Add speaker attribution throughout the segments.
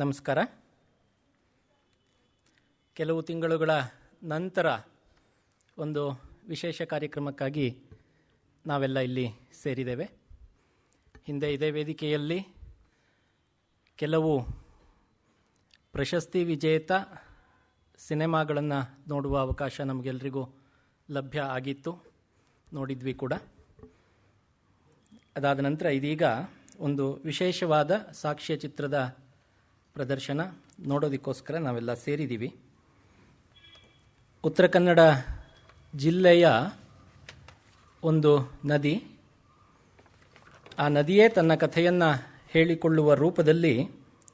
Speaker 1: ನಮಸ್ಕಾರ. ಕೆಲವು ತಿಂಗಳುಗಳ ನಂತರ ಒಂದು ವಿಶೇಷ ಕಾರ್ಯಕ್ರಮಕ್ಕಾಗಿ ನಾವೆಲ್ಲ ಇಲ್ಲಿ ಸೇರಿದ್ದೇವೆ. ಹಿಂದೆ ಇದೇ ವೇದಿಕೆಯಲ್ಲಿ ಕೆಲವು ಪ್ರಶಸ್ತಿ ವಿಜೇತ ಸಿನಿಮಾಗಳನ್ನು ನೋಡುವ ಅವಕಾಶ ನಮಗೆಲ್ಲರಿಗೂ ಲಭ್ಯ ಆಗಿತ್ತು, ನೋಡಿದ್ವಿ ಕೂಡ. ಅದಾದ ನಂತರ ಇದೀಗ ಒಂದು ವಿಶೇಷವಾದ ಸಾಕ್ಷ್ಯ ಚಿತ್ರದ ಪ್ರದರ್ಶನ ನೋಡೋದಕ್ಕೋಸ್ಕರ ನಾವೆಲ್ಲ ಸೇರಿದ್ದೀವಿ. ಉತ್ತರ ಕನ್ನಡ ಜಿಲ್ಲೆಯ ಒಂದು ನದಿ, ಆ ನದಿಯೇ ತನ್ನ ಕಥೆಯನ್ನು ಹೇಳಿಕೊಳ್ಳುವ ರೂಪದಲ್ಲಿ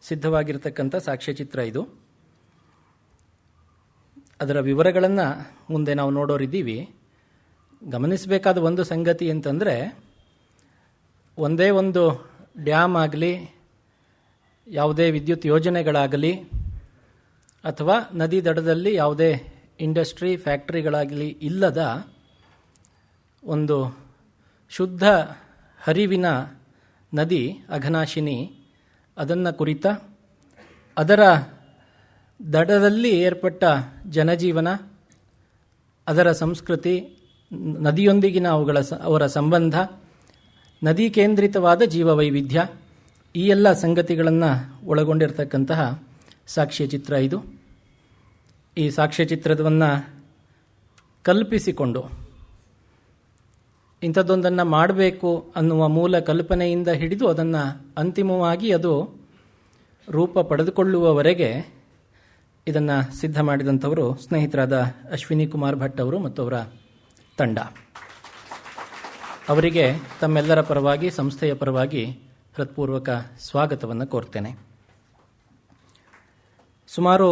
Speaker 1: ಸಿದ್ಧವಾಗಿರತಕ್ಕಂಥ ಸಾಕ್ಷ್ಯಚಿತ್ರ ಇದು. ಅದರ ವಿವರಗಳನ್ನು ಮುಂದೆ ನಾವು ನೋಡೋರಿದ್ದೀವಿ. ಗಮನಿಸಬೇಕಾದ ಒಂದು ಸಂಗತಿ ಅಂತಂದರೆ, ಒಂದೇ ಒಂದು ಡ್ಯಾಮ್ ಆಗಲಿ, ಯಾವುದೇ ವಿದ್ಯುತ್ ಯೋಜನೆಗಳಾಗಲಿ, ಅಥವಾ ನದಿ ದಡದಲ್ಲಿ ಯಾವುದೇ ಇಂಡಸ್ಟ್ರಿ ಫ್ಯಾಕ್ಟ್ರಿಗಳಾಗಲಿ ಇಲ್ಲದ ಒಂದು ಶುದ್ಧ ಹರಿವಿನ ನದಿ ಅಘನಾಶಿನಿ, ಅದನ್ನು ಕುರಿತ, ಅದರ ದಡದಲ್ಲಿ ಏರ್ಪಟ್ಟ ಜನಜೀವನ, ಅದರ ಸಂಸ್ಕೃತಿ, ನದಿಯೊಂದಿಗಿನ ಅವರ ಸಂಬಂಧ, ನದಿ ಕೇಂದ್ರಿತವಾದ ಜೀವವೈವಿಧ್ಯ, ಈ ಎಲ್ಲ ಸಂಗತಿಗಳನ್ನು ಒಳಗೊಂಡಿರತಕ್ಕಂತಹ ಸಾಕ್ಷ್ಯಚಿತ್ರ ಇದು. ಈ ಸಾಕ್ಷ್ಯಚಿತ್ರವನ್ನು ಕಲ್ಪಿಸಿಕೊಂಡು ಇಂಥದ್ದೊಂದನ್ನು ಮಾಡಬೇಕು ಅನ್ನುವ ಮೂಲ ಕಲ್ಪನೆಯಿಂದ ಹಿಡಿದು ಅದನ್ನು ಅಂತಿಮವಾಗಿ ಅದು ರೂಪ ಪಡೆದುಕೊಳ್ಳುವವರೆಗೆ ಇದನ್ನು ಸಿದ್ಧ ಮಾಡಿದಂಥವರು ಸ್ನೇಹಿತರಾದ ಅಶ್ವಿನಿ ಕುಮಾರ್ ಭಟ್ ಅವರು ಮತ್ತು ಅವರ ತಂಡ. ಅವರಿಗೆ ತಮ್ಮೆಲ್ಲರ ಪರವಾಗಿ, ಸಂಸ್ಥೆಯ ಪರವಾಗಿ ಹೃತ್ಪೂರ್ವಕ ಸ್ವಾಗತವನ್ನು ಕೋರ್ತೇನೆ. ಸುಮಾರು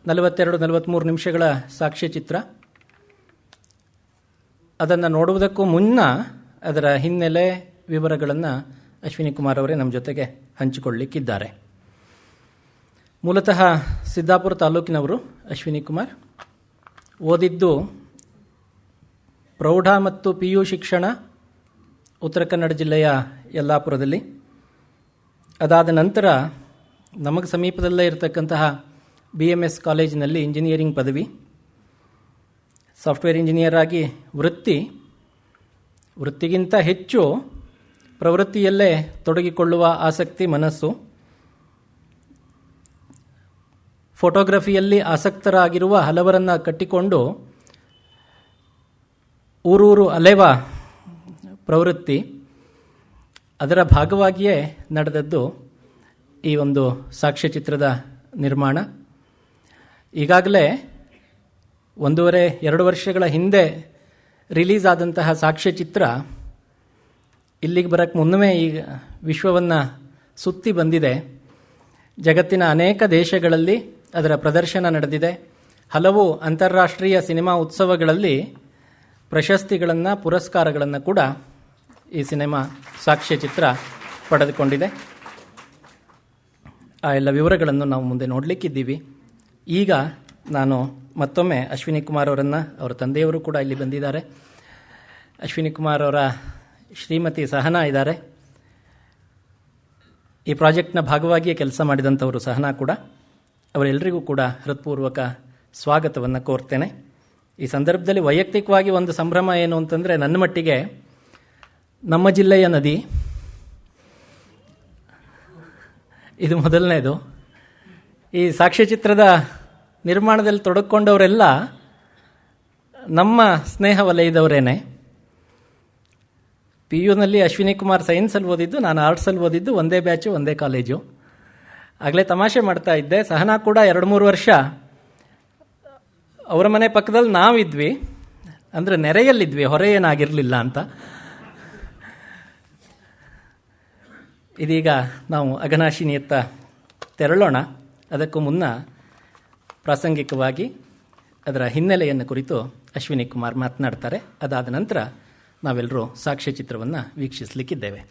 Speaker 1: 42-43 ನಿಮಿಷಗಳ ಸಾಕ್ಷ್ಯಚಿತ್ರ. ಅದನ್ನು ನೋಡುವುದಕ್ಕೂ ಮುನ್ನ ಅದರ ಹಿನ್ನೆಲೆ ವಿವರಗಳನ್ನು ಅಶ್ವಿನಿ ಕುಮಾರ್ ಅವರೇ ನಮ್ಮ ಜೊತೆಗೆ ಹಂಚಿಕೊಳ್ಳಲಿಕ್ಕಿದ್ದಾರೆ. ಮೂಲತಃ ಸಿದ್ದಾಪುರ ತಾಲೂಕಿನವರು ಅಶ್ವಿನಿ ಕುಮಾರ್. ಓದಿದ್ದು ಪ್ರೌಢ ಮತ್ತು PU ಶಿಕ್ಷಣ ಉತ್ತರ ಕನ್ನಡ ಜಿಲ್ಲೆಯ ಯಲ್ಲಾಪುರದಲ್ಲಿ. ಅದಾದ ನಂತರ ನಮಗೆ ಸಮೀಪದಲ್ಲೇ ಇರತಕ್ಕಂತಹ BMS ಕಾಲೇಜಿನಲ್ಲಿ ಇಂಜಿನಿಯರಿಂಗ್ ಪದವಿ, ಸಾಫ್ಟ್ವೇರ್ ಇಂಜಿನಿಯರ್ ಆಗಿ ವೃತ್ತಿಗಿಂತ ಹೆಚ್ಚು ಪ್ರವೃತ್ತಿಯಲ್ಲೇ ತೊಡಗಿಕೊಳ್ಳುವ ಆಸಕ್ತಿ, ಮನಸ್ಸು. ಫೋಟೋಗ್ರಫಿಯಲ್ಲಿ ಆಸಕ್ತರಾಗಿರುವ ಹಲವರನ್ನು ಕಟ್ಟಿಕೊಂಡು ಊರೂರು ಅಲೆವ ಪ್ರವೃತ್ತಿ, ಅದರ ಭಾಗವಾಗಿಯೇ ನಡೆದದ್ದು ಈ ಒಂದು ಸಾಕ್ಷ್ಯಚಿತ್ರದ ನಿರ್ಮಾಣ. ಈಗಾಗಲೇ 1.5-2 ವರ್ಷಗಳ ಹಿಂದೆ ರಿಲೀಸ್ ಆದಂತಹ ಸಾಕ್ಷ್ಯಚಿತ್ರ ಇಲ್ಲಿಗೆ ಬರೋಕ್ಕೆ ಮುನ್ನವೇ ಈಗ ವಿಶ್ವವನ್ನು ಸುತ್ತಿ ಬಂದಿದೆ. ಜಗತ್ತಿನ ಅನೇಕ ದೇಶಗಳಲ್ಲಿ ಅದರ ಪ್ರದರ್ಶನ ನಡೆದಿದೆ. ಹಲವು ಅಂತಾರಾಷ್ಟ್ರೀಯ ಸಿನಿಮಾ ಉತ್ಸವಗಳಲ್ಲಿ ಪ್ರಶಸ್ತಿಗಳನ್ನು, ಪುರಸ್ಕಾರಗಳನ್ನು ಕೂಡ ಈ ಸಿನಿಮಾ ಸಾಕ್ಷ್ಯಚಿತ್ರ ಪಡೆದುಕೊಂಡಿದೆ. ಆ ಎಲ್ಲ ವಿವರಗಳನ್ನು ನಾವು ಮುಂದೆ ನೋಡಲಿಕ್ಕಿದ್ದೀವಿ. ಈಗ ನಾನು ಮತ್ತೊಮ್ಮೆ ಅಶ್ವಿನಿ ಕುಮಾರ್ ಅವರನ್ನು, ಅವರ ತಂದೆಯವರು ಕೂಡ ಇಲ್ಲಿ ಬಂದಿದ್ದಾರೆ, ಅಶ್ವಿನಿ ಕುಮಾರ್ ಅವರ ಶ್ರೀಮತಿ ಸಹನಾ ಇದ್ದಾರೆ. ಈ ಪ್ರಾಜೆಕ್ಟ್ನ ಭಾಗವಾಗಿಯೇ ಕೆಲಸ ಮಾಡಿದಂಥವರು ಸಹನಾ ಕೂಡ. ಅವರೆಲ್ಲರಿಗೂ ಕೂಡ ಹೃತ್ಪೂರ್ವಕ ಸ್ವಾಗತವನ್ನು ಕೋರ್ತೇನೆ. ಈ ಸಂದರ್ಭದಲ್ಲಿ ವೈಯಕ್ತಿಕವಾಗಿ ಒಂದು ಸಂಭ್ರಮ ಏನು ಅಂತಂದರೆ, ನನ್ನ ಮಟ್ಟಿಗೆ ನಮ್ಮ ಜಿಲ್ಲೆಯ ನದಿ ಇದು ಮೊದಲನೇದು. ಈ ಸಾಕ್ಷ್ಯಚಿತ್ರದ ನಿರ್ಮಾಣದಲ್ಲಿ ತೊಡಗಿಕೊಂಡವರೆಲ್ಲ ನಮ್ಮ ಸ್ನೇಹ ವಲಯದವರೇನೆ. PUನಲ್ಲಿ ಅಶ್ವಿನಿ ಕುಮಾರ್ ಸೈನ್ಸಲ್ಲಿ ಓದಿದ್ದು, ನಾನು ಆರ್ಟ್ಸಲ್ಲಿ ಓದಿದ್ದು, ಒಂದೇ ಬ್ಯಾಚು, ಒಂದೇ ಕಾಲೇಜು. ಆಗಲೇ ತಮಾಷೆ ಮಾಡ್ತಾ ಇದ್ದೆ, ಸಹನಾ ಕೂಡ 2-3 ವರ್ಷ ಅವರ ಮನೆ ಪಕ್ಕದಲ್ಲಿ ನಾವಿದ್ವಿ, ಅಂದರೆ ನೆರೆಯಲ್ಲಿದ್ವಿ, ಹೊರೆ ಏನಾಗಿರಲಿಲ್ಲ ಅಂತ. ಇದೀಗ ನಾವು ಅಘನಾಶಿನಿಯತ್ತ ತೆರಳೋಣ. ಅದಕ್ಕೂ ಮುನ್ನ ಪ್ರಾಸಂಗಿಕವಾಗಿ ಅದರ ಹಿನ್ನೆಲೆಯನ್ನು ಕುರಿತು ಅಶ್ವಿನಿ ಕುಮಾರ್ ಮಾತನಾಡ್ತಾರೆ. ಅದಾದ ನಂತರ ನಾವೆಲ್ಲರೂ ಸಾಕ್ಷ್ಯಚಿತ್ರವನ್ನು ವೀಕ್ಷಿಸಲಿಕ್ಕಿದ್ದೇವೆ.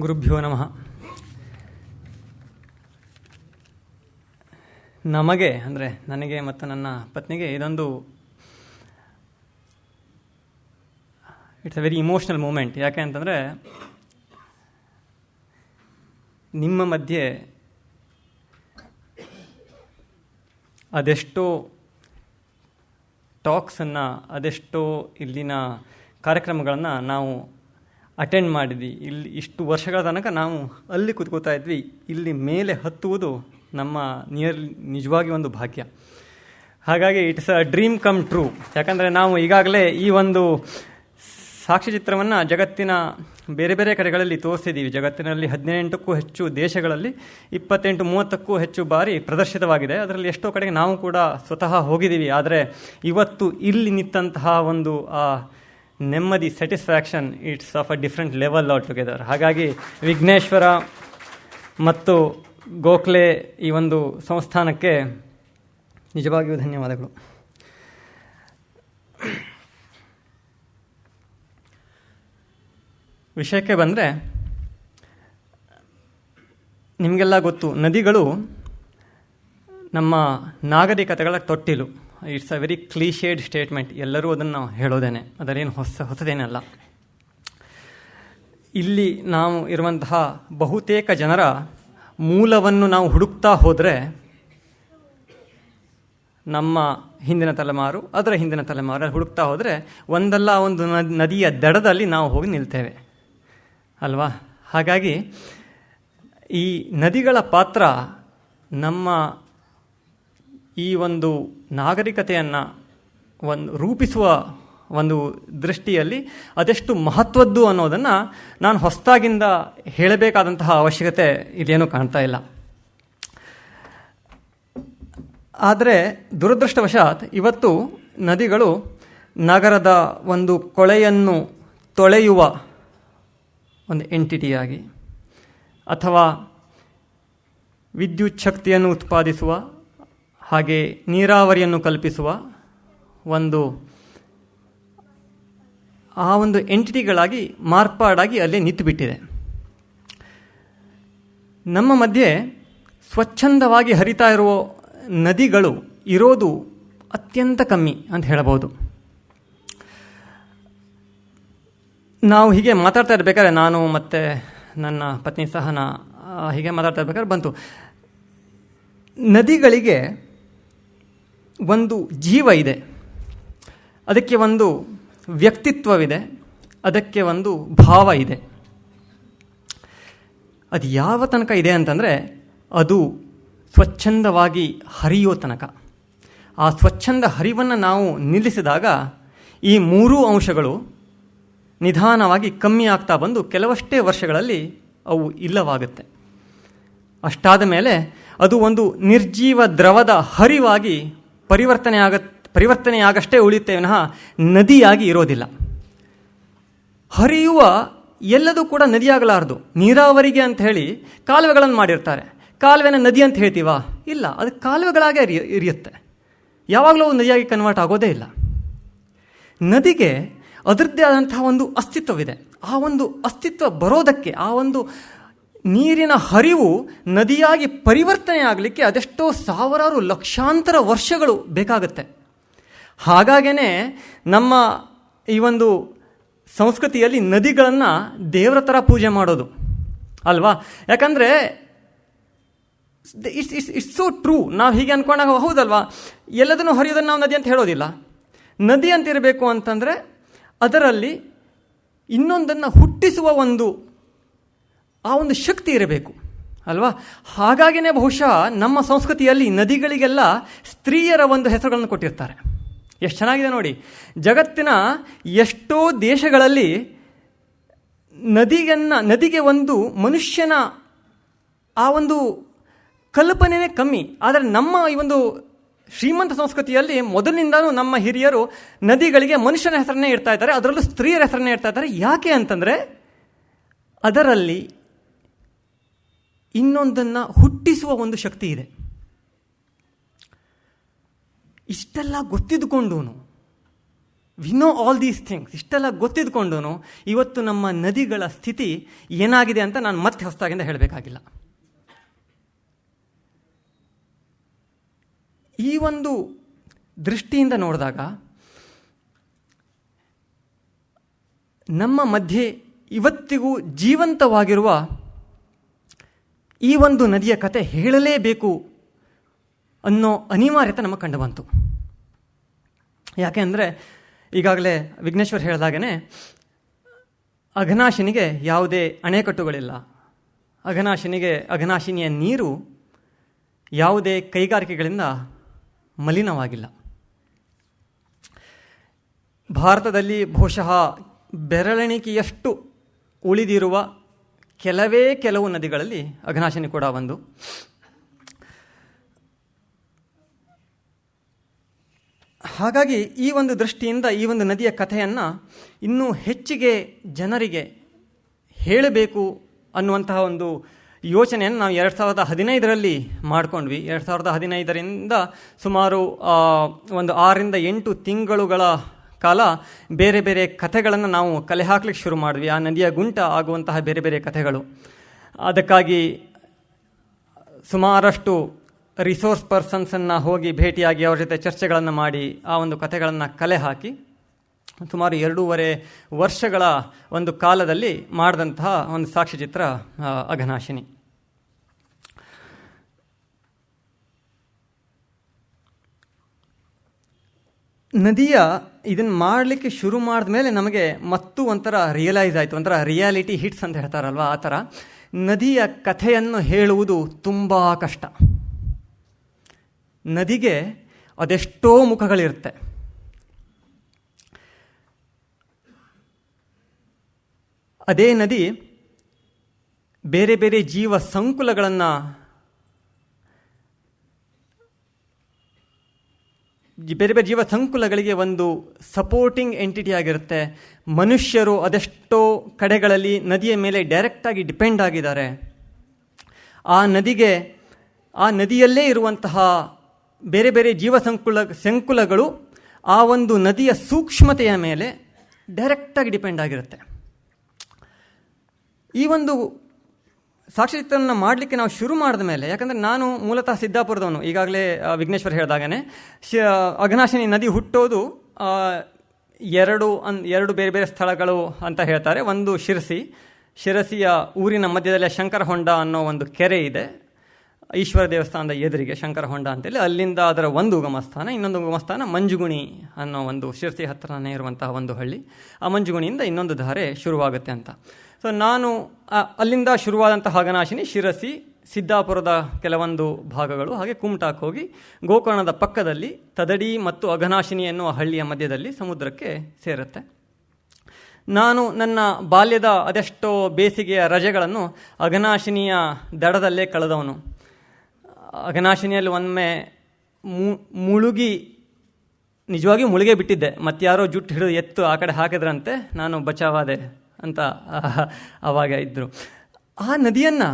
Speaker 2: ಗುರುಭ್ಯೋ ನಮಃ. ನಮಗೆ ಅಂದರೆ ನನಗೆ ಮತ್ತು ನನ್ನ ಪತ್ನಿಗೆ ಇದೊಂದು it's a very emotional moment. ಯಾಕೆ ಅಂತಂದರೆ ನಿಮ್ಮ ಮಧ್ಯೆ ಅದೆಷ್ಟೋ ಟಾಕ್ಸನ್ನು, ಅದೆಷ್ಟೋ ಇಲ್ಲಿನ ಕಾರ್ಯಕ್ರಮಗಳನ್ನು ನಾವು ಅಟೆಂಡ್ ಮಾಡಿದ್ವಿ. ಇಲ್ಲಿ ಇಷ್ಟು ವರ್ಷಗಳ ತನಕ ನಾವು ಅಲ್ಲಿ ಕೂತ್ಕೋತಾ ಇದ್ವಿ. ಇಲ್ಲಿ ಮೇಲೆ ಹತ್ತುವುದು ನಮ್ಮ ನಿಜವಾಗಿ ಒಂದು ಭಾಗ್ಯ. ಹಾಗಾಗಿ it's a dream come true. ಯಾಕಂದರೆ ನಾವು ಈಗಾಗಲೇ ಈ ಒಂದು ಸಾಕ್ಷ್ಯಚಿತ್ರವನ್ನು ಜಗತ್ತಿನ ಬೇರೆ ಬೇರೆ ಕಡೆಗಳಲ್ಲಿ ತೋರಿಸಿದ್ದೀವಿ. ಜಗತ್ತಿನಲ್ಲಿ 18ಕ್ಕೂ ಹೆಚ್ಚು ದೇಶಗಳಲ್ಲಿ 28-30ಕ್ಕೂ ಹೆಚ್ಚು ಬಾರಿ ಪ್ರದರ್ಶಿತವಾಗಿದೆ. ಅದರಲ್ಲಿ ಎಷ್ಟೋ ಕಡೆಗೆ ನಾವು ಕೂಡ ಸ್ವತಃ ಹೋಗಿದ್ದೀವಿ. ಆದರೆ ಇವತ್ತು ಇಲ್ಲಿ ನಿಂತಹ ಒಂದು ನೆಮ್ಮದಿ, satisfaction, it's of a different level all together. ಹಾಗಾಗಿ ವಿಘ್ನೇಶ್ವರ ಮತ್ತು ಗೋಖಲೆ ಈ ಒಂದು ಸಂಸ್ಥಾನಕ್ಕೆ ನಿಜವಾಗಿಯೂ ಧನ್ಯವಾದಗಳು. ವಿಷಯಕ್ಕೆ ಬಂದರೆ, ನಿಮಗೆಲ್ಲ ಗೊತ್ತು, ನದಿಗಳು ನಮ್ಮ ನಾಗರಿಕತೆಗಳ ತೊಟ್ಟಿಲು. It's a very cliched statement. ಎಲ್ಲರೂ ಅದನ್ನು ಹೇಳೋದೇನೆ, ಅದರೇನು ಹೊಸದೇನಲ್ಲ. ಇಲ್ಲಿ ನಾವು ಇರುವಂತಹ ಬಹುತೇಕ ಜನರ ಮೂಲವನ್ನು ನಾವು ಹುಡುಕ್ತಾ ಹೋದರೆ ನಮ್ಮ ಹಿಂದಿನ ತಲೆಮಾರು, ಅದರ ಹಿಂದಿನ ತಲೆಮಾರು ಹುಡುಕ್ತಾ ಹೋದರೆ ಒಂದಲ್ಲ ಒಂದು ನದಿಯ ದಡದಲ್ಲಿ ನಾವು ಹೋಗಿ ನಿಲ್ತೇವೆ ಅಲ್ವಾ? ಹಾಗಾಗಿ ಈ ನದಿಗಳ ಪಾತ್ರ ನಮ್ಮ ಈ ಒಂದು ನಾಗರಿಕತೆಯನ್ನು ರೂಪಿಸುವ ಒಂದು ದೃಷ್ಟಿಯಲ್ಲಿ ಅದೆಷ್ಟು ಮಹತ್ವದ್ದು ಅನ್ನೋದನ್ನು ನಾನು ಹೊಸದಾಗಿಂದ ಹೇಳಬೇಕಾದಂತಹ ಅವಶ್ಯಕತೆ ಇದೇನೂ ಕಾಣ್ತಾ ಇಲ್ಲ. ಆದರೆ ದುರದೃಷ್ಟವಶಾತ್ ಇವತ್ತು ನದಿಗಳು ನಗರದ ಒಂದು ಕೊಳೆಯನ್ನು ತೊಳೆಯುವ ಒಂದು ಎಂಟಿಟಿಯಾಗಿ, ಅಥವಾ ವಿದ್ಯುತ್ ಶಕ್ತಿಯನ್ನು ಉತ್ಪಾದಿಸುವ, ಹಾಗೆ ನೀರಾವರಿಯನ್ನು ಕಲ್ಪಿಸುವ ಆ ಒಂದು ಎಂಟಿಟಿಗಳಾಗಿ ಮಾರ್ಪಾಡಾಗಿ ಅಲ್ಲಿ ನಿಂತುಬಿಟ್ಟಿದೆ. ನಮ್ಮ ಮಧ್ಯೆ ಸ್ವಚ್ಛಂದವಾಗಿ ಹರಿತಾ ಇರುವ ನದಿಗಳು ಇರೋದು ಅತ್ಯಂತ ಕಮ್ಮಿ ಅಂತ ಹೇಳಬಹುದು. ನಾವು ಹೀಗೆ ಮಾತಾಡ್ತಾ ಇರ್ಬೇಕಾದ್ರೆ, ನಾನು ಮತ್ತು ನನ್ನ ಪತ್ನಿ ಸಹನ ಹೀಗೆ ಮಾತಾಡ್ತಾ ಇರ್ಬೇಕಾದ್ರೆ ಬಂತು, ನದಿಗಳಿಗೆ ಒಂದು ಜೀವ ಇದೆ, ಅದಕ್ಕೆ ಒಂದು ವ್ಯಕ್ತಿತ್ವವಿದೆ, ಅದಕ್ಕೆ ಒಂದು ಭಾವ ಇದೆ. ಅದು ಯಾವ ತನಕ ಇದೆ ಅಂತಂದರೆ, ಅದು ಸ್ವಚ್ಛಂದವಾಗಿ ಹರಿಯೋ ತನಕ. ಆ ಸ್ವಚ್ಛಂದ ಹರಿವನ್ನು ನಾವು ನಿಲ್ಲಿಸಿದಾಗ ಈ ಮೂರೂ ಅಂಶಗಳು ನಿಧಾನವಾಗಿ ಕಮ್ಮಿ ಆಗ್ತಾ ಬಂದು ಕೆಲವಷ್ಟೇ ವರ್ಷಗಳಲ್ಲಿ ಅವು ಇಲ್ಲವಾಗುತ್ತೆ. ಅಷ್ಟಾದ ಮೇಲೆ ಅದು ಒಂದು ನಿರ್ಜೀವ ದ್ರವದ ಹರಿವಾಗಿ ಪರಿವರ್ತನೆಯಾಗಷ್ಟೇ ಉಳಿಯುತ್ತೆ ವಿನಃ ನದಿಯಾಗಿ ಇರೋದಿಲ್ಲ. ಹರಿಯುವ ಎಲ್ಲದೂ ಕೂಡ ನದಿಯಾಗಲಾರದು. ನೀರಾವರಿಗೆ ಅಂತ ಹೇಳಿ ಕಾಲುವೆಗಳನ್ನು ಮಾಡಿರ್ತಾರೆ. ಕಾಲುವೆನ ನದಿ ಅಂತ ಹೇಳ್ತೀವಾ? ಇಲ್ಲ, ಅದು ಕಾಲುವೆಗಳಾಗೇ ಇರಿಯುತ್ತೆ. ಯಾವಾಗಲೂ ನದಿಯಾಗಿ ಕನ್ವರ್ಟ್ ಆಗೋದೇ ಇಲ್ಲ. ನದಿಗೆ ಅದರದ್ದೇ ಆದಂತಹ ಒಂದು ಅಸ್ತಿತ್ವವಿದೆ. ಆ ಒಂದು ಅಸ್ತಿತ್ವ ಬರೋದಕ್ಕೆ, ಆ ಒಂದು ನೀರಿನ ಹರಿವು ನದಿಯಾಗಿ ಪರಿವರ್ತನೆ ಆಗಲಿಕ್ಕೆ ಅದೆಷ್ಟೋ ಸಾವಿರಾರು ಲಕ್ಷಾಂತರ ವರ್ಷಗಳು ಬೇಕಾಗುತ್ತೆ. ಹಾಗಾಗೇ ನಮ್ಮ ಈ ಒಂದು ಸಂಸ್ಕೃತಿಯಲ್ಲಿ ನದಿಗಳನ್ನು ದೇವರ ಥರ ಪೂಜೆ ಮಾಡೋದು ಅಲ್ವಾ? ಯಾಕಂದರೆ ಇಟ್ಸ್ ಸೋ ಟ್ರೂ. ನಾವು ಹೀಗೆ ಅಂದ್ಕೊಂಡಾಗ ಹೌದಲ್ವಾ, ಎಲ್ಲದನ್ನು ಹರಿಯೋದನ್ನು ನಾವು ನದಿ ಅಂತ ಹೇಳೋದಿಲ್ಲ. ನದಿ ಅಂತ ಇರಬೇಕು ಅಂತಂದರೆ ಅದರಲ್ಲಿ ಇನ್ನೊಂದನ್ನು ಹುಟ್ಟಿಸುವ ಆ ಒಂದು ಶಕ್ತಿ ಇರಬೇಕು ಅಲ್ವಾ? ಹಾಗಾಗಿನೇ ಬಹುಶಃ ನಮ್ಮ ಸಂಸ್ಕೃತಿಯಲ್ಲಿ ನದಿಗಳಿಗೆಲ್ಲ ಸ್ತ್ರೀಯರ ಒಂದು ಹೆಸರುಗಳನ್ನು ಕೊಟ್ಟಿರ್ತಾರೆ. ಎಷ್ಟು ಚೆನ್ನಾಗಿದೆ ನೋಡಿ. ಜಗತ್ತಿನ ಎಷ್ಟೋ ದೇಶಗಳಲ್ಲಿ ನದಿಗೆ ಒಂದು ಮನುಷ್ಯನ ಆ ಒಂದು ಕಲ್ಪನೆಯೇ ಕಮ್ಮಿ. ಆದರೆ ನಮ್ಮ ಈ ಒಂದು ಶ್ರೀಮಂತ ಸಂಸ್ಕೃತಿಯಲ್ಲಿ ಮೊದಲಿನಿಂದಲೂ ನಮ್ಮ ಹಿರಿಯರು ನದಿಗಳಿಗೆ ಮನುಷ್ಯನ ಹೆಸರನ್ನೇ ಇಡ್ತಾ ಇದ್ದಾರೆ, ಅದರಲ್ಲೂ ಸ್ತ್ರೀಯರ ಹೆಸರನ್ನೇ ಇಡ್ತಾ ಇದ್ದಾರೆ. ಯಾಕೆ ಅಂತಂದರೆ ಅದರಲ್ಲಿ ಇನ್ನೊಂದನ್ನು ಹುಟ್ಟಿಸುವ ಒಂದು ಶಕ್ತಿ ಇದೆ. ಇಷ್ಟೆಲ್ಲ ಗೊತ್ತಿದ್ದುಕೊಂಡು, we know all these things, ಇಷ್ಟೆಲ್ಲ ಗೊತ್ತಿದ್ದುಕೊಂಡು ಇವತ್ತು ನಮ್ಮ ನದಿಗಳ ಸ್ಥಿತಿ ಏನಾಗಿದೆ ಅಂತ ನಾನು ಮತ್ತೆ ಹೊಸದಾಗಿಂದ ಹೇಳಬೇಕಾಗಿಲ್ಲ. ಈ ಒಂದು ದೃಷ್ಟಿಯಿಂದ ನೋಡಿದಾಗ ನಮ್ಮ ಮಧ್ಯೆ ಇವತ್ತಿಗೂ ಜೀವಂತವಾಗಿರುವ ಈ ಒಂದು ನದಿಯ ಕತೆ ಹೇಳಲೇಬೇಕು ಅನ್ನೋ ಅನಿವಾರ್ಯತೆ ನಮಗೆ ಕಂಡು ಬಂತು. ಯಾಕೆ ಅಂದರೆ ಈಗಾಗಲೇ ವಿಘ್ನೇಶ್ವರ್ ಹೇಳಿದಾಗೇ ಅಘನಾಶಿನಿಗೆ ಯಾವುದೇ ಅಣೆಕಟ್ಟುಗಳಿಲ್ಲ. ಅಘನಾಶಿನಿಯ ನೀರು ಯಾವುದೇ ಕೈಗಾರಿಕೆಗಳಿಂದ ಮಲಿನವಾಗಿಲ್ಲ. ಭಾರತದಲ್ಲಿ ಬಹುಶಃ ಬೆರಳೆಣಿಕೆಯಷ್ಟು ಉಳಿದಿರುವ ಕೆಲವು ನದಿಗಳಲ್ಲಿ ಅಘನಾಶಿನಿ ಕೂಡ ಒಂದು. ಹಾಗಾಗಿ ಈ ಒಂದು ದೃಷ್ಟಿಯಿಂದ ಈ ಒಂದು ನದಿಯ ಕಥೆಯನ್ನು ಇನ್ನೂ ಹೆಚ್ಚಿಗೆ ಜನರಿಗೆ ಹೇಳಬೇಕು ಅನ್ನುವಂತಹ ಒಂದು ಯೋಚನೆಯನ್ನು ನಾವು 2015ರಲ್ಲಿ ಮಾಡಿಕೊಂಡ್ವಿ. 2015ರಿಂದ ಸುಮಾರು ಒಂದು 6ರಿಂದ 8 ತಿಂಗಳುಗಳ ಕಾಲ ಬೇರೆ ಬೇರೆ ಕಥೆಗಳನ್ನು ನಾವು ಕಲೆ ಹಾಕ್ಲಿಕ್ಕೆ ಶುರು ಮಾಡಿದ್ವಿ. ಆ ನದಿಯ ಗುಂಟ ಆಗುವಂತಹ ಬೇರೆ ಬೇರೆ ಕಥೆಗಳು. ಅದಕ್ಕಾಗಿ ಸುಮಾರಷ್ಟು ರಿಸೋರ್ಸ್ ಪರ್ಸನ್ಸನ್ನು ಹೋಗಿ ಭೇಟಿಯಾಗಿ ಅವ್ರ ಜೊತೆ ಚರ್ಚೆಗಳನ್ನು ಮಾಡಿ ಆ ಒಂದು ಕಥೆಗಳನ್ನು ಕಲೆ ಹಾಕಿ ಸುಮಾರು 2.5 ವರ್ಷಗಳ ಒಂದು ಕಾಲದಲ್ಲಿ ಮಾಡಿದಂತಹ ಒಂದು ಸಾಕ್ಷ್ಯಚಿತ್ರ ಅಘನಾಶಿನಿ. ನದಿಯ ಇದನ್ನು ಮಾಡಲಿಕ್ಕೆ ಶುರು ಮಾಡಿದ ಮೇಲೆ ನಮಗೆ ಮತ್ತೂ ಒಂಥರ ರಿಯಲೈಸ್ ಆಯಿತು, ಒಂಥರ ರಿಯಾಲಿಟಿ ಹಿಟ್ಸ್ ಅಂತ ಹೇಳ್ತಾರಲ್ವ, ಆ ಥರ ನದಿಯ ಕಥೆಯನ್ನು ಹೇಳುವುದು ತುಂಬ ಕಷ್ಟ. ನದಿಗೆ ಅದೆಷ್ಟೋ ಮುಖಗಳಿರುತ್ತೆ. ಅದೇ ನದಿ ಬೇರೆ ಬೇರೆ ಜೀವ ಸಂಕುಲಗಳನ್ನು ಬೇರೆ ಬೇರೆ ಜೀವ ಸಂಕುಲಗಳಿಗೆ ಒಂದು ಸಪೋರ್ಟಿಂಗ್ ಎಂಟಿಟಿ ಆಗಿರುತ್ತೆ. ಮನುಷ್ಯರು ಅದೆಷ್ಟೋ ಕಡೆಗಳಲ್ಲಿ ನದಿಯ ಮೇಲೆ ಡೈರೆಕ್ಟಾಗಿ ಡಿಪೆಂಡ್ ಆಗಿದ್ದಾರೆ. ಆ ನದಿಯಲ್ಲೇ ಇರುವಂತಹ ಬೇರೆ ಬೇರೆ ಜೀವ ಸಂಕುಲಗಳು ಆ ಒಂದು ನದಿಯ ಸೂಕ್ಷ್ಮತೆಯ ಮೇಲೆ ಡೈರೆಕ್ಟಾಗಿ ಡಿಪೆಂಡ್ ಆಗಿರುತ್ತೆ. ಈ ಒಂದು ಸಾಕ್ಷ್ಯಚಿತ್ರವನ್ನು ಮಾಡಲಿಕ್ಕೆ ನಾವು ಶುರು ಮಾಡಿದ ಮೇಲೆ, ಯಾಕಂದರೆ ನಾನು ಮೂಲತಃ ಸಿದ್ದಾಪುರದವನು, ಈಗಾಗಲೇ ವಿಘ್ನೇಶ್ವರ್ ಹೇಳಿದಾಗೇ ಅಘನಾಶಿನಿ ನದಿ ಹುಟ್ಟೋದು ಎರಡು ಬೇರೆ ಬೇರೆ ಸ್ಥಳಗಳು ಅಂತ ಹೇಳ್ತಾರೆ. ಒಂದು ಶಿರಸಿಯ ಊರಿನ ಮಧ್ಯದಲ್ಲೇ ಶಂಕರ ಹೊಂಡ ಅನ್ನೋ ಒಂದು ಕೆರೆ ಇದೆ. ಈಶ್ವರ ದೇವಸ್ಥಾನದ ಎದುರಿಗೆ ಶಂಕರ ಹೊಂಡ ಅಂತೇಳಿ, ಅಲ್ಲಿಂದ ಅದರ ಒಂದು ಉಗಮಸ್ಥಾನ. ಇನ್ನೊಂದು ಉಗಮಸ್ಥಾನ ಮಂಜುಗುಣಿ ಅನ್ನೋ ಒಂದು ಶಿರಸಿ ಹತ್ತಿರನೇ ಇರುವಂತಹ ಒಂದು ಹಳ್ಳಿ. ಆ ಮಂಜುಗುಣಿಯಿಂದ ಇನ್ನೊಂದು ಧಾರೆ ಶುರುವಾಗುತ್ತೆ ಅಂತ. ಸೊ ನಾನು ಅಲ್ಲಿಂದ ಶುರುವಾದಂತಹ ಅಘನಾಶಿನಿ ಶಿರಸಿ, ಸಿದ್ದಾಪುರದ ಕೆಲವೊಂದು ಭಾಗಗಳು, ಹಾಗೆ ಕುಮಟಾಕ್ಕೆ ಹೋಗಿ ಗೋಕರ್ಣದ ಪಕ್ಕದಲ್ಲಿ ತದಡಿ ಮತ್ತು ಅಘನಾಶಿನಿ ಎನ್ನುವ ಹಳ್ಳಿಯ ಮಧ್ಯದಲ್ಲಿ ಸಮುದ್ರಕ್ಕೆ ಸೇರುತ್ತೆ. ನಾನು ನನ್ನ ಬಾಲ್ಯದ ಅದೆಷ್ಟೋ ಬೇಸಿಗೆಯ ರಜೆಗಳನ್ನು ಅಘನಾಶಿನಿಯ ದಡದಲ್ಲೇ ಕಳೆದವನು. ಅಘನಾಶಿನಿಯಲ್ಲಿ ಒಮ್ಮೆ ನಿಜವಾಗಿ ಮುಳುಗೇ ಬಿಟ್ಟಿದ್ದೆ. ಮತ್ತಾರೋ ಜುಟ್ಟು ಹಿಡಿದು ಎತ್ತು ಆ ಕಡೆ ಹಾಕಿದ್ರಂತೆ, ನಾನು ಬಚಾವಾದೆ ಅಂತ ಆವಾಗ ಇದ್ದರು. ಆ ನದಿಯನ್ನು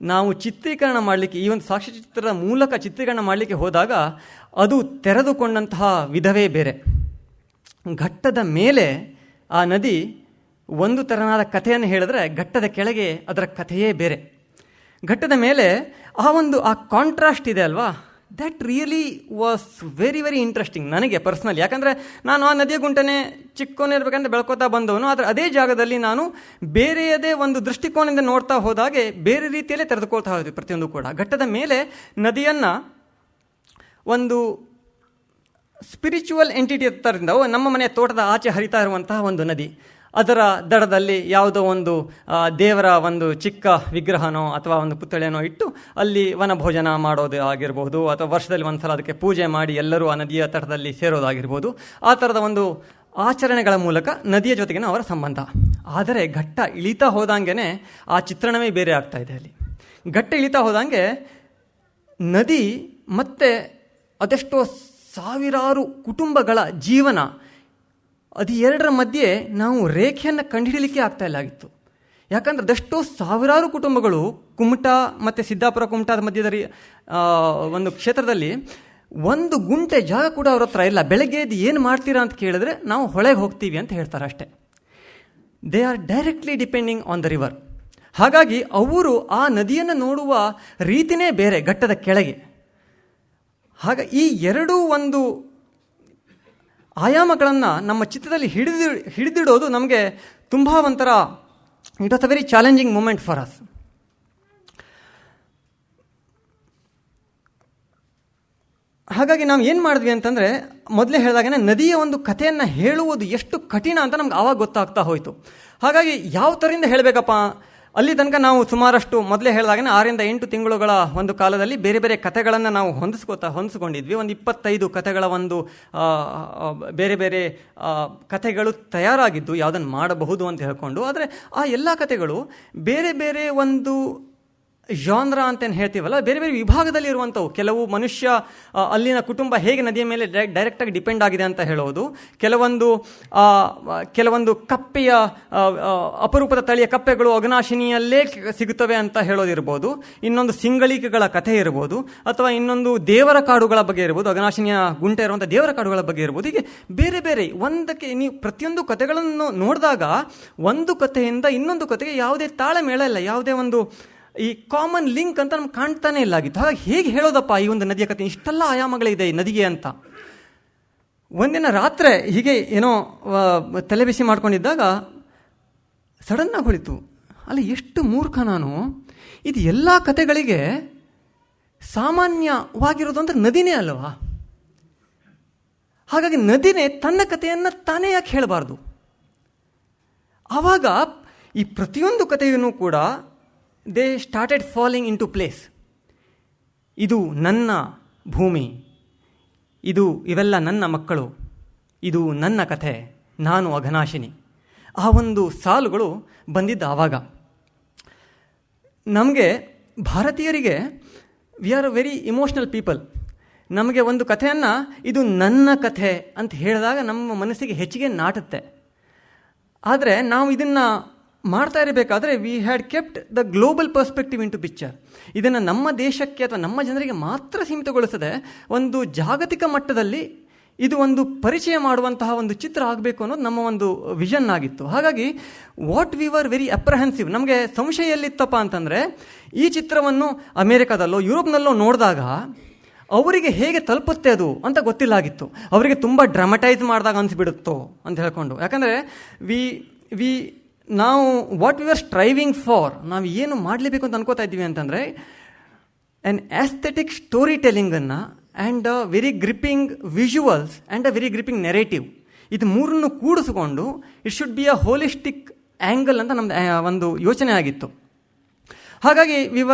Speaker 2: ನಾವು ಚಿತ್ರೀಕರಣ ಮಾಡಲಿಕ್ಕೆ, ಈ ಒಂದು ಸಾಕ್ಷ್ಯಚಿತ್ರದ ಮೂಲಕ ಚಿತ್ರೀಕರಣ ಮಾಡಲಿಕ್ಕೆ ಹೋದಾಗ ಅದು ತೆರೆದುಕೊಂಡಂತಹ ವಿಧವೇ ಬೇರೆ. ಘಟ್ಟದ ಮೇಲೆ ಆ ನದಿ ಒಂದು ತೆರನಾದ ಕಥೆಯನ್ನು ಹೇಳಿದ್ರೆ, ಘಟ್ಟದ ಕೆಳಗೆ ಅದರ ಕಥೆಯೇ ಬೇರೆ. ಘಟ್ಟದ ಮೇಲೆ ಆ ಕಾಂಟ್ರಾಸ್ಟ್ ಇದೆ ಅಲ್ವಾ, that really was very very interesting ನನಗೆ ಪರ್ಸ್ನಲಿ. ಯಾಕಂದರೆ ನಾನು ಆ ನದಿಯ ಗುಂಟನೆ ಚಿಕ್ಕವನಿರ್ಬೇಕಂದ್ರೆ ಬೆಳ್ಕೋತಾ ಬಂದವನು. ಆದರೆ ಅದೇ ಜಾಗದಲ್ಲಿ ನಾನು ಬೇರೆಯದೇ ಒಂದು ದೃಷ್ಟಿಕೋನದಿಂದ ನೋಡ್ತಾ ಹೋದಾಗೆ ಬೇರೆ ರೀತಿಯಲ್ಲೇ ತೆರೆದುಕೊಳ್ತಾ ಹೋದ್ವಿ ಪ್ರತಿಯೊಂದು ಕೂಡ. ಘಟ್ಟದ ಮೇಲೆ ನದಿಯನ್ನು ಒಂದು ಸ್ಪಿರಿಚುವಲ್ ಎಂಟಿಟಿ ಇರ್ತರಿಂದ ನಮ್ಮ ಮನೆಯ ತೋಟದ ಆಚೆ ಹರಿತಾ ಇರುವಂತಹ ಒಂದು ನದಿ, ಅದರ ದಡದಲ್ಲಿ ಯಾವುದೋ ಒಂದು ದೇವರ ಒಂದು ಚಿಕ್ಕ ವಿಗ್ರಹನೋ ಅಥವಾ ಒಂದು ಪುತ್ಥಳಿಯನೋ ಇಟ್ಟು ಅಲ್ಲಿ ವನಭೋಜನ ಮಾಡೋದು ಆಗಿರ್ಬೋದು, ಅಥವಾ ವರ್ಷದಲ್ಲಿ ಒಂದು ಸಲ ಅದಕ್ಕೆ ಪೂಜೆ ಮಾಡಿ ಎಲ್ಲರೂ ಆ ನದಿಯ ತಟದಲ್ಲಿ ಸೇರೋದಾಗಿರ್ಬೋದು. ಆ ಥರದ ಒಂದು ಆಚರಣೆಗಳ ಮೂಲಕ ನದಿಯ ಜೊತೆಗಿನ ಅವರ ಸಂಬಂಧ. ಆದರೆ ಘಟ್ಟ ಇಳಿತಾ ಹೋದಂಗೆ ಆ ಚಿತ್ರಣವೇ ಬೇರೆ ಆಗ್ತಾ ಇದೆ. ಅಲ್ಲಿ ಘಟ್ಟ ಇಳಿತಾ ಹೋದಂಗೆ ನದಿ ಮತ್ತೆ ಅದೆಷ್ಟೋ ಸಾವಿರಾರು ಕುಟುಂಬಗಳ ಜೀವನ, ಅದು ಎರಡರ ಮಧ್ಯೆ ನಾವು ರೇಖೆಯನ್ನು ಕಂಡುಹಿಡಲಿಕ್ಕೆ ಆಗ್ತಾ ಇಲ್ಲ ಆಗಿತ್ತು. ಯಾಕಂದರೆ ಅದೆಷ್ಟೋ ಸಾವಿರಾರು ಕುಟುಂಬಗಳು ಕುಮಟಾ ಮತ್ತು ಸಿದ್ದಾಪುರ ಕುಮಟಾದ ಮಧ್ಯದಲ್ಲಿ ಒಂದು ಕ್ಷೇತ್ರದಲ್ಲಿ ಒಂದು ಗುಂಟೆ ಜಾಗ ಕೂಡ ಅವ್ರ ಹತ್ರ ಇಲ್ಲ. ಬೆಳಗ್ಗೆ ಎದ್ದು ಏನು ಮಾಡ್ತೀರಾ ಅಂತ ಕೇಳಿದ್ರೆ ನಾವು ಹೊಳೆಗೆ ಹೋಗ್ತೀವಿ ಅಂತ ಹೇಳ್ತಾರೆ ಅಷ್ಟೇ. They are directly depending on the river. ಹಾಗಾಗಿ ಅವರು ಆ ನದಿಯನ್ನು ನೋಡುವ ರೀತಿಯೇ ಬೇರೆ ಘಟ್ಟದ ಕೆಳಗೆ. ಈ ಎರಡೂ ಒಂದು ಆಯಾಮಗಳನ್ನು ನಮ್ಮ ಚಿತ್ರದಲ್ಲಿ ಹಿಡಿದಿಡೋದು ನಮಗೆ ತುಂಬ ಒಂಥರ it was a very challenging moment for us. ಹಾಗಾಗಿ ನಾವು ಏನು ಮಾಡಿದ್ವಿ ಅಂತಂದರೆ, ಮೊದಲೇ ಹೇಳಿದಾಗನೇ ನದಿಯ ಒಂದು ಕಥೆಯನ್ನು ಹೇಳುವುದು ಎಷ್ಟು ಕಠಿಣ ಅಂತ ನಮ್ಗೆ ಆವಾಗ ಗೊತ್ತಾಗ್ತಾ ಹೋಯಿತು. ಹಾಗಾಗಿ ಯಾವ ಥರದಿಂದ ಹೇಳಬೇಕಪ್ಪ, ಅಲ್ಲಿ ತನಕ ನಾವು ಸುಮಾರಷ್ಟು ಮೊದಲೇ ಹೇಳಿದಾಗನೇ 6 ರಿಂದ 8 ತಿಂಗಳುಗಳ ಒಂದು ಕಾಲದಲ್ಲಿ ಬೇರೆ ಬೇರೆ ಕಥೆಗಳನ್ನು ನಾವು ಹೊಂದಿಸ್ಕೊಂಡಿದ್ವಿ. ಒಂದು 25 ಕಥೆಗಳ ಒಂದು ಬೇರೆ ಬೇರೆ ಕಥೆಗಳು ತಯಾರಾಗಿದ್ದು ಯಾವುದನ್ನು ಮಾಡಬಹುದು ಅಂತ ಹೇಳ್ಕೊಂಡು. ಆದರೆ ಆ ಎಲ್ಲ ಕಥೆಗಳು ಬೇರೆ ಬೇರೆ ಒಂದು ಜಾನ್ರ ಅಂತೇನು ಹೇಳ್ತೀವಲ್ಲ, ಬೇರೆ ಬೇರೆ ವಿಭಾಗದಲ್ಲಿ ಇರುವಂಥವು. ಕೆಲವು ಮನುಷ್ಯ ಅಲ್ಲಿನ ಕುಟುಂಬ ಹೇಗೆ ನದಿಯ ಮೇಲೆ ಡೈರೆಕ್ಟಾಗಿ ಡಿಪೆಂಡ್ ಆಗಿದೆ ಅಂತ ಹೇಳೋದು, ಕೆಲವೊಂದು ಕಪ್ಪೆಯ ಅಪರೂಪದ ತಳಿಯ ಕಪ್ಪೆಗಳು ಅಘನಾಶಿನಿಯಲ್ಲೇ ಸಿಗುತ್ತವೆ ಅಂತ ಹೇಳೋದಿರ್ಬೋದು, ಇನ್ನೊಂದು ಸಿಂಗಳಿಕೆಗಳ ಕಥೆ ಇರ್ಬೋದು, ಅಥವಾ ಇನ್ನೊಂದು ದೇವರ ಕಾಡುಗಳ ಬಗ್ಗೆ ಇರ್ಬೋದು, ಅಘನಾಶಿನಿಯ ಗುಂಟೆ ಇರುವಂಥ ದೇವರ ಕಾಡುಗಳ ಬಗ್ಗೆ ಇರ್ಬೋದು. ಹೀಗೆ ಬೇರೆ ಬೇರೆ ಒಂದಕ್ಕೆ ನೀವು ಪ್ರತಿಯೊಂದು ಕಥೆಗಳನ್ನು ನೋಡಿದಾಗ ಒಂದು ಕಥೆಯಿಂದ ಇನ್ನೊಂದು ಕಥೆಗೆ ಯಾವುದೇ ತಾಳಮೇಳ ಇಲ್ಲ, ಯಾವುದೇ ಒಂದು ಈ ಕಾಮನ್ ಲಿಂಕ್ ಅಂತ ನಮ್ಗೆ ಕಾಣ್ತಾನೆ ಇಲ್ಲ ಆಗಿತ್ತು. ಹಾಗಾಗಿ ಹೇಗೆ ಹೇಳೋದಪ್ಪ ಈ ಒಂದು ನದಿಯ ಕಥೆ, ಇಷ್ಟೆಲ್ಲ ಆಯಾಮಗಳಿದೆ ಈ ನದಿಗೆ ಅಂತ. ಒಂದಿನ ರಾತ್ರಿ ಹೀಗೆ ಏನೋ ತಲೆ ಬಿಸಿ ಮಾಡ್ಕೊಂಡಿದ್ದಾಗ ಸಡನ್ನಾಗಿ ಹೊಳಿತು, ಅಲ್ಲ ಎಷ್ಟು ಮೂರ್ಖ ನಾನು, ಇದು ಎಲ್ಲ ಕಥೆಗಳಿಗೆ ಸಾಮಾನ್ಯವಾಗಿರೋದು ಅಂದರೆ ನದಿನೇ ಅಲ್ವಾ? ಹಾಗಾಗಿ ನದಿನೇ ತನ್ನ ಕಥೆಯನ್ನು ತಾನೇ ಯಾಕೆ ಹೇಳಬಾರ್ದು? ಆವಾಗ ಈ ಪ್ರತಿಯೊಂದು ಕಥೆಯೂ ಕೂಡ they started falling into place. ಇದು ನನ್ನ ಭೂಮಿ, ಇವೆಲ್ಲ ನನ್ನ ಮಕ್ಕಳು, ಇದು ನನ್ನ ಕಥೆ, ನಾನು ಅಘನಾಶಿನಿ. ಆ ಒಂದು ಸಾಲುಗಳು ಬಂದಿದ್ದ ಆವಾಗ. ನಮಗೆ ಭಾರತೀಯರಿಗೆ we are a very emotional people. ನಮಗೆ ಒಂದು ಕಥೆಯನ್ನು ಇದು ನನ್ನ ಕಥೆ ಅಂತ ಹೇಳಿದಾಗ ನಮ್ಮ ಮನಸ್ಸಿಗೆ ಹೆಚ್ಚಿಗೆ ನಾಟುತ್ತೆ. ಆದರೆ ನಾವು ಇದನ್ನು ಮಾಡ್ತಾ ಇರಬೇಕಾದ್ರೆ we had kept the global perspective into picture. ಇದನ್ನು ನಮ್ಮ ದೇಶಕ್ಕೆ ಅಥವಾ ನಮ್ಮ ಜನರಿಗೆ ಮಾತ್ರ ಸೀಮಿತಗೊಳಿಸದೆ ಒಂದು ಜಾಗತಿಕ ಮಟ್ಟದಲ್ಲಿ ಇದು ಒಂದು ಪರಿಚಯ ಮಾಡುವಂತಹ ಒಂದು ಚಿತ್ರ ಆಗಬೇಕು ಅನ್ನೋದು ನಮ್ಮ ಒಂದು ವಿಷನ್ ಆಗಿತ್ತು. ಹಾಗಾಗಿ ವಾಟ್ ವಿ ವರ್ ವೆರಿ ಅಪ್ರಹೆನ್ಸಿವ್, ನಮಗೆ ಸಂಶಯ ಎಲ್ಲಿತ್ತಪ್ಪ ಅಂತಂದರೆ, ಈ ಚಿತ್ರವನ್ನು ಅಮೇರಿಕಾದಲ್ಲೋ ಯುರೋಪ್ನಲ್ಲೋ ನೋಡಿದಾಗ ಅವರಿಗೆ ಹೇಗೆ ತಲುಪುತ್ತೆ ಅದು ಅಂತ ಗೊತ್ತಿಲ್ಲ ಆಗಿತ್ತು. ಅವರಿಗೆ ತುಂಬ ಡ್ರಾಮಟೈಸ್ ಮಾಡಿದಾಗ ಅನಿಸ್ಬಿಡುತ್ತೋ ಅಂತ ಹೇಳ್ಕೊಂಡು. ಯಾಕಂದರೆ ನಾವು what we are striving for, ನಾವು ಏನು ಮಾಡಲೇಬೇಕು ಅಂತ ಅನ್ಕೋತಾ ಇದ್ದೀವಿ ಅಂತಂದರೆ, ಆ್ಯನ್ ಆಸ್ಥೆಟಿಕ್ ಸ್ಟೋರಿ ಟೆಲ್ಲಿಂಗನ್ನು and a very gripping visuals and a very gripping narrative, ಇದು ಮೂರನ್ನು ಕೂಡಿಸ್ಕೊಂಡು it should be a holistic angle ಅಂತ ನಮ್ಮದು ಒಂದು ಯೋಚನೆ ಆಗಿತ್ತು. ಹಾಗಾಗಿ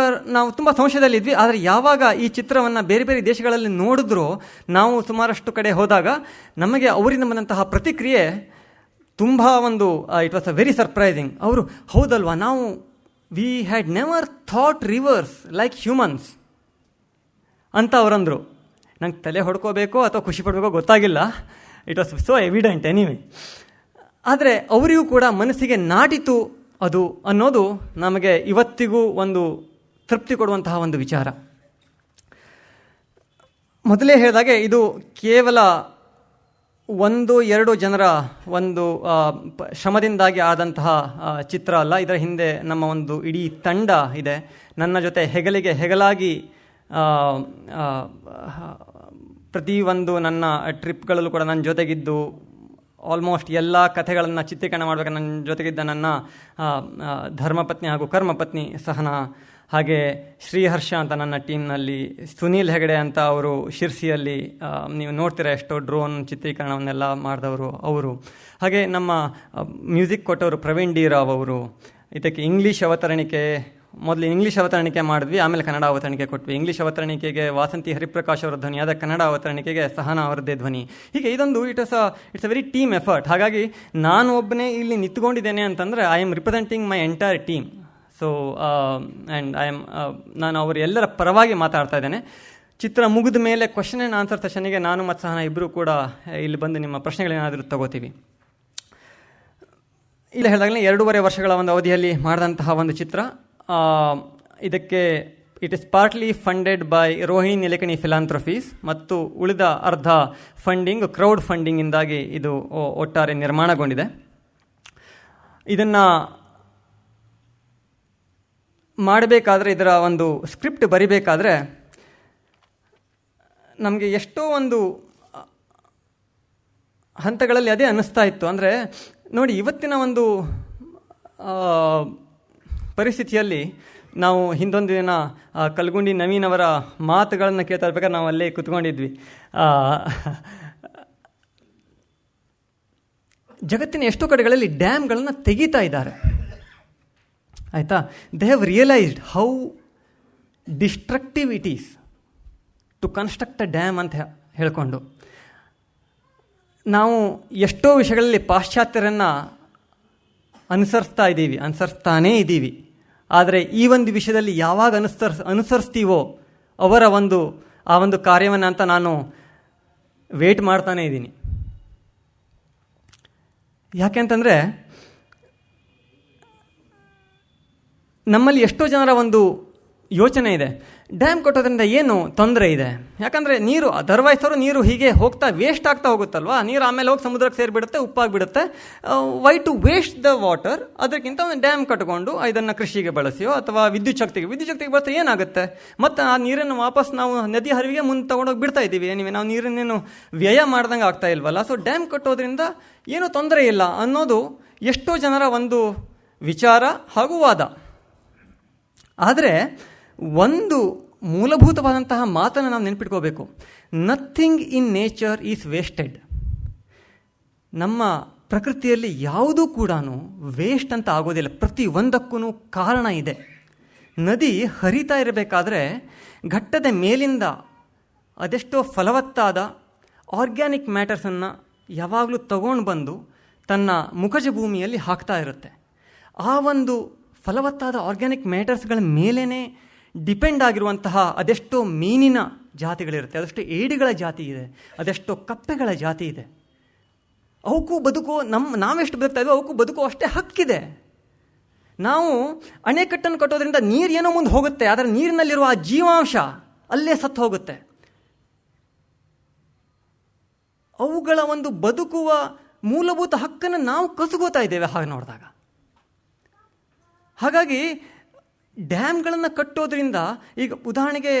Speaker 2: ನಾವು ತುಂಬ ಸಂಶಯದಲ್ಲಿದ್ವಿ. ಆದರೆ ಯಾವಾಗ ಈ ಚಿತ್ರವನ್ನು ಬೇರೆ ಬೇರೆ ದೇಶಗಳಲ್ಲಿ ನೋಡಿದ್ರೂ, ನಾವು ಸುಮಾರಷ್ಟು ಕಡೆ ಹೋದಾಗ ನಮಗೆ ಅವರಿಂದ ಬಂದಂತಹ ಪ್ರತಿಕ್ರಿಯೆ ತುಂಬ ಒಂದು it was a very surprising. ಅವರು ಹೌದಲ್ವಾ, ನಾವು we had never thought rivers like humans ಅಂತ ಅವರಂದರು. ನಂಗೆ ತಲೆ ಹೊಡ್ಕೋಬೇಕೋ ಅಥವಾ ಖುಷಿ ಪಡಬೇಕೋ ಗೊತ್ತಾಗಿಲ್ಲ, it was so evident anyway. ಆದರೆ ಅವರಿಗೂ ಕೂಡ ಮನಸ್ಸಿಗೆ ನಾಟಿತು ಅದು ಅನ್ನೋದು ನಮಗೆ ಇವತ್ತಿಗೂ ಒಂದು ತೃಪ್ತಿ ಕೊಡುವಂತಹ ಒಂದು ವಿಚಾರ. ಮೊದಲೇ ಹೇಳಿದಾಗೆ ಇದು ಕೇವಲ 1-2 ಜನರ ಒಂದು ಶ್ರಮದಿಂದಾಗಿ ಆದಂತಹ ಚಿತ್ರ ಅಲ್ಲ. ಇದರ ಹಿಂದೆ ನಮ್ಮ ಒಂದು ಇಡೀ ತಂಡ ಇದೆ. ನನ್ನ ಜೊತೆ ಹೆಗಲಿಗೆ ಹೆಗಲಾಗಿ ಪ್ರತಿಯೊಂದು ನನ್ನ ಟ್ರಿಪ್ಗಳಲ್ಲೂ ಕೂಡ ನನ್ನ ಜೊತೆಗಿದ್ದು ಆಲ್ಮೋಸ್ಟ್ ಎಲ್ಲ ಕಥೆಗಳನ್ನು ಚಿತ್ರೀಕರಣ ಮಾಡಬೇಕು ನನ್ನ ಜೊತೆಗಿದ್ದ ನನ್ನ ಧರ್ಮಪತ್ನಿ ಹಾಗೂ ಕರ್ಮಪತ್ನಿ ಸಹನಾ, ಹಾಗೆ ಶ್ರೀಹರ್ಷ ಅಂತ ನನ್ನ ಟೀಮ್ನಲ್ಲಿ, ಸುನೀಲ್ ಹೆಗಡೆ ಅಂತ ಅವರು ಶಿರ್ಸಿಯಲ್ಲಿ ನೀವು ನೋಡ್ತೀರಾ ಎಷ್ಟೋ ಡ್ರೋನ್ ಚಿತ್ರೀಕರಣವನ್ನೆಲ್ಲ ಮಾಡಿದವರು ಅವರು, ಹಾಗೆ ನಮ್ಮ ಮ್ಯೂಸಿಕ್ ಕೊಟ್ಟವರು ಪ್ರವೀಣ್ ಡಿ ರಾವ್ ಅವರು. ಇದಕ್ಕೆ ಇಂಗ್ಲೀಷ್ ಅವತರಣಿಕೆ, ಮೊದಲು ಇಂಗ್ಲೀಷ್ ಅವತರಣಿಕೆ ಮಾಡಿದ್ವಿ, ಆಮೇಲೆ ಕನ್ನಡ ಅವತರಣಿಕೆ ಕೊಟ್ವಿ. ಇಂಗ್ಲೀಷ್ ಅವತರಣಿಕೆಗೆ ವಾಸಂತಿ ಹರಿಪ್ರಕಾಶ್ ಅವರ ಧ್ವನಿ, ಅದ ಕನ್ನಡ ಅವತರಣಿಕೆಗೆ ಸಹನಾ ಅವರದ್ದೇ ಧ್ವನಿ. ಹೀಗೆ ಇದೊಂದು it's a very team effort. ಹಾಗಾಗಿ ನಾನು ಒಬ್ಬನೇ ಇಲ್ಲಿ ನಿಂತ್ಕೊಂಡಿದ್ದೇನೆ ಅಂತಂದರೆ I am representing my entire team. So and ನಾನು ಅವರು ಎಲ್ಲರ ಪರವಾಗಿ ಮಾತಾಡ್ತಾ ಇದ್ದೇನೆ. ಚಿತ್ರ ಮುಗಿದ ಮೇಲೆ ಕ್ವಶನ್ ಆ್ಯಂಡ್ ಆನ್ಸರ್ ಸೆಷನ್ನಿಗೆ ನಾನು ಮತ್ತು ಸಹನಾ ಇಬ್ಬರು ಕೂಡ ಇಲ್ಲಿ ಬಂದು ನಿಮ್ಮ ಪ್ರಶ್ನೆಗಳೇನಾದರೂ ತಗೋತೀವಿ. ಇಲ್ಲಿ ಹೇಳಿದಾಗಲೇ 2.5 ವರ್ಷಗಳ ಒಂದು ಅವಧಿಯಲ್ಲಿ ಮಾಡಿದಂತಹ ಒಂದು ಚಿತ್ರ. ಇದಕ್ಕೆ it is partly funded by Rohini Nilekani philanthropies, ಮತ್ತು ಉಳಿದ ಅರ್ಧ ಫಂಡಿಂಗ್ ಕ್ರೌಡ್ ಫಂಡಿಂಗಿಂದಾಗಿ ಇದು ಒಟ್ಟಾರೆ ನಿರ್ಮಾಣಗೊಂಡಿದೆ. ಇದನ್ನು ಮಾಡಬೇಕಾದ್ರೆ, ಇದರ ಒಂದು ಸ್ಕ್ರಿಪ್ಟ್ ಬರಿಬೇಕಾದ್ರೆ ನಮಗೆ ಎಷ್ಟೋ ಒಂದು ಹಂತಗಳಲ್ಲಿ ಅದೇ ಅನ್ನಿಸ್ತಾ ಇತ್ತು. ಅಂದರೆ ನೋಡಿ, ಇವತ್ತಿನ ಒಂದು ಪರಿಸ್ಥಿತಿಯಲ್ಲಿ ನಾವು ಹಿಂದೊಂದು ದಿನ ಕಲ್ಗುಂಡಿ ನವೀನ್ ಅವರ ಮಾತುಗಳನ್ನು ಕೇಳ್ತಾ ಇರ್ಬೇಕಾದ್ರೆ ನಾವು ಅಲ್ಲೇ ಕೂತ್ಕೊಂಡಿದ್ವಿ. ಜಗತ್ತಿನ ಎಷ್ಟೋ ಕಡೆಗಳಲ್ಲಿ ಡ್ಯಾಮ್ಗಳನ್ನು ತೆಗೀತಾ ಇದ್ದಾರೆ, ಆಯಿತಾ. They have realised how destructive it is to construct a dam ಅಂತ ಹೇಳಿಕೊಂಡು ನಾವು ಎಷ್ಟೋ ವಿಷಯಗಳಲ್ಲಿ ಪಾಶ್ಚಾತ್ಯರನ್ನು ಅನುಸರಿಸ್ತಾನೇ ಇದ್ದೀವಿ. ಆದರೆ ಈ ಒಂದು ವಿಷಯದಲ್ಲಿ ಯಾವಾಗ ಅನುಸರಿಸ್ತೀವೋ ಅವರ ಆ ಒಂದು ಕಾರ್ಯವನ್ನು ಅಂತ ನಾನು ವೇಟ್ ಮಾಡ್ತಾನೇ ಇದ್ದೀನಿ. ಯಾಕೆಂತಂದರೆ ನಮ್ಮಲ್ಲಿ ಎಷ್ಟೋ ಜನರ ಒಂದು ಯೋಚನೆ ಇದೆ, ಡ್ಯಾಮ್ ಕಟ್ಟೋದ್ರಿಂದ ಏನು ತೊಂದರೆ ಇದೆ, ಯಾಕಂದರೆ ನೀರು ಅದರ್ವೈಸರು ನೀರು ಹೀಗೆ ಹೋಗ್ತಾ ವೇಸ್ಟ್ ಆಗ್ತಾ ಹೋಗುತ್ತಲ್ವ, ನೀರು ಆಮೇಲೆ ಹೋಗಿ ಸಮುದ್ರಕ್ಕೆ ಸೇರಿಬಿಡುತ್ತೆ, ಉಪ್ಪಾಗಿಬಿಡುತ್ತೆ. Why to waste the water? ಅದಕ್ಕಿಂತ ಒಂದು ಡ್ಯಾಮ್ ಕಟ್ಕೊಂಡು ಇದನ್ನು ಕೃಷಿಗೆ ಬಳಸಿಯೋ ಅಥವಾ ವಿದ್ಯುತ್ ಶಕ್ತಿಗೆ ಬಳಸಿ ಏನಾಗುತ್ತೆ, ಮತ್ತು ಆ ನೀರನ್ನು ವಾಪಸ್ ನಾವು ನದಿ ಹರಿವಿಗೆ ಮುಂದೆ ತೊಗೊಂಡೋಗಿ ಬಿಡ್ತಾ ಇದ್ದೀವಿ. ನಾವು ನೀರನ್ನೇನು ವ್ಯಯ ಮಾಡ್ದಂಗೆ ಆಗ್ತಾ ಇಲ್ವಲ್ಲ. ಸೊ ಡ್ಯಾಮ್ ಕಟ್ಟೋದ್ರಿಂದ ಏನೂ ತೊಂದರೆ ಇಲ್ಲ ಅನ್ನೋದು ಎಷ್ಟೋ ಜನರ ಒಂದು ವಿಚಾರ ಹಾಗೂ ವಾದ. ಆದರೆ ಒಂದು ಮೂಲಭೂತವಾದಂತಹ ಮಾತನ್ನು ನಾವು ನೆನಪಿಟ್ಕೋಬೇಕು, nothing in nature is wasted. ನಮ್ಮ ಪ್ರಕೃತಿಯಲ್ಲಿ ಯಾವುದೂ ಕೂಡ ವೇಸ್ಟ್ ಅಂತ ಆಗೋದಿಲ್ಲ, ಪ್ರತಿ ಒಂದಕ್ಕೂ ಕಾರಣ ಇದೆ. ನದಿ ಹರಿತಾ ಇರಬೇಕಾದ್ರೆ ಘಟ್ಟದ ಮೇಲಿಂದ ಅದೆಷ್ಟೋ ಫಲವತ್ತಾದ ಆರ್ಗ್ಯಾನಿಕ್ ಮ್ಯಾಟರ್ಸನ್ನು ಯಾವಾಗಲೂ ತಗೊಂಡು ಬಂದು ತನ್ನ ಮುಖಜ ಭೂಮಿಯಲ್ಲಿ ಹಾಕ್ತಾ ಇರುತ್ತೆ. ಆ ಒಂದು ಫಲವತ್ತಾದ ಆರ್ಗ್ಯಾನಿಕ್ ಮ್ಯಾಟರ್ಸ್ಗಳ ಮೇಲೇ ಡಿಪೆಂಡ್ ಆಗಿರುವಂತಹ ಅದೆಷ್ಟೋ ಮೀನಿನ ಜಾತಿಗಳಿರುತ್ತೆ, ಅದೆಷ್ಟೋ ಏಡಿಗಳ ಜಾತಿ ಇದೆ, ಅದೆಷ್ಟೋ ಕಪ್ಪೆಗಳ ಜಾತಿ ಇದೆ. ಅವಕ್ಕೂ ಬದುಕೋ ನಾವೆಷ್ಟು ಬದುಕ್ತಾ ಇದ್ವೋ ಅವಕ್ಕೂ ಬದುಕೋ ಅಷ್ಟೇ ಹಕ್ಕಿದೆ. ನಾವು ಅಣೆಕಟ್ಟನ್ನು ಕಟ್ಟೋದ್ರಿಂದ ನೀರು ಏನೋ ಮುಂದೆ ಹೋಗುತ್ತೆ, ಆದರೆ ನೀರಿನಲ್ಲಿರುವ ಆ ಜೀವಾಂಶ ಅಲ್ಲೇ ಸತ್ತು ಹೋಗುತ್ತೆ. ಅವುಗಳ ಒಂದು ಬದುಕುವ ಮೂಲಭೂತ ಹಕ್ಕನ್ನು ನಾವು ಕಸುಗೋತಾ ಇದ್ದೇವೆ ಹಾಗೆ ನೋಡಿದಾಗ. ಹಾಗಾಗಿ ಡ್ಯಾಮ್ಗಳನ್ನು ಕಟ್ಟೋದ್ರಿಂದ, ಈಗ ಉದಾಹರಣೆಗೆ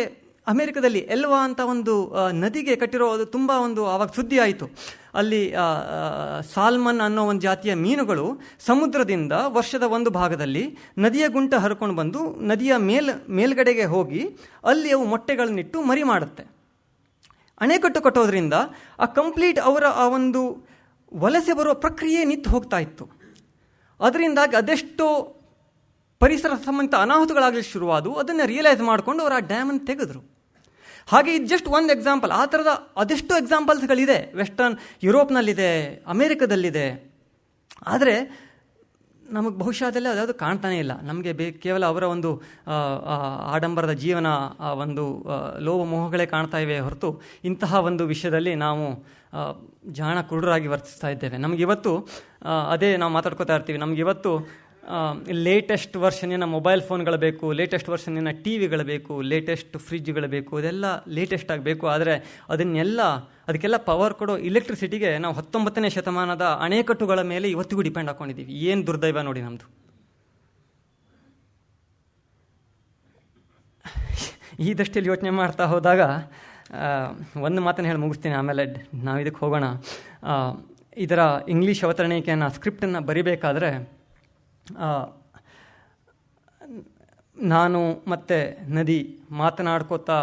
Speaker 2: ಅಮೆರಿಕದಲ್ಲಿ ಎಲ್ವಾ ಅಂತ ಒಂದು ನದಿಗೆ ಕಟ್ಟಿರೋದು ತುಂಬ ಒಂದು ಆವಾಗ ಸುದ್ದಿ ಆಯಿತು. ಅಲ್ಲಿ ಸಾಲ್ಮನ್ ಅನ್ನೋ ಒಂದು ಜಾತಿಯ ಮೀನುಗಳು ಸಮುದ್ರದಿಂದ ವರ್ಷದ ಒಂದು ಭಾಗದಲ್ಲಿ ನದಿಯ ಗುಂಟ ಹರ್ಕೊಂಡು ಬಂದು ನದಿಯ ಮೇಲ್ಗಡೆಗೆ ಹೋಗಿ ಅಲ್ಲಿ ಅವು ಮೊಟ್ಟೆಗಳನ್ನಿಟ್ಟು ಮರಿ ಮಾಡುತ್ತೆ. ಅಣೆಕಟ್ಟು ಕಟ್ಟೋದ್ರಿಂದ ಆ ಕಂಪ್ಲೀಟ್ ಅವರ ಆ ಒಂದು ವಲಸೆ ಬರುವ ಪ್ರಕ್ರಿಯೆ ನಿಂತು ಹೋಗ್ತಾ ಇತ್ತು. ಅದರಿಂದಾಗಿ ಅದೆಷ್ಟೋ ಪರಿಸರ ಸಂಬಂಧಿತ ಅನಾಹುತಗಳಾಗಲಿ ಶುರುವಾದವು. ಅದನ್ನು ರಿಯಲೈಸ್ ಮಾಡಿಕೊಂಡು ಅವರು ಆ ಡ್ಯಾಮನ್ನು ತೆಗೆದರು. ಹಾಗೆ ಇದು ಜಸ್ಟ್ ಒಂದು ಎಕ್ಸಾಂಪಲ್. ಆ ಥರದ ಅದೆಷ್ಟೋ ಎಕ್ಸಾಂಪಲ್ಸ್ಗಳಿದೆ. ವೆಸ್ಟರ್ನ್ ಯುರೋಪ್ನಲ್ಲಿದೆ, ಅಮೇರಿಕದಲ್ಲಿದೆ. ಆದರೆ ನಮಗೆ ಬಹುಶಃ ಅದೆಲ್ಲ ಅದ್ಯಾವುದು ಕಾಣ್ತಾನೇ ಇಲ್ಲ. ನಮಗೆ ಕೇವಲ ಅವರ ಒಂದು ಆಡಂಬರದ ಜೀವನ, ಆ ಒಂದು ಲೋಭ ಮೋಹಗಳೇ ಕಾಣ್ತಾ ಇವೆ ಹೊರತು ಇಂತಹ ಒಂದು ವಿಷಯದಲ್ಲಿ ನಾವು ಜಾಣ ಕುರುಡರಾಗಿ ವರ್ತಿಸ್ತಾ ಇದ್ದೇವೆ. ನಮಗಿವತ್ತು ಅದೇ ನಾವು ಮಾತಾಡ್ಕೋತಾ ಇರ್ತೀವಿ, ನಮಗಿವತ್ತು ಲೇಟೆಸ್ಟ್ ವರ್ಷನಿನ ಮೊಬೈಲ್ ಫೋನ್ಗಳು ಬೇಕು, ಲೇಟೆಸ್ಟ್ ವರ್ಷನಿನ ಟಿ ವಿಗಳು ಬೇಕು, ಲೇಟೆಸ್ಟ್ ಫ್ರಿಜ್ಗಳು ಬೇಕು, ಇದೆಲ್ಲ ಲೇಟೆಸ್ಟ್ ಆಗಬೇಕು. ಆದರೆ ಅದಕ್ಕೆಲ್ಲ ಪವರ್ ಕೊಡೋ ಇಲೆಕ್ಟ್ರಿಸಿಟಿಗೆ ನಾವು 19ನೇ ಶತಮಾನದ ಅಣೆಕಟ್ಟುಗಳ ಮೇಲೆ ಇವತ್ತಿಗೂ ಡಿಪೆಂಡ್ ಹಾಕ್ಕೊಂಡಿದ್ದೀವಿ. ಏನು ದುರ್ದೈವ ನೋಡಿ ನಮ್ಮದು. ಈ ದೃಷ್ಟಿಯಲ್ಲಿ ಯೋಚನೆ ಮಾಡ್ತಾ ಹೋದಾಗ ಒಂದು ಮಾತನ್ನು ಹೇಳಿ ಮುಗಿಸ್ತೀನಿ, ಆಮೇಲೆ ನಾವು ಇದಕ್ಕೆ ಹೋಗೋಣ. ಇದರ ಇಂಗ್ಲೀಷ್ ಅವತರಣಿಕೆಯನ್ನು ಸ್ಕ್ರಿಪ್ಟನ್ನು ಬರಿಬೇಕಾದ್ರೆ ನಾನು ಮತ್ತು ನದಿ ಮಾತನಾಡ್ಕೋತಾ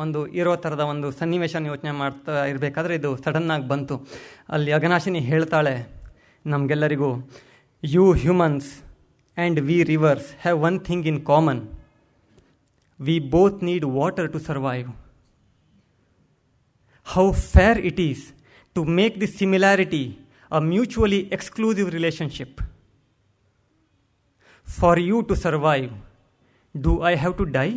Speaker 2: ಒಂದು ಇರೋ ಥರದ ಒಂದು ಸನ್ನಿವೇಶನ ಯೋಚನೆ ಮಾಡ್ತಾ ಇರಬೇಕಾದ್ರೆ ಇದು ಸಡನ್ನಾಗಿ ಬಂತು. ಅಲ್ಲಿ ಅಘನಾಶಿನಿ ಹೇಳ್ತಾಳೆ ನಮಗೆಲ್ಲರಿಗೂ, you humans and we rivers have one thing in common, we both need water to survive. How fair it is to make this similarity a mutually exclusive relationship. For you to survive, do I have to die?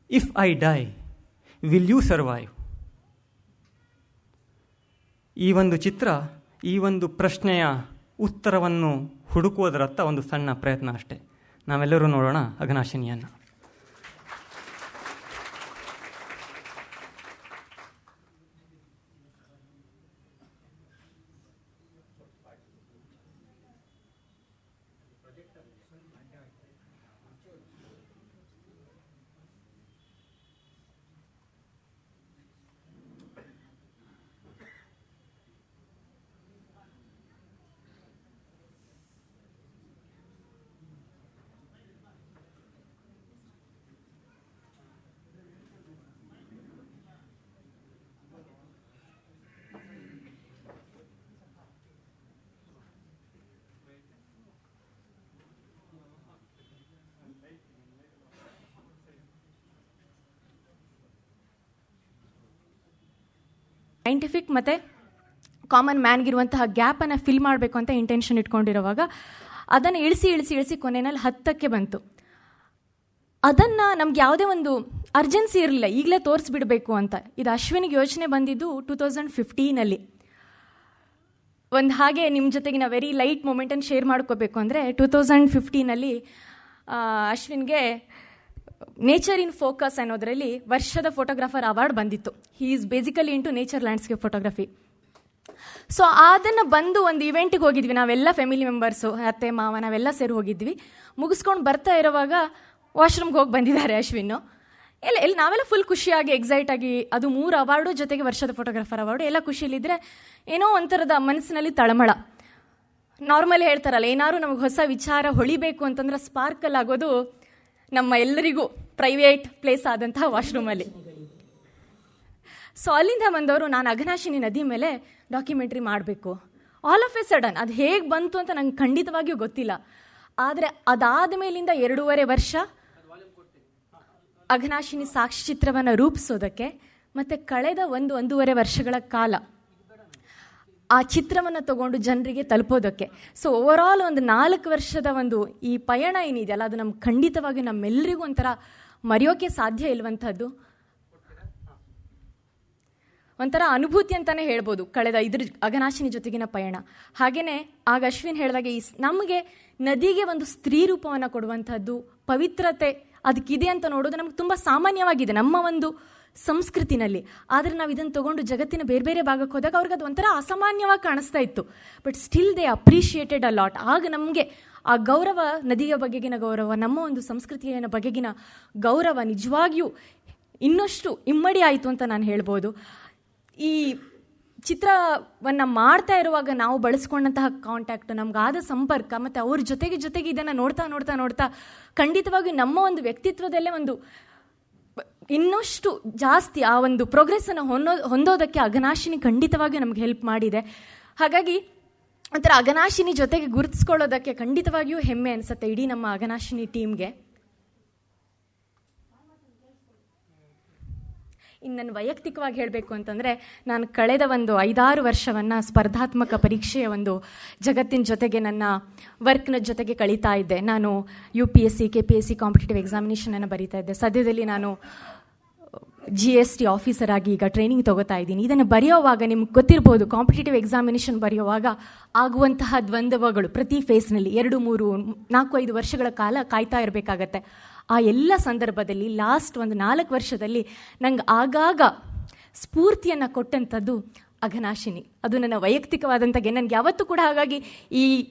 Speaker 2: If I die, will you survive? ಈ ಒಂದು ಚಿತ್ರ, ಈ ಒಂದು ಪ್ರಶ್ನೆಯ ಉತ್ತರವನ್ನು ಹುಡುಕುವುದರತ್ತ ಒಂದು ಸಣ್ಣ ಪ್ರಯತ್ನ ಅಷ್ಟೇ. ನಾವೆಲ್ಲರೂ ನೋಡೋಣ ಅಘನಾಶಿನಿಯನ್ನು.
Speaker 3: ಸೈಂಟಿಫಿಕ್ ಮತ್ತು ಕಾಮನ್ ಮ್ಯಾನ್ಗಿರುವಂತಹ ಗ್ಯಾಪನ್ನು ಫಿಲ್ ಮಾಡಬೇಕು ಅಂತ ಇಂಟೆನ್ಷನ್ ಇಟ್ಕೊಂಡಿರುವಾಗ ಅದನ್ನು ಇಳಿಸಿ ಕೊನೆಯಲ್ಲಿ 10ಕ್ಕೆ ಬಂತು. ಅದನ್ನು ನಮ್ಗೆ ಯಾವುದೇ ಒಂದು ಅರ್ಜೆನ್ಸಿ ಇರಲಿಲ್ಲ, ಈಗಲೇ ತೋರಿಸ್ಬಿಡಬೇಕು ಅಂತ. ಇದು ಅಶ್ವಿನಿಗೆ ಯೋಚನೆ ಬಂದಿದ್ದು 2015 ಒಂದು ಹಾಗೆ ನಿಮ್ಮ ಜೊತೆಗಿನ ವೆರಿ ಲೈಟ್ ಮೂಮೆಂಟನ್ನು ಶೇರ್ ಮಾಡ್ಕೋಬೇಕು ಅಂದರೆ 2015 ಅಶ್ವಿನ್ಗೆ ನೇಚರ್ ಇನ್ ಫೋಕಸ್ ಅನ್ನೋದರಲ್ಲಿ ವರ್ಷದ ಫೋಟೋಗ್ರಾಫರ್ ಅವಾರ್ಡ್ ಬಂದಿತ್ತು. He is basically into nature landscape photography. So ಅದನ್ನು ಬಂದು ಒಂದು ಇವೆಂಟಿಗೆ ಹೋಗಿದ್ವಿ ನಾವೆಲ್ಲ ಫ್ಯಾಮಿಲಿ ಮೆಂಬರ್ಸು, ಅತ್ತೆ ಮಾವ ನಾವೆಲ್ಲ ಸೇರಿ ಹೋಗಿದ್ವಿ. ಮುಗಿಸ್ಕೊಂಡು ಬರ್ತಾ ಇರೋವಾಗ ವಾಶ್ರೂಮ್ಗೆ ಹೋಗಿ ಬಂದಿದ್ದಾರೆ ಅಶ್ವಿನ್. ಎಲ್ಲಿ ನಾವೆಲ್ಲ ಫುಲ್ ಖುಷಿಯಾಗಿ ಎಕ್ಸೈಟ್ ಆಗಿ, ಅದು 3 ಅವಾರ್ಡು ಜೊತೆಗೆ ವರ್ಷದ ಫೋಟೋಗ್ರಾಫರ್ ಅವಾರ್ಡು, ಎಲ್ಲ ಖುಷಿಯಲ್ಲಿದ್ದರೆ ಏನೋ ಒಂಥರದ ಮನಸ್ಸಿನಲ್ಲಿ ತಳಮಳ. ನಾರ್ಮಲಿ ಹೇಳ್ತಾರಲ್ಲ, ಏನಾದ್ರು ನಮಗೆ ಹೊಸ ವಿಚಾರ ಹೊಳಿಬೇಕು ಅಂತಂದ್ರೆ ಸ್ಪಾರ್ಕಲ್ ಆಗೋದು ನಮ್ಮ ಎಲ್ಲರಿಗೂ ಪ್ರೈವೇಟ್ ಪ್ಲೇಸ್ ಆದಂತಹ ವಾಶ್ರೂಮಲ್ಲಿ. ಸೊ ಅಲ್ಲಿಂದ ಬಂದವರು ನಾನು ಅಘನಾಶಿನಿ ನದಿ ಮೇಲೆ ಡಾಕ್ಯುಮೆಂಟ್ರಿ ಮಾಡಬೇಕು. ಆಲ್ ಆಫ್ ಎ ಸಡನ್ ಅದು ಹೇಗೆ ಬಂತು ಅಂತ ನಂಗೆ ಖಂಡಿತವಾಗಿಯೂ ಗೊತ್ತಿಲ್ಲ. ಆದರೆ ಅದಾದ ಮೇಲಿಂದ 2.5 ವರ್ಷ ಅಘನಾಶಿನಿ ಸಾಕ್ಷ್ಯಚಿತ್ರವನ್ನು ರೂಪಿಸೋದಕ್ಕೆ ಮತ್ತು ಕಳೆದ 1.5 ವರ್ಷಗಳ ಕಾಲ ಆ ಚಿತ್ರವನ್ನು ತಗೊಂಡು ಜನರಿಗೆ ತಲುಪೋದಕ್ಕೆ. ಸೊ ಓವರಾಲ್ ಒಂದು 4 ವರ್ಷದ ಒಂದು ಈ ಪಯಣ ಏನಿದೆಯಲ್ಲ, ಅದು ನಮ್ಗೆ ಖಂಡಿತವಾಗಿ ನಮ್ಮೆಲ್ಲರಿಗೂ ಒಂಥರ ಮರೆಯೋಕೆ ಸಾಧ್ಯ ಇಲ್ವಂಥದ್ದು, ಒಂಥರ ಅನುಭೂತಿ ಅಂತಲೇ ಹೇಳ್ಬೋದು ಕಳೆದ ಅಘನಾಶಿನಿ ಜೊತೆಗಿನ ಪಯಣ. ಹಾಗೆಯೇ ಆಗ ಅಶ್ವಿನ್ ಹೇಳಿದಾಗೆ ನಮಗೆ ನದಿಗೆ ಒಂದು ಸ್ತ್ರೀ ರೂಪವನ್ನು ಕೊಡುವಂಥದ್ದು, ಪವಿತ್ರತೆ ಅದಕ್ಕಿದೆ ಅಂತ ನೋಡೋದು ನಮ್ಗೆ ತುಂಬ ಸಾಮಾನ್ಯವಾಗಿದೆ ನಮ್ಮ ಒಂದು ಸಂಸ್ಕೃತಿನಲ್ಲಿ. ಆದರೆ ನಾವು ಇದನ್ನು ತಗೊಂಡು ಜಗತ್ತಿನ ಬೇರೆ ಬೇರೆ ಭಾಗಕ್ಕೆ ಹೋದಾಗ ಅವ್ರಿಗೆ ಅದು ಒಂಥರ ಅಸಾಮಾನ್ಯವಾಗಿ ಕಾಣಿಸ್ತಾ ಇತ್ತು. But still they appreciated a lot. ಆಗ ನಮಗೆ ಆ ಗೌರವ, ನದಿಯ ಬಗೆಗಿನ ಗೌರವ, ನಮ್ಮ ಒಂದು ಸಂಸ್ಕೃತಿಯ ಬಗೆಗಿನ ಗೌರವ ನಿಜವಾಗಿಯೂ ಇನ್ನಷ್ಟು ಇಮ್ಮಡಿ ಆಯಿತು ಅಂತ ನಾನು ಹೇಳ್ಬೋದು. ಈ ಚಿತ್ರವನ್ನು ಮಾಡ್ತಾ ಇರುವಾಗ ನಾವು ಬಳಸ್ಕೊಂಡಂತಹ ಕಾಂಟ್ಯಾಕ್ಟ್, ನಮಗಾದ ಸಂಪರ್ಕ ಮತ್ತು ಅವ್ರ ಜೊತೆಗೆ ಇದನ್ನು ನೋಡ್ತಾ ಖಂಡಿತವಾಗಿ ನಮ್ಮ ಒಂದು ವ್ಯಕ್ತಿತ್ವದಲ್ಲೇ ಒಂದು ಇನ್ನಷ್ಟು ಜಾಸ್ತಿ ಆ ಒಂದು ಪ್ರೋಗ್ರೆಸ್ಸನ್ನು ಹೊಂದೋದಕ್ಕೆ ಅಘನಾಶಿನಿ ಖಂಡಿತವಾಗಿಯೂ ನಮ್ಗೆ ಹೆಲ್ಪ್ ಮಾಡಿದೆ. ಹಾಗಾಗಿ ಒಂಥರ ಅಘನಾಶಿನಿ ಜೊತೆಗೆ ಗುರುತಿಸ್ಕೊಳ್ಳೋದಕ್ಕೆ ಖಂಡಿತವಾಗಿಯೂ ಹೆಮ್ಮೆ ಅನಿಸುತ್ತೆ ಇಡೀ ನಮ್ಮ ಅಘನಾಶಿನಿ ಟೀಮ್ಗೆ. ಇನ್ನು ನನ್ನ ವೈಯಕ್ತಿಕವಾಗಿ ಹೇಳಬೇಕು ಅಂತಂದರೆ, ನಾನು ಕಳೆದ ಒಂದು 5-6 ವರ್ಷವನ್ನು ಸ್ಪರ್ಧಾತ್ಮಕ ಪರೀಕ್ಷೆಯ ಒಂದು ಜಗತ್ತಿನ ಜೊತೆಗೆ ನನ್ನ ವರ್ಕ್ನ ಜೊತೆಗೆ ಕಳೀತಾ ಇದ್ದೆ. ನಾನು UPSC KPSC ಕಾಂಪಿಟೇಟಿವ್ ಎಕ್ಸಾಮಿನೇಷನನ್ನು ಬರೀತಾ ಇದ್ದೆ. ಸದ್ಯದಲ್ಲಿ ನಾನು GST ಆಫೀಸರ್ ಆಗಿ ಈಗ ಟ್ರೈನಿಂಗ್ ತೊಗೋತಾ ಇದ್ದೀನಿ. ಇದನ್ನು ಬರೆಯೋವಾಗ ನಿಮ್ಗೆ ಗೊತ್ತಿರ್ಬೋದು, ಕಾಂಪಿಟೇಟಿವ್ ಎಕ್ಸಾಮಿನೇಷನ್ ಬರೆಯುವಾಗ ಆಗುವಂತಹ ದ್ವಂದ್ವಗಳು ಪ್ರತಿ ಫೇಸ್ನಲ್ಲಿ 2, 3, 4, 5 ವರ್ಷಗಳ ಕಾಲ ಕಾಯ್ತಾ ಇರಬೇಕಾಗತ್ತೆ. ಆ ಎಲ್ಲ ಸಂದರ್ಭದಲ್ಲಿ ಲಾಸ್ಟ್ ಒಂದು 4 ವರ್ಷದಲ್ಲಿ ನಂಗೆ ಆಗಾಗ ಸ್ಫೂರ್ತಿಯನ್ನು ಕೊಟ್ಟಂಥದ್ದು ಅಘನಾಶಿನಿ. ಅದು ನನ್ನ ವೈಯಕ್ತಿಕವಾದಂಥಗೆ. ನನಗೆ ಯಾವತ್ತೂ ಕೂಡ ಹಾಗಾಗಿ ಈ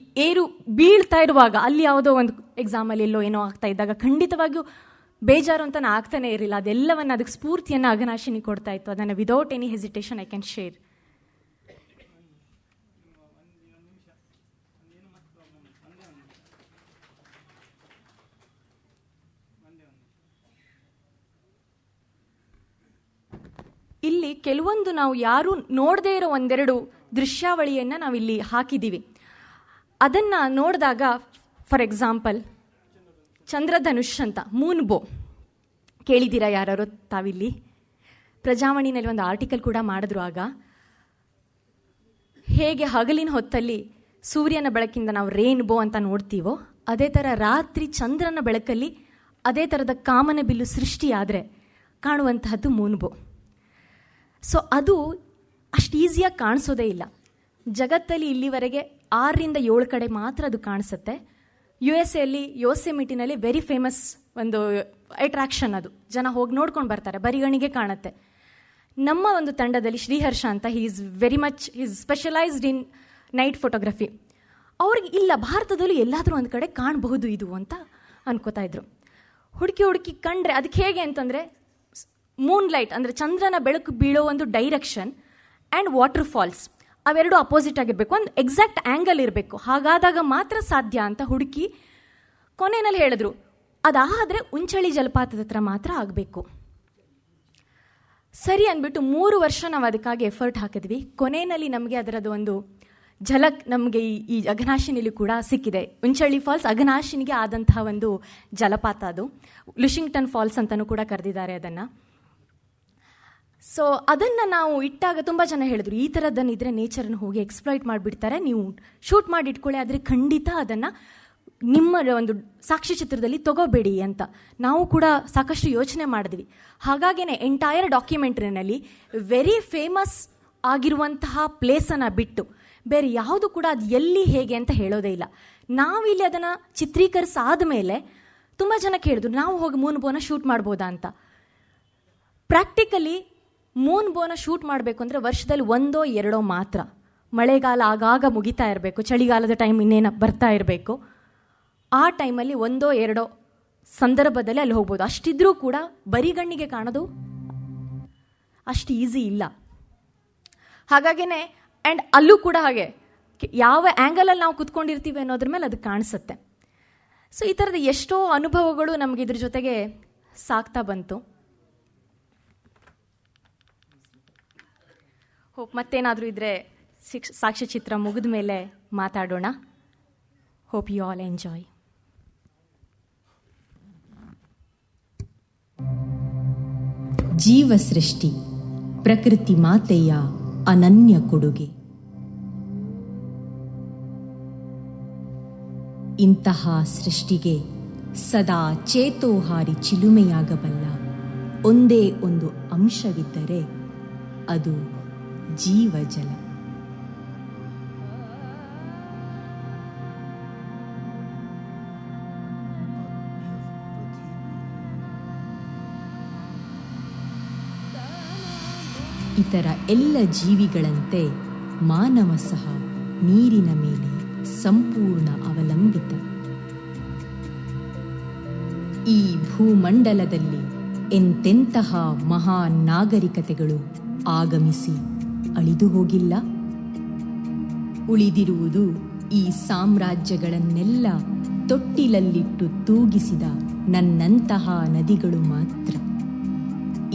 Speaker 3: ಏರು ಬೀಳ್ತಾ ಇರುವಾಗ ಅಲ್ಲಿ ಯಾವುದೋ ಒಂದು ಎಕ್ಸಾಮಲ್ಲಿ ಎಲ್ಲೋ ಏನೋ ಆಗ್ತಾ ಇದ್ದಾಗ ಖಂಡಿತವಾಗಿಯೂ ಬೇಜಾರು ಅಂತ ನಾನು ಆಗ್ತಾನೆ ಇರಲಿಲ್ಲ. ಅದೆಲ್ಲವನ್ನು ಅದಕ್ಕೆ ಸ್ಫೂರ್ತಿಯನ್ನು ಅಘನಾಶಿನಿ ಕೊಡ್ತಾ ಇತ್ತು. ಅದನ್ನು without any hesitation I can share. ಇಲ್ಲಿ ಕೆಲವೊಂದು ನಾವು ಯಾರೂ ನೋಡದೇ ಇರೋ ಒಂದೆರಡು ದೃಶ್ಯಾವಳಿಯನ್ನು ನಾವಿಲ್ಲಿ ಹಾಕಿದ್ದೀವಿ. ಅದನ್ನು ನೋಡಿದಾಗ ಫಾರ್ ಎಕ್ಸಾಂಪಲ್ ಚಂದ್ರಧನುಷ್ ಅಂತ, ಮೂನ್ ಬೋ ಕೇಳಿದ್ದೀರಾ ಯಾರು ತಾವಿಲ್ಲಿ? ಪ್ರಜಾವಾಣಿನಲ್ಲಿ ಒಂದು ಆರ್ಟಿಕಲ್ ಕೂಡ ಮಾಡಿದ್ರು. ಆಗ ಹೇಗೆ ಹಗಲಿನ ಹೊತ್ತಲ್ಲಿ ಸೂರ್ಯನ ಬೆಳಕಿಂದ ನಾವು ರೇನ್ಬೋ ಅಂತ ನೋಡ್ತೀವೋ, ಅದೇ ಥರ ರಾತ್ರಿ ಚಂದ್ರನ ಬೆಳಕಲ್ಲಿ ಅದೇ ಥರದ ಕಾಮನ ಬಿಲ್ಲು ಸೃಷ್ಟಿಯಾದರೆ ಕಾಣುವಂತಹದ್ದು ಮೂನ್ಬೋ. ಸೊ ಅದು ಅಷ್ಟು ಈಸಿಯಾಗಿ ಕಾಣಿಸೋದೇ ಇಲ್ಲ. ಜಗತ್ತಲ್ಲಿ ಇಲ್ಲಿವರೆಗೆ 6-7 ಕಡೆ ಮಾತ್ರ ಅದು ಕಾಣಿಸುತ್ತೆ. USA ಯೋಸೆಮಿಟಿನಲ್ಲಿ ವೆರಿ ಫೇಮಸ್ ಒಂದು ಅಟ್ರಾಕ್ಷನ್, ಅದು ಜನ ಹೋಗಿ ನೋಡ್ಕೊಂಡು ಬರ್ತಾರೆ, ಬರಿಗಣಿಗೆ ಕಾಣುತ್ತೆ. ನಮ್ಮ ಒಂದು ತಂಡದಲ್ಲಿ ಶ್ರೀಹರ್ಷ ಅಂತ, he is specialised in night photography. ಅವ್ರಿಗೆ ಇಲ್ಲ, ಭಾರತದಲ್ಲಿ ಎಲ್ಲಾದರೂ ಒಂದು ಕಡೆ ಕಾಣಬಹುದು ಇದು ಅಂತ ಅನ್ಕೋತಾ ಇದ್ರು. ಹುಡುಕಿ ಕಂಡ್ರೆ ಅದಕ್ಕೆ ಹೇಗೆ ಅಂತಂದರೆ, ಮೂನ್ ಲೈಟ್ ಅಂದರೆ ಚಂದ್ರನ ಬೆಳಕು ಬೀಳೋ ಒಂದು ಡೈರೆಕ್ಷನ್ ಆ್ಯಂಡ್ ವಾಟರ್ ಫಾಲ್ಸ್ ಅವೆರಡು ಅಪೋಸಿಟ್ ಆಗಿರಬೇಕು, ಒಂದು ಎಕ್ಸಾಕ್ಟ್ ಆ್ಯಂಗಲ್ ಇರಬೇಕು. ಹಾಗಾದಾಗ ಮಾತ್ರ ಸಾಧ್ಯ ಅಂತ ಹುಡುಕಿ ಕೊನೆಯಲ್ಲಿ ಹೇಳಿದ್ರು, ಅದಾದರೆ ಉಂಚಳಿ ಜಲಪಾತದ ಹತ್ರ ಮಾತ್ರ ಆಗಬೇಕು. ಸರಿ ಅಂದ್ಬಿಟ್ಟು 3 ವರ್ಷ ನಾವು ಅದಕ್ಕಾಗಿ ಎಫರ್ಟ್ ಹಾಕಿದ್ವಿ. ಕೊನೆಯಲ್ಲಿ ನಮಗೆ ಅದರದ್ದು ಒಂದು ಝಲಕ್ ನಮಗೆ ಈ ಅಘನಾಶಿನಿಲಿ ಕೂಡ ಸಿಕ್ಕಿದೆ. ಉಂಚಳ್ಳಿ ಫಾಲ್ಸ್ ಅಘನಾಶಿನಿಗೆ ಆದಂತಹ ಒಂದು ಜಲಪಾತ, ಅದು ಲುಶಿಂಗ್ಟನ್ ಫಾಲ್ಸ್ ಅಂತಲೂ ಕೂಡ ಕರೆದಿದ್ದಾರೆ ಅದನ್ನು. ಸೊ ಅದನ್ನು ನಾವು ಇಟ್ಟಾಗ ತುಂಬ ಜನ ಹೇಳಿದ್ರು, ಈ ಥರದ್ದನ್ನಿದ್ರೆ ನೇಚರನ್ನು ಹೋಗಿ ಎಕ್ಸ್ಪ್ಲಾಯ್ಟ್ ಮಾಡಿಬಿಡ್ತಾರೆ, ನೀವು ಶೂಟ್ ಮಾಡಿ ಇಟ್ಕೊಳ್ಳಿ, ಆದರೆ ಖಂಡಿತ ಅದನ್ನು ನಿಮ್ಮ ಒಂದು ಸಾಕ್ಷ್ಯಚಿತ್ರದಲ್ಲಿ ತಗೋಬೇಡಿ ಅಂತ. ನಾವು ಕೂಡ ಸಾಕಷ್ಟು ಯೋಚನೆ ಮಾಡಿದ್ವಿ. ಹಾಗಾಗಿನೇ ಎಂಟೈರ್ ಡಾಕ್ಯುಮೆಂಟ್ರಿನಲ್ಲಿ ವೆರಿ ಫೇಮಸ್ ಆಗಿರುವಂತಹ ಪ್ಲೇಸನ್ನು ಬಿಟ್ಟು ಬೇರೆ ಯಾವುದು ಕೂಡ ಅದು ಎಲ್ಲಿ ಹೇಗೆ ಅಂತ ಹೇಳೋದೇ ಇಲ್ಲ. ನಾವಿಲ್ಲಿ ಅದನ್ನು ಚಿತ್ರೀಕರಿಸಾದ ಮೇಲೆ ತುಂಬ ಜನ ಕೇಳಿದ್ರು, ನಾವು ಹೋಗಿ ಮೂನ್ ಬೋನ ಶೂಟ್ ಮಾಡ್ಬೋದಾ ಅಂತ. ಪ್ರಾಕ್ಟಿಕಲಿ ಮೂನ್ ಬೋನ ಶೂಟ್ ಮಾಡಬೇಕು ಅಂದರೆ ವರ್ಷದಲ್ಲಿ 1-2 ಮಾತ್ರ. ಮಳೆಗಾಲ ಆಗಾಗ ಮುಗಿತಾ ಇರಬೇಕು, ಚಳಿಗಾಲದ ಟೈಮ್ ಇನ್ನೇನು ಬರ್ತಾ ಇರಬೇಕು, ಆ ಟೈಮಲ್ಲಿ 1-2 ಸಂದರ್ಭದಲ್ಲಿ ಅಲ್ಲಿ ಹೋಗ್ಬೋದು. ಅಷ್ಟಿದ್ರೂ ಕೂಡ ಬರಿಗಣ್ಣಿಗೆ ಕಾಣೋದು ಅಷ್ಟು ಈಸಿ ಇಲ್ಲ. ಹಾಗಾಗಿನೇ ಆ್ಯಂಡ್ ಅಲ್ಲೂ ಕೂಡ ಹಾಗೆ ಯಾವ ಆ್ಯಂಗಲಲ್ಲಿ ನಾವು ಕುತ್ಕೊಂಡಿರ್ತೀವಿ ಅನ್ನೋದ್ರ ಮೇಲೆ ಅದು ಕಾಣಿಸುತ್ತೆ. ಸೊ ಈ ಥರದ ಎಷ್ಟೋ ಅನುಭವಗಳು ನಮಗೆ ಇದ್ರ ಜೊತೆಗೆ ಸಾಕ್ತಾ ಬಂತು. ಹೋಪ್ ಮತ್ತೇನಾದರೂ ಇದ್ದರೆ ಸಾಕ್ಷ್ಯಚಿತ್ರ ಮುಗಿದ ಮೇಲೆ ಮಾತಾಡೋಣ. Hope you all enjoy.
Speaker 4: ಜೀವ ಸೃಷ್ಟಿ ಪ್ರಕೃತಿ ಮಾತೆಯ ಅನನ್ಯ ಕೊಡುಗೆ. ಇಂತಹ ಸೃಷ್ಟಿಗೆ ಸದಾ ಚೇತೋಹಾರಿ ಚಿಲುಮೆಯಾಗಬಲ್ಲ ಒಂದೇ ಒಂದು ಅಂಶವಿದ್ದರೆ ಅದು ಜೀವಜಲ. ಇತರ ಎಲ್ಲ ಜೀವಿಗಳಂತೆ ಮಾನವ ಸಹ ನೀರಿನ ಮೇಲೆ ಸಂಪೂರ್ಣ ಅವಲಂಬಿತ. ಈ ಭೂಮಂಡಲದಲ್ಲಿ ಎಂತೆಂತಹ ಮಹಾನ್ ನಾಗರಿಕತೆಗಳು ಆಗಮಿಸಿ ಅಳಿದು ಹೋಗಿಲ್ಲ. ಉಳಿದಿರುವುದು ಈ ಸಾಮ್ರಾಜ್ಯಗಳನ್ನೆಲ್ಲ ತೊಟ್ಟಿಲಲ್ಲಿಟ್ಟು ತೂಗಿಸಿದ ನನ್ನಂತಹ ನದಿಗಳು ಮಾತ್ರ.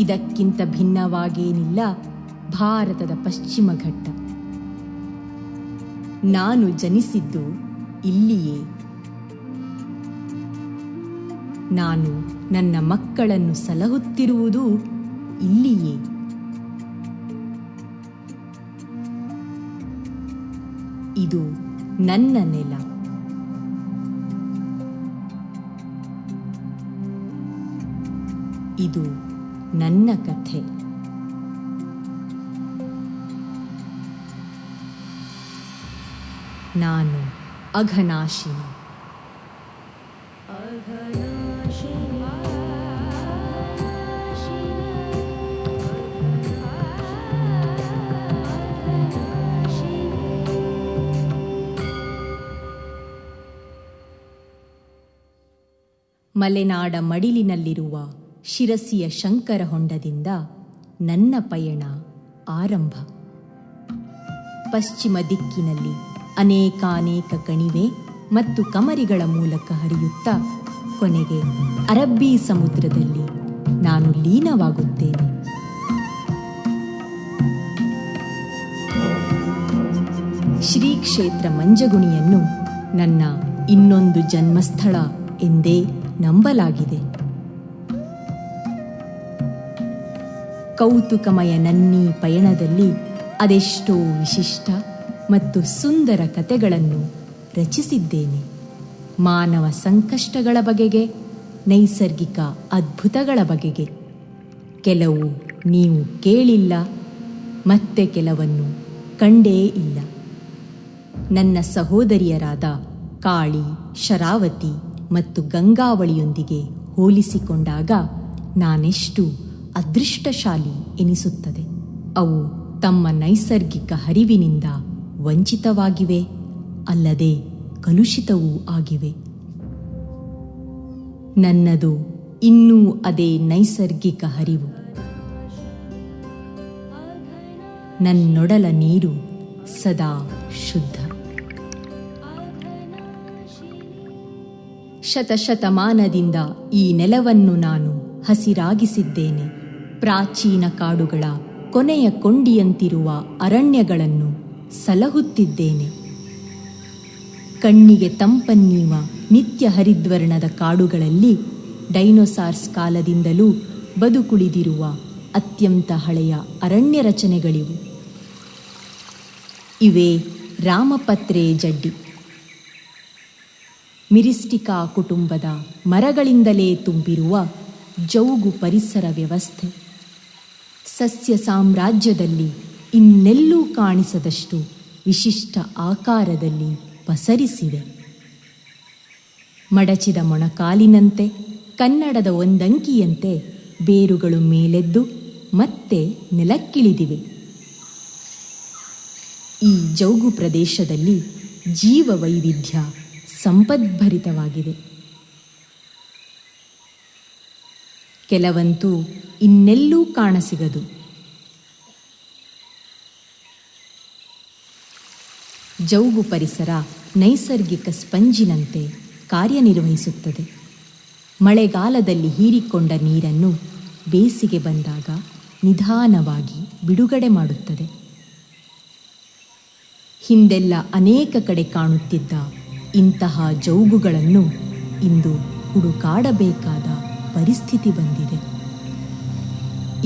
Speaker 4: ಇದಕ್ಕಿಂತ ಭಿನ್ನವಾಗೇನಿಲ್ಲ ಭಾರತದ ಪಶ್ಚಿಮ ಘಟ್ಟ. ನಾನು ಜನಿಸಿದ್ದು ಇಲ್ಲಿಯೇ. ನಾನು ನನ್ನ ಮಕ್ಕಳನ್ನು ಸಲಹುತ್ತಿರುವುದು ಇಲ್ಲಿಯೇ. ಇದು ನನ್ನ ನೆಲ. ಇದು ನನ್ನ ಕಥೆ. ನಾನು ಅಘನಾಶಿನಿ. ಮಲೆನಾಡ ಮಡಿಲಿನಲ್ಲಿರುವ ಶಿರಸಿಯ ಶಂಕರ ಹೊಂಡದಿಂದ ನನ್ನ ಪಯಣ ಆರಂಭ. ಪಶ್ಚಿಮ ದಿಕ್ಕಿನಲ್ಲಿ ಅನೇಕಾನೇಕ ಕಣಿವೆ ಮತ್ತು ಕಮರಿಗಳ ಮೂಲಕ ಹರಿಯುತ್ತಾ ಕೊನೆಗೆ ಅರಬ್ಬಿ ಸಮುದ್ರದಲ್ಲಿ ನಾನು ಲೀನವಾಗುತ್ತೇನೆ. ಶ್ರೀ ಕ್ಷೇತ್ರ ಮಂಜಗುಣಿಯನ್ನು ನನ್ನ ಇನ್ನೊಂದು ಜನ್ಮಸ್ಥಳ ಎಂದೇ ನಂಬಲಾಗಿದೆ. ಕೌತುಕಮಯ ನನ್ನೀ ಪಯಣದಲ್ಲಿ ಅದೆಷ್ಟೋ ವಿಶಿಷ್ಟ ಮತ್ತು ಸುಂದರ ಕಥೆಗಳನ್ನು ರಚಿಸಿದ್ದೇನೆ. ಮಾನವ ಸಂಕಷ್ಟಗಳ ಬಗೆಗೆ, ನೈಸರ್ಗಿಕ ಅದ್ಭುತಗಳ ಬಗೆಗೆ. ಕೆಲವು ನೀವು ಕೇಳಿಲ್ಲ, ಮತ್ತೆ ಕೆಲವನ್ನು ಕಂಡೇ ಇಲ್ಲ. ನನ್ನ ಸಹೋದರಿಯರಾದ ಕಾಳಿ, ಶರಾವತಿ ಮತ್ತು ಗಂಗಾವಳಿಯೊಂದಿಗೆ ಹೋಲಿಸಿಕೊಂಡಾಗ ನಾನೆಷ್ಟು ಅದೃಷ್ಟಶಾಲಿ ಎನಿಸುತ್ತದೆ. ಅವು ತಮ್ಮ ನೈಸರ್ಗಿಕ ಹರಿವಿನಿಂದ ವಂಚಿತವಾಗಿವೆ, ಅಲ್ಲದೆ ಕಲುಷಿತವೂ ಆಗಿವೆ. ನನ್ನದು ಇನ್ನೂ ಅದೇ ನೈಸರ್ಗಿಕ ಹರಿವು. ನನ್ನೊಡಲ ನೀರು ಸದಾ ಶುದ್ಧ. ಶತಶತಮಾನದಿಂದ ಈ ನೆಲವನ್ನು ನಾನು ಹಸಿರಾಗಿಸಿದ್ದೇನೆ. ಪ್ರಾಚೀನ ಕಾಡುಗಳ ಕೊನೆಯ ಕೊಂಡಿಯಂತಿರುವ ಅರಣ್ಯಗಳನ್ನು ಸಲಹುತ್ತಿದ್ದೇನೆ. ಕಣ್ಣಿಗೆ ತಂಪನ್ನೀವ ನಿತ್ಯ ಹರಿದ್ವರ್ಣದ ಕಾಡುಗಳಲ್ಲಿ ಡೈನೋಸಾರ್ಸ್ ಕಾಲದಿಂದಲೂ ಬದುಕುಳಿದಿರುವ ಅತ್ಯಂತ ಹಳೆಯ ಅರಣ್ಯ ರಚನೆಗಳಿವು. ಇವೇ ರಾಮಪತ್ರೆ ಜಡ್ಡಿ. ಮಿರಿಸ್ಟಿಕಾ ಕುಟುಂಬದ ಮರಗಳಿಂದಲೇ ತುಂಬಿರುವ ಜೌಗು ಪರಿಸರ ವ್ಯವಸ್ಥೆ ಸಸ್ಯ ಸಾಮ್ರಾಜ್ಯದಲ್ಲಿ ಇನ್ನೆಲ್ಲೂ ಕಾಣಿಸದಷ್ಟು ವಿಶಿಷ್ಟ ಆಕಾರದಲ್ಲಿ ಪಸರಿಸಿವೆ. ಮಡಚಿದ ಮೊಣಕಾಲಿನಂತೆ, ಕನ್ನಡದ ಒಂದಂಕಿಯಂತೆ ಬೇರುಗಳು ಮೇಲೆದ್ದು ಮತ್ತೆ ನೆಲಕ್ಕಿಳಿದಿವೆ. ಈ ಜೌಗು ಪ್ರದೇಶದಲ್ಲಿ ಜೀವ ವೈವಿಧ್ಯ ಸಂಪದ್ಭರಿತವಾಗಿದೆ. ಕೆಲವಂತೂ ಇನ್ನೆಲ್ಲೂ ಕಾಣಸಿಗದು. ಜೌಗು ಪರಿಸರ ನೈಸರ್ಗಿಕ ಸ್ಪಂಜಿನಂತೆ ಕಾರ್ಯನಿರ್ವಹಿಸುತ್ತದೆ. ಮಳೆಗಾಲದಲ್ಲಿ ಹೀರಿಕೊಂಡ ನೀರನ್ನು ಬೇಸಿಗೆ ಬಂದಾಗ ನಿಧಾನವಾಗಿ ಬಿಡುಗಡೆ ಮಾಡುತ್ತದೆ. ಹಿಂದೆಲ್ಲ ಅನೇಕ ಕಡೆ ಕಾಣುತ್ತಿದ್ದ ಇಂತಹ ಜೌಗುಗಳನ್ನು ಇಂದು ಹುಡುಕಾಡಬೇಕಾದ ಪರಿಸ್ಥಿತಿ ಬಂದಿದೆ.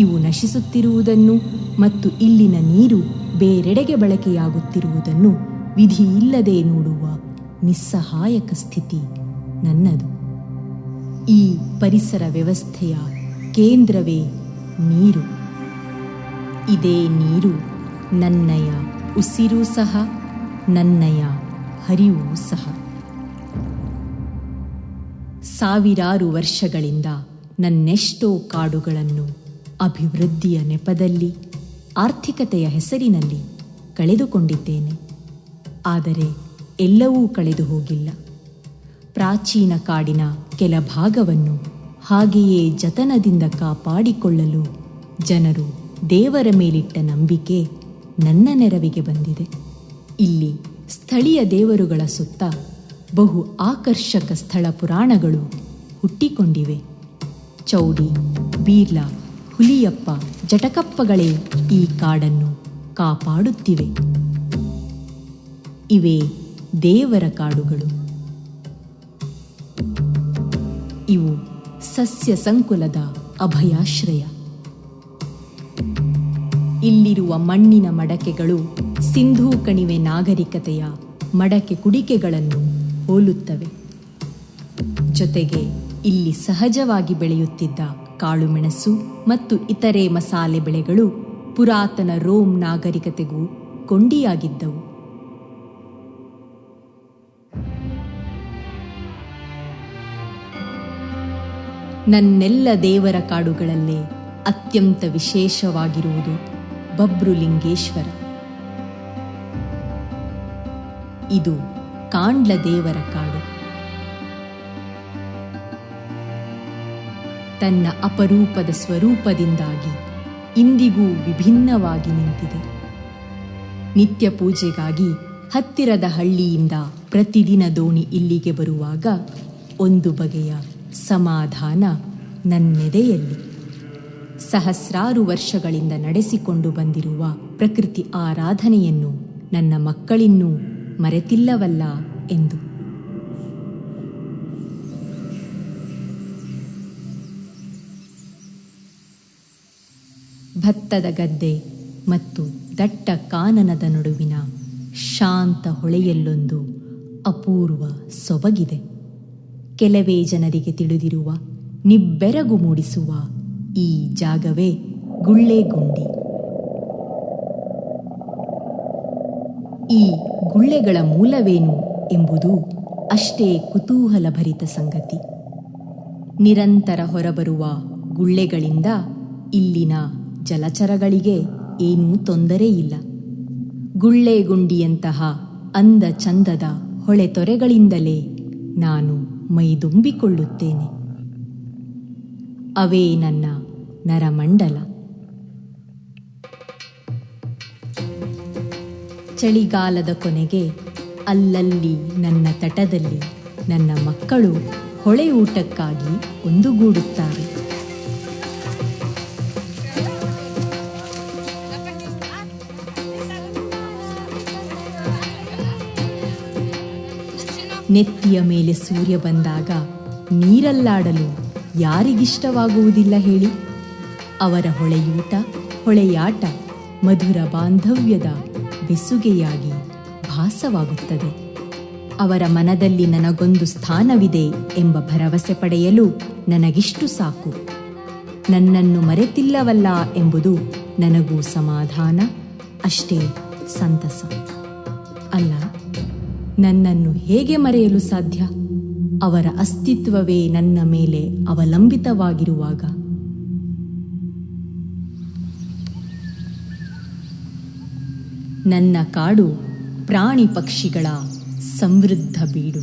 Speaker 4: ಇವು ನಶಿಸುತ್ತಿರುವುದನ್ನು ಮತ್ತು ಇಲ್ಲಿನ ನೀರು ಬೇರೆಡೆಗೆ ಬಳಕೆಯಾಗುತ್ತಿರುವುದನ್ನು ವಿಧಿಯಿಲ್ಲದೆ ನೋಡುವ ನಿಸ್ಸಹಾಯಕ ಸ್ಥಿತಿ ನನ್ನದು. ಈ ಪರಿಸರ ವ್ಯವಸ್ಥೆಯ ಕೇಂದ್ರವೇ ನೀರು. ಇದೇ ನೀರು ನನ್ನಯ ಉಸಿರು ಸಹ, ನನ್ನಯ ಹರಿವು ಸಹ. ಸಾವಿರಾರು ವರ್ಷಗಳಿಂದ ನನ್ನೆಷ್ಟೋ ಕಾಡುಗಳನ್ನು ಅಭಿವೃದ್ಧಿಯ ನೆಪದಲ್ಲಿ, ಆರ್ಥಿಕತೆಯ ಹೆಸರಿನಲ್ಲಿ ಕಳೆದುಕೊಂಡಿದ್ದೇನೆ. ಆದರೆ ಎಲ್ಲವೂ ಕಳೆದು ಹೋಗಿಲ್ಲ. ಪ್ರಾಚೀನ ಕಾಡಿನ ಕೆಲ ಭಾಗವನ್ನು ಹಾಗೆಯೇ ಜತನದಿಂದ ಕಾಪಾಡಿಕೊಳ್ಳಲು ಜನರು ದೇವರ ಮೇಲಿಟ್ಟ ನಂಬಿಕೆ ನನ್ನ ನೆರವಿಗೆ ಬಂದಿದೆ. ಇಲ್ಲಿ ಸ್ಥಳೀಯ ದೇವರುಗಳ ಸುತ್ತ ಬಹು ಆಕರ್ಷಕ ಸ್ಥಳ ಪುರಾಣಗಳು ಹುಟ್ಟಿಕೊಂಡಿವೆ. ಚೌಡಿ, ಬೀರ್ಲಾ, ಹುಲಿಯಪ್ಪ, ಜಟಕಪ್ಪಗಳೇ ಈ ಕಾಡನ್ನು ಕಾಪಾಡುತ್ತಿವೆ. ಇವೇ ದೇವರ ಕಾಡುಗಳು. ಇವು ಸಸ್ಯ ಸಂಕುಲದ ಅಭಯಾಶ್ರಯ. ಇಲ್ಲಿರುವ ಮಣ್ಣಿನ ಮಡಕೆಗಳು ಸಿಂಧೂ ಕಣಿವೆ ನಾಗರಿಕತೆಯ ಮಡಕೆ ಕುಡಿಕೆಗಳನ್ನು ಹೋಲುತ್ತವೆ. ಜೊತೆಗೆ ಇಲ್ಲಿ ಸಹಜವಾಗಿ ಬೆಳೆಯುತ್ತಿದ್ದ ಕಾಳುಮೆಣಸು ಮತ್ತು ಇತರೆ ಮಸಾಲೆ ಬೆಳೆಗಳು ಪುರಾತನ ರೋಮ್ ನಾಗರಿಕತೆಗೂ ಕೊಂಡಿಯಾಗಿದ್ದವು. ನನ್ನೆಲ್ಲ ದೇವರ ಕಾಡುಗಳಲ್ಲೇ ಅತ್ಯಂತ ವಿಶೇಷವಾಗಿರುವುದು ಬಬ್ರುಲಿಂಗೇಶ್ವರ. ಇದು ಕಾಂಡ್ಲ ದೇವರ ಕಾಡು. ತನ್ನ ಅಪರೂಪದ ಸ್ವರೂಪದಿಂದಾಗಿ ಇಂದಿಗೂ ವಿಭಿನ್ನವಾಗಿ ನಿಂತಿದೆ. ನಿತ್ಯ ಪೂಜೆಗಾಗಿ ಹತ್ತಿರದ ಹಳ್ಳಿಯಿಂದ ಪ್ರತಿದಿನ ದೋಣಿ ಇಲ್ಲಿಗೆ ಬರುವಾಗ ಒಂದು ಬಗೆಯ ಸಮಾಧಾನ ನನ್ನೆದೆಯಲ್ಲಿ. ಸಹಸ್ರಾರು ವರ್ಷಗಳಿಂದ ನಡೆಸಿಕೊಂಡು ಬಂದಿರುವ ಪ್ರಕೃತಿ ಆರಾಧನೆಯನ್ನು ನನ್ನ ಮಕ್ಕಳಿನ್ನೂ ಮರೆತಿಲ್ಲವಲ್ಲ ಎಂದು. ಭತ್ತದ ಗದ್ದೆ ಮತ್ತು ದಟ್ಟ ಕಾನನದ ನಡುವಿನ ಶಾಂತ ಹೊಳೆಯಲ್ಲೊಂದು ಅಪೂರ್ವ ಸೊಬಗಿದೆ. ಕೆಲವೇ ಜನರಿಗೆ ತಿಳಿದಿರುವ, ನಿಬ್ಬೆರಗು ಮೂಡಿಸುವ ಈ ಜಾಗವೇ ಗುಳ್ಳೆಗುಂಡಿ. ಈ ಗುಳ್ಳೆಗಳ ಮೂಲವೇನು ಎಂಬುದು ಅಷ್ಟೇ ಕುತೂಹಲಭರಿತ ಸಂಗತಿ. ನಿರಂತರ ಹೊರಬರುವ ಗುಳ್ಳೆಗಳಿಂದ ಇಲ್ಲಿನ ಜಲಚರಗಳಿಗೆ ಏನೂ ತೊಂದರೆ ಇಲ್ಲ. ಗುಳ್ಳೆಗುಂಡಿಯಂತಹ ಅಂದ ಚಂದದ ಹೊಳೆತೊರೆಗಳಿಂದಲೇ ನಾನು ಮೈದುಂಬಿಕೊಳ್ಳುತ್ತೇನೆ. ಅವೇ ನನ್ನ ನರಮಂಡಲ. ಚಳಿಗಾಲದ ಕೊನೆಗೆ ಅಲ್ಲಲ್ಲಿ ನನ್ನ ತಟದಲ್ಲಿ ನನ್ನ ಮಕ್ಕಳು ಹೊಳೆಯೂಟಕ್ಕಾಗಿ ಒಂದುಗೂಡುತ್ತಾರೆ. ನೆತ್ತಿಯ ಮೇಲೆ ಸೂರ್ಯ ಬಂದಾಗ ನೀರಲ್ಲಾಡಲು ಯಾರಿಗಿಷ್ಟವಾಗುವುದಿಲ್ಲ ಹೇಳಿ? ಅವರ ಹೊಳೆಯೂಟ ಹೊಳೆಯಾಟ ಮಧುರ ಬಾಂಧವ್ಯದ ಬೆಸುಗೆಯಾಗಿ ಭಾಸವಾಗುತ್ತದೆ. ಅವರ ಮನದಲ್ಲಿ ನನಗೊಂದು ಸ್ಥಾನವಿದೆ ಎಂಬ ಭರವಸೆ ಪಡೆಯಲು ನನಗಿಷ್ಟು ಸಾಕು. ನನ್ನನ್ನು ಮರೆತಿಲ್ಲವಲ್ಲ ಎಂಬುದು ನನಗೂ ಸಮಾಧಾನ, ಅಷ್ಟೇ ಸಂತಸ. ಅಲ್ಲ, ನನ್ನನ್ನು ಹೇಗೆ ಮರೆಯಲು ಸಾಧ್ಯ? ಅವರ ಅಸ್ತಿತ್ವವೇ ನನ್ನ ಮೇಲೆ ಅವಲಂಬಿತವಾಗಿರುವಾಗ. ನನ್ನ ಕಾಡು ಪ್ರಾಣಿ ಪಕ್ಷಿಗಳ ಸಮೃದ್ಧ ಬೀಡು.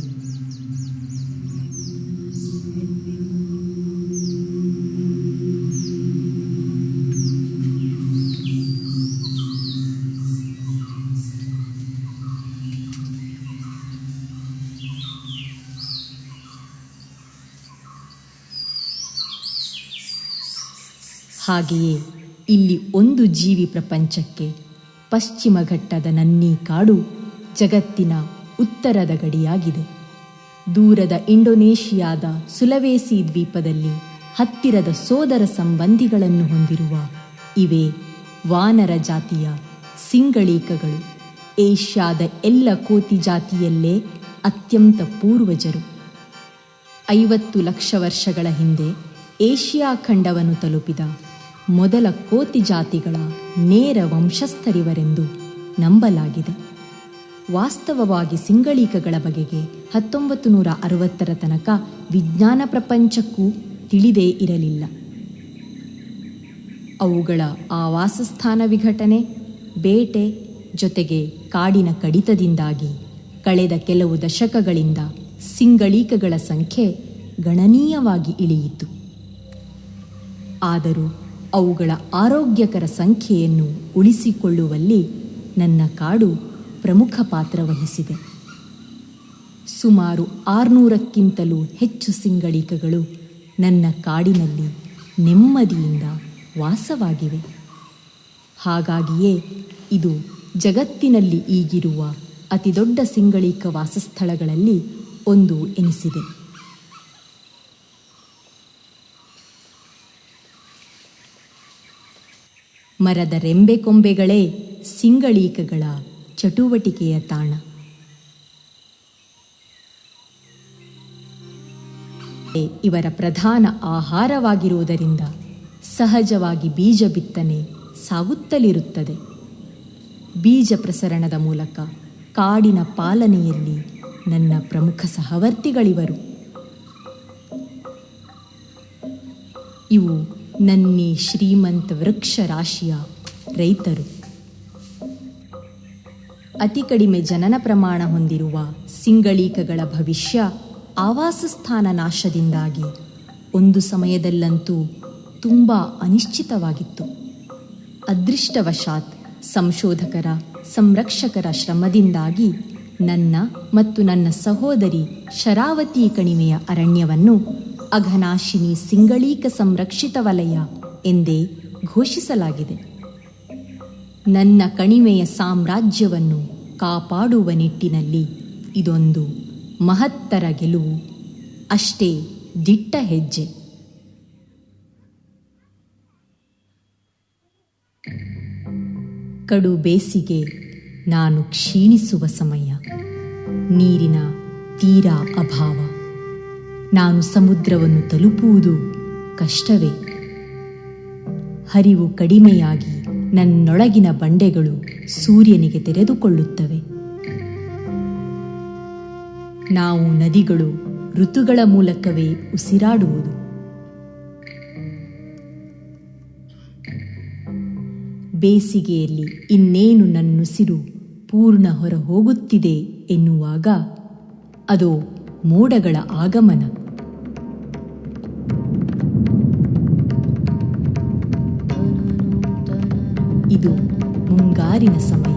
Speaker 4: ಹಾಗೆಯೇ ಇಲ್ಲಿ ಒಂದು ಜೀವಿ ಪ್ರಪಂಚಕ್ಕೆ ಪಶ್ಚಿಮ ಘಟ್ಟದ ನನ್ನೀ ಕಾಡು ಜಗತ್ತಿನ ಉತ್ತರದ ಗಡಿಯಾಗಿದೆ. ದೂರದ ಇಂಡೋನೇಷಿಯಾದ ಸುಲವೇಸಿ ದ್ವೀಪದಲ್ಲಿ ಹತ್ತಿರದ ಸೋದರ ಸಂಬಂಧಿಗಳನ್ನು ಹೊಂದಿರುವ ಇವೇ ವಾನರ ಜಾತಿಯ ಸಿಂಗಳೀಕಗಳು. ಏಷ್ಯಾದ ಎಲ್ಲ ಕೋತಿ ಜಾತಿಯಲ್ಲೇ ಅತ್ಯಂತ ಪೂರ್ವಜರು. 50 ಲಕ್ಷ ವರ್ಷಗಳ ಹಿಂದೆ ಏಷ್ಯಾ ಖಂಡವನ್ನು ತಲುಪಿದ ಮೊದಲ ಕೋತಿ ಜಾತಿಗಳ ನೇರ ವಂಶಸ್ಥರಿವರೆಂದು ನಂಬಲಾಗಿದೆ. ವಾಸ್ತವವಾಗಿ ಸಿಂಗಳೀಕಗಳ ಬಗೆಗೆ 1960ರ ತನಕ ವಿಜ್ಞಾನ ಪ್ರಪಂಚಕ್ಕೂ ತಿಳಿದೇ ಇರಲಿಲ್ಲ. ಅವುಗಳ ಆವಾಸಸ್ಥಾನ ವಿಘಟನೆ, ಬೇಟೆ ಜೊತೆಗೆ ಕಾಡಿನ ಕಡಿತದಿಂದಾಗಿ ಕಳೆದ ಕೆಲವು ದಶಕಗಳಿಂದ ಸಿಂಗಳೀಕಗಳ ಸಂಖ್ಯೆ ಗಣನೀಯವಾಗಿ ಇಳಿಯಿತು. ಆದರೂ ಅವುಗಳ ಆರೋಗ್ಯಕರ ಸಂಖ್ಯೆಯನ್ನು ಉಳಿಸಿಕೊಳ್ಳುವಲ್ಲಿ ನನ್ನ ಕಾಡು ಪ್ರಮುಖ ಪಾತ್ರ ವಹಿಸಿದೆ. ಸುಮಾರು 600ಕ್ಕಿಂತಲೂ ಹೆಚ್ಚು ಸಿಂಗಳೀಕಗಳು ನನ್ನ ಕಾಡಿನಲ್ಲಿ ನೆಮ್ಮದಿಯಿಂದ ವಾಸವಾಗಿವೆ. ಹಾಗಾಗಿಯೇ ಇದು ಜಗತ್ತಿನಲ್ಲಿ ಈಗಿರುವ ಅತಿದೊಡ್ಡ ಸಿಂಗಳೀಕ ವಾಸಸ್ಥಳಗಳಲ್ಲಿ ಒಂದು ಎನಿಸಿದೆ. ಮರದ ರೆಂಬೆ ಕೊಂಬೆಗಳೇ ಸಿಂಗಳೀಕಗಳ ಚಟುವಟಿಕೆಯ ತಾಣ. ಇವರ ಪ್ರಧಾನ ಆಹಾರವಾಗಿರುವುದರಿಂದ ಸಹಜವಾಗಿ ಬೀಜ ಬಿತ್ತನೆ ಸಾಗುತ್ತಲಿರುತ್ತದೆ. ಬೀಜ ಪ್ರಸರಣದ ಮೂಲಕ ಕಾಡಿನ ಪಾಲನೆಯಲ್ಲಿ ನನ್ನ ಪ್ರಮುಖ ಸಹವರ್ತಿಗಳಿವರು. ಇವು ನನ್ನಿ ಶ್ರೀಮಂತ ವೃಕ್ಷ ರಾಶಿಯ ರೈತರು. ಅತಿ ಕಡಿಮೆ ಜನನ ಪ್ರಮಾಣ ಹೊಂದಿರುವ ಸಿಂಗಳೀಕಗಳ ಭವಿಷ್ಯ ಆವಾಸಸ್ಥಾನ ನಾಶದಿಂದಾಗಿ ಒಂದು ಸಮಯದಲ್ಲಂತೂ ತುಂಬ ಅನಿಶ್ಚಿತವಾಗಿತ್ತು. ಅದೃಷ್ಟವಶಾತ್ ಸಂಶೋಧಕರ ಸಂರಕ್ಷಕರ ಶ್ರಮದಿಂದಾಗಿ ನನ್ನ ಮತ್ತು ನನ್ನ ಸಹೋದರಿ ಶರಾವತಿ ಕಣಿವೆಯ ಅರಣ್ಯವನ್ನು ಅಘನಾಶಿನಿ ಸಿಂಗಳೀಕ ಸಂರಕ್ಷಿತ ವಲಯ ಎಂದೇ ಘೋಷಿಸಲಾಗಿದೆ. ನನ್ನ ಕಣಿವೆಯ ಸಾಮ್ರಾಜ್ಯವನ್ನು ಕಾಪಾಡುವ ನಿಟ್ಟಿನಲ್ಲಿ ಇದೊಂದು ಮಹತ್ತರ ಗೆಲುವು, ಅಷ್ಟೇ ದಿಟ್ಟ ಹೆಜ್ಜೆ. ಕಡು ಬೇಸಿಗೆ ನಾನು ಕ್ಷೀಣಿಸುವ ಸಮಯ. ನೀರಿನ ತೀರಾ ಅಭಾವ. ನಾನು ಸಮುದ್ರವನ್ನು ತಲುಪುವುದು ಕಷ್ಟವೇ. ಹರಿವು ಕಡಿಮೆಯಾಗಿ ನನ್ನೊಳಗಿನ ಬಂಡೆಗಳು ಸೂರ್ಯನಿಗೆ ತೆರೆದುಕೊಳ್ಳುತ್ತವೆ. ನಾವು ನದಿಗಳು ಋತುಗಳ ಮೂಲಕವೇ ಉಸಿರಾಡುವುದು. ಬೇಸಿಗೆಯಲ್ಲಿ ಇನ್ನೇನು ನನ್ನುಸಿರು ಪೂರ್ಣ ಹೊರ ಹೋಗುತ್ತಿದೆ ಎನ್ನುವಾಗ ಅದು ಮೋಡಗಳ ಆಗಮನ. ಇದು ಮುಂಗಾರಿನ ಸಮಯ.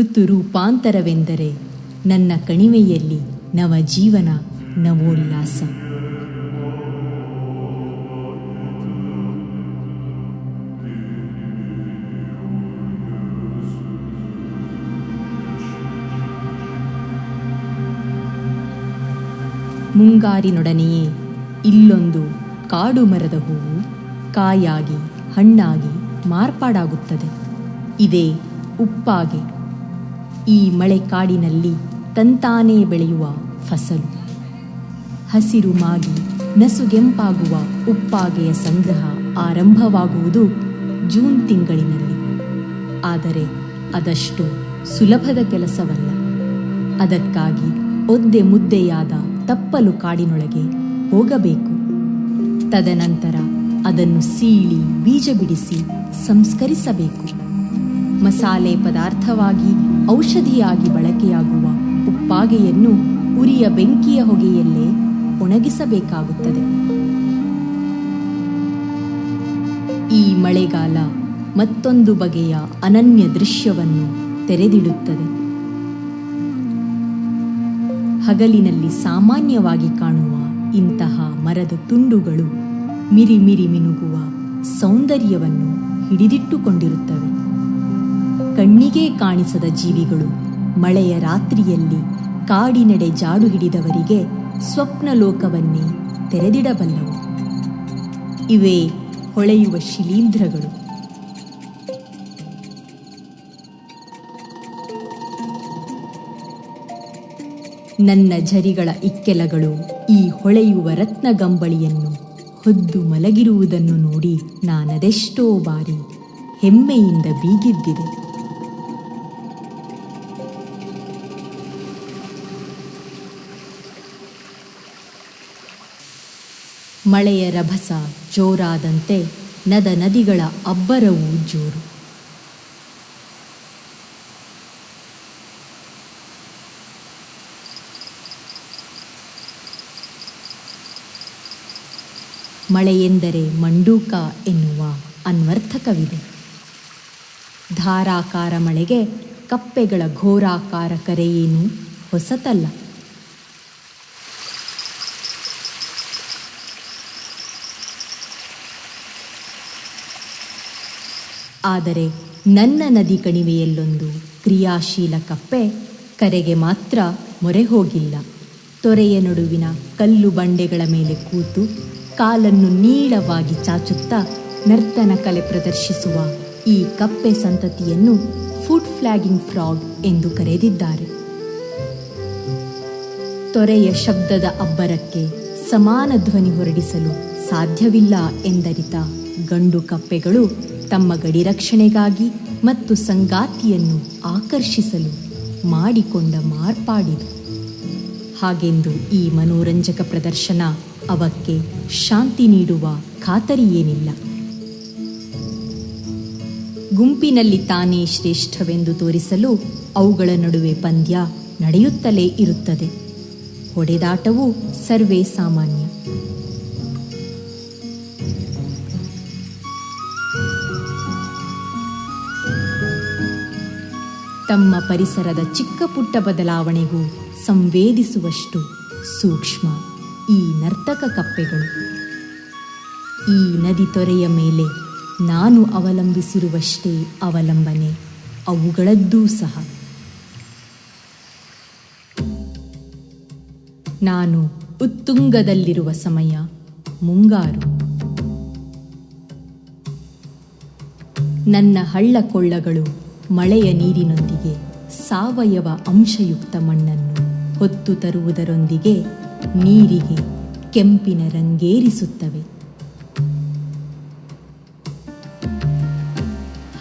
Speaker 4: ಋತು ರೂಪಾಂತರವೆಂದರೆ ನನ್ನ ಕಣಿವೆಯಲ್ಲಿ ನವಜೀವನ, ನವೋಲ್ಲಾಸ. ಮುಂಗಾರಿನೊಡನೆಯೇ ಇಲ್ಲೊಂದು ಕಾಡು ಮರದ ಹೂವು ಕಾಯಾಗಿ ಹಣ್ಣಾಗಿ ಮಾರ್ಪಾಡಾಗುತ್ತದೆ. ಇದೇ ಉಪ್ಪಾಗೆ. ಈ ಮಳೆಕಾಡಿನಲ್ಲಿ ತಂತಾನೇ ಬೆಳೆಯುವ ಫಸಲು. ಹಸಿರು ಮಾಗಿ ನಸುಗೆಂಪಾಗುವ ಉಪ್ಪಾಗೆಯ ಸಂಗ್ರಹ ಆರಂಭವಾಗುವುದು ಜೂನ್ ತಿಂಗಳಿನಲ್ಲಿ. ಆದರೆ ಅದಷ್ಟು ಸುಲಭದ ಕೆಲಸವಲ್ಲ. ಅದಕ್ಕಾಗಿ ಒದ್ದೆ ಮುದ್ದೆಯಾದ ತಪ್ಪಲು ಕಾಡಿನೊಳಗೆ ಹೋಗಬೇಕು. ತದನಂತರ ಅದನ್ನು ಸೀಳಿ ಬೀಜ ಬಿಡಿಸಿ ಸಂಸ್ಕರಿಸಬೇಕು. ಮಸಾಲೆ ಪದಾರ್ಥವಾಗಿ ಔಷಧಿಯಾಗಿ ಬಳಕೆಯಾಗುವ ಉಪ್ಪಾಗೆಯನ್ನು ಉರಿಯ ಬೆಂಕಿಯ ಹೊಗೆಯಲ್ಲೇ ಒಣಗಿಸಬೇಕಾಗುತ್ತದೆ. ಈ ಮಳೆಗಾಲ ಮತ್ತೊಂದು ಬಗೆಯ ಅನನ್ಯ ದೃಶ್ಯವನ್ನು ತೆರೆದಿಡುತ್ತದೆ. ಹಗಲಿನಲ್ಲಿ ಸಾಮಾನ್ಯವಾಗಿ ಕಾಣುವ ಇಂತಹ ಮರದ ತುಂಡುಗಳು ಮಿರಿ ಮಿರಿ ಮಿನುಗುವ ಸೌಂದರ್ಯವನ್ನು ಹಿಡಿದಿಟ್ಟುಕೊಂಡಿರುತ್ತವೆ. ಕಣ್ಣಿಗೆ ಕಾಣಿಸದ ಜೀವಿಗಳು ಮಳೆಯ ರಾತ್ರಿಯಲ್ಲಿ ಕಾಡಿನೆಡೆ ಜಾಡು ಹಿಡಿದವರಿಗೆ ಸ್ವಪ್ನ ಲೋಕವನ್ನೇ ತೆರೆದಿಡಬಲ್ಲವು. ಇವೇ ಹೊಳೆಯುವ ಶಿಲೀಂಧ್ರಗಳು. ನನ್ನ ಝರಿಗಳ ಇಕ್ಕೆಲಗಳು ಈ ಹೊಳೆಯುವ ರತ್ನಗಂಬಳಿಯನ್ನು ಹೊದ್ದು ಮಲಗಿರುವುದನ್ನು ನೋಡಿ ನಾನದೆಷ್ಟೋ ಬಾರಿ ಹೆಮ್ಮೆಯಿಂದ ಬೀಗಿದ್ದಿದೆ. ಮಳೆಯ ರಭಸ ಜೋರಾದಂತೆ ನದಿಗಳ ಅಬ್ಬರವೂ ಜೋರು. ಮಳೆಯೆಂದರೆ ಮಂಡೂಕ ಎನ್ನುವ ಅನ್ವರ್ಥಕವಿದೆ. ಧಾರಾಕಾರ ಮಳೆಗೆ ಕಪ್ಪೆಗಳ ಘೋರಾಕಾರ ಕರೆಯೇನು ಹೊಸತಲ್ಲ. ಆದರೆ ನನ್ನ ನದಿ ಕಣಿವೆಯಲ್ಲೊಂದು ಕ್ರಿಯಾಶೀಲ ಕಪ್ಪೆ ಕರೆಗೆ ಮಾತ್ರ ಮೊರೆ ಹೋಗಿಲ್ಲ. ತೊರೆಯ ನಡುವಿನ ಕಲ್ಲು ಬಂಡೆಗಳ ಮೇಲೆ ಕೂತು ಕಾಲನ್ನು ನೀಳವಾಗಿ ಚಾಚುತ್ತಾ ನರ್ತನ ಕಲೆ ಪ್ರದರ್ಶಿಸುವ ಈ ಕಪ್ಪೆ ಸಂತತಿಯನ್ನು ಫುಡ್ ಫ್ಲಾಗಿಂಗ್ ಫ್ರಾಗ್ ಎಂದು ಕರೆದಿದ್ದಾರೆ. ತೊರೆಯ ಶಬ್ದದ ಅಬ್ಬರಕ್ಕೆ ಸಮಾನ ಧ್ವನಿ ಹೊರಡಿಸಲು ಸಾಧ್ಯವಿಲ್ಲ ಎಂದರಿತ ಗಂಡು ಕಪ್ಪೆಗಳು ತಮ್ಮ ಗಡಿ ರಕ್ಷಣೆಗಾಗಿ ಮತ್ತು ಸಂಗಾತಿಯನ್ನು ಆಕರ್ಷಿಸಲು ಮಾಡಿಕೊಂಡ ಮಾರ್ಪಾಡಿದು. ಹಾಗೆಂದು ಈ ಮನೋರಂಜಕ ಪ್ರದರ್ಶನ ಅವಕ್ಕೆ ಶಾಂತಿ ನೀಡುವ ಖಾತರಿಯೇನಿಲ್ಲ. ಗುಂಪಿನಲ್ಲಿ ತಾನೇ ಶ್ರೇಷ್ಠವೆಂದು ತೋರಿಸಲು ಅವುಗಳ ನಡುವೆ ಪಂದ್ಯ ನಡೆಯುತ್ತಲೇ ಇರುತ್ತದೆ. ಹೊಡೆದಾಟವೂ ಸರ್ವೇ ಸಾಮಾನ್ಯ. ತಮ್ಮ ಪರಿಸರದ ಚಿಕ್ಕ ಪುಟ್ಟ ಬದಲಾವಣೆಗೂ ಸಂವೇದಿಸುವಷ್ಟು ಸೂಕ್ಷ್ಮ ಈ ನರ್ತಕ ಕಪ್ಪೆಗಳು. ಈ ನದಿ ತೊರೆಯ ಮೇಲೆ ನಾನು ಅವಲಂಬಿಸಿರುವಷ್ಟೇ ಅವಲಂಬನೆ ಅವುಗಳದ್ದೂ ಸಹ. ನಾನು ಉತ್ತುಂಗದಲ್ಲಿರುವ ಸಮಯ ಮುಂಗಾರು. ನನ್ನ ಹಳ್ಳ ಕೊಳ್ಳಗಳು ಮಳೆಯ ನೀರಿನೊಂದಿಗೆ ಸಾವಯವ ಅಂಶಯುಕ್ತ ಮಣ್ಣನ್ನು ಹೊತ್ತು ತರುವುದರೊಂದಿಗೆ ನೀರಿಗೆ ಕೆಂಪಿನ ರಂಗೇರಿಸುತ್ತವೆ.